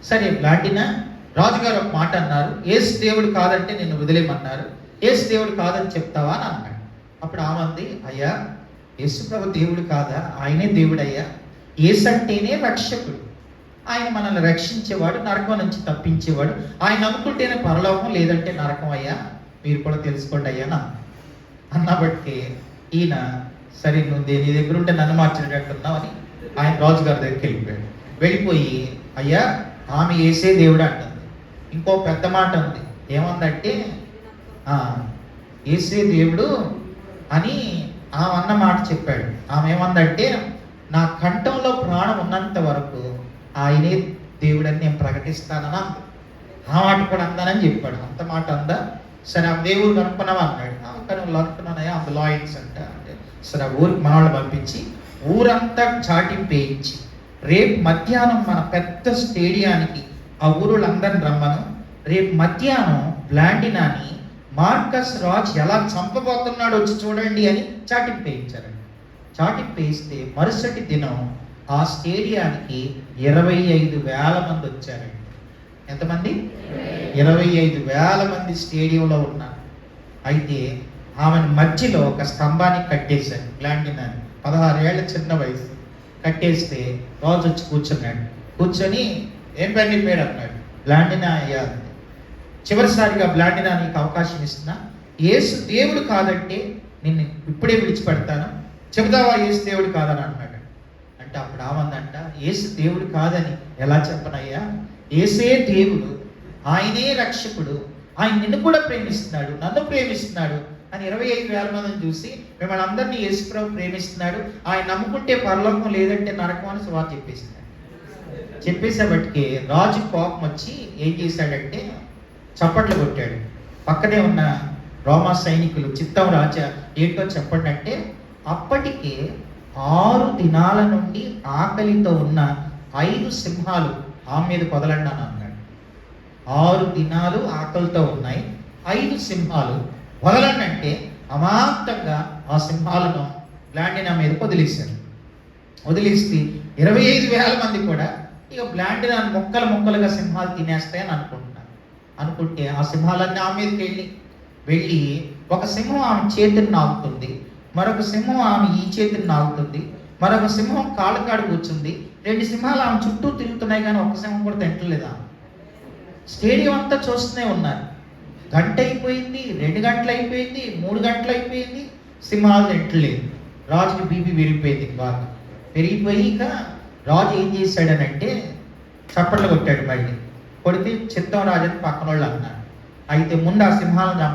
సరే బ్లాండినా, రాజుగారు ఒక మాట అన్నారు, యేసు దేవుడు కాదంటే నిన్ను వదిలేయమన్నారు, యేసు దేవుడు కాదని చెప్తావా అని అన్నాడు. అప్పుడు ఆమె అంది, అయ్యా యేసుప్రభు దేవుడు కాదా? ఆయనే దేవుడయ్యా. యేసు అంటేనే రక్షకుడు, ఆయన మనల్ని రక్షించేవాడు, నరకం నుంచి తప్పించేవాడు. ఆయన నమ్ముకుంటేనే పరలోకం, లేదంటే నరకం అయ్యా, మీరు కూడా తెలుసుకోండి అయ్యా అన్నబట్టి ఈయన సరే నువ్వు నీ దగ్గర ఉంటే నన్ను మార్చేటట్టున్నావు అని ఆయన రాజుగారి దగ్గరికి వెళ్ళిపోయాడు. వెళ్ళిపోయి అయ్యా ఆమె యేసే దేవుడు అంటుంది. ఇంకో పెద్ద మాట ఉంది, ఏమందంటే యేసే దేవుడు అని ఆమె అన్న మాట చెప్పాడు. ఆమె ఏమందంటే నా కంఠంలో ప్రాణం ఉన్నంత వరకు ఆయనే దేవుడని నేను ప్రకటిస్తానని అంది. ఆ మాట కూడా అందానని చెప్పాడు. అంత మాట అందా? సరే ఆ దేవుడు కనుక్కున్నావా అన్నాడు. కనుక అనుకున్నానయ్యా అంత లాయన్స్ అంటే సరే ఆ ఊరికి మనవాళ్ళు పంపించి ఊరంతా చాటింపేయించి రేపు మధ్యాహ్నం మన పెద్ద స్టేడియానికి ఆ ఊరులందరిని రమ్మను, రేపు మధ్యాహ్నం బ్లాండినాని మార్కస్ రాజ్ ఎలా చంపబోతున్నాడు వచ్చి చూడండి అని చాటింపేయించారండి. చాటింపేయిస్తే మరుసటి దినం ఆ స్టేడియానికి 25,000 మంది వచ్చారండి. ఎంతమంది? 25,000 మంది స్టేడియంలో ఉన్నారు. అయితే ఆమెను మధ్యలో ఒక స్తంభానికి కట్టేశారు. బ్లాండినాని 16 ఏళ్ల చిన్న వయసు. కట్టేస్తే రాజు వచ్చి కూర్చున్నాడు. కూర్చొని ఏం పని పేరు అన్నాడు. బ్లాండినా అయ్యా. చివరిసారిగా బ్లాండినా నీకు అవకాశం ఇస్తున్నా, యేసు దేవుడు కాదంటే నిన్ను ఇప్పుడే విడిచిపెడతాను, చెబుతావా యేసు దేవుడు కాదని అన్నాడు. అంటే అప్పుడు ఆమందంట, యేసు దేవుడు కాదని ఎలా చెప్పనయ్యా, యేసే దేవుడు, ఆయనే రక్షకుడు, ఆయన నిన్ను కూడా ప్రేమిస్తున్నాడు, నన్ను ప్రేమిస్తున్నాడు అని 25,000 మందిని చూసి మిమ్మల్ని అందరినీ యేసుప్రభు ప్రేమిస్తున్నాడు, ఆయన నమ్ముకుంటే పరలోకం లేదంటే నరకం అని సువార్త చెప్పేసినాడు. చెప్పేసేపటికి రాజు కోపం వచ్చి ఏం చేశాడంటే చప్పట్లు కొట్టాడు. పక్కనే ఉన్న రోమా సైనికులు చిత్తం రాజా ఏంటో చెప్పండి అంటే, అప్పటికే 6 దినాల నుండి ఆకలితో ఉన్న 5 సింహాలు ఆమె మీద వదలండి అని అన్నాడు. 6 దినాలు ఆకలితో ఉన్నాయి, 5 సింహాలు వదలండి అంటే అమాంతంగా ఆ సింహాలను బ్లాండినా మీద వదిలేశారు. వదిలేస్తే 25,000 మంది కూడా ఇక బ్లాండినా ముక్కలు ముక్కలుగా సింహాలు తినేస్తాయని అనుకుంటున్నారు. అనుకుంటే ఆ సింహాలన్నీ ఆమె మీదకి వెళ్ళి ఒక సింహం ఆమె చేతిని నాకుతుంది, మరొక సింహం ఆమె ఈ చేతిని నాకుతుంది, మరొక సింహం కాళ్ళ కాడ కూర్చుంది. 2 సింహాలు ఆమె చుట్టూ తిరుగుతున్నాయి కానీ ఒక్క సింహం కూడా తింటలేదా? స్టేడియం అంతా చూస్తూనే ఉన్నారు. గంట అయిపోయింది, 2 గంటలు అయిపోయింది, 3 గంటలు అయిపోయింది, సింహాలు తింటలేదు. రాజుకి బీపీ పెరిగిపోయింది, బాగా పెరిగిపోయి ఇక రాజు ఏం చేశాడనంటే చప్పట్లు కొట్టాడు. మళ్ళీ కొడితే చిత్తం రాజని పక్కన వాళ్ళు అన్నారు, అయితే ముందు ఆ సింహాలను చంపండి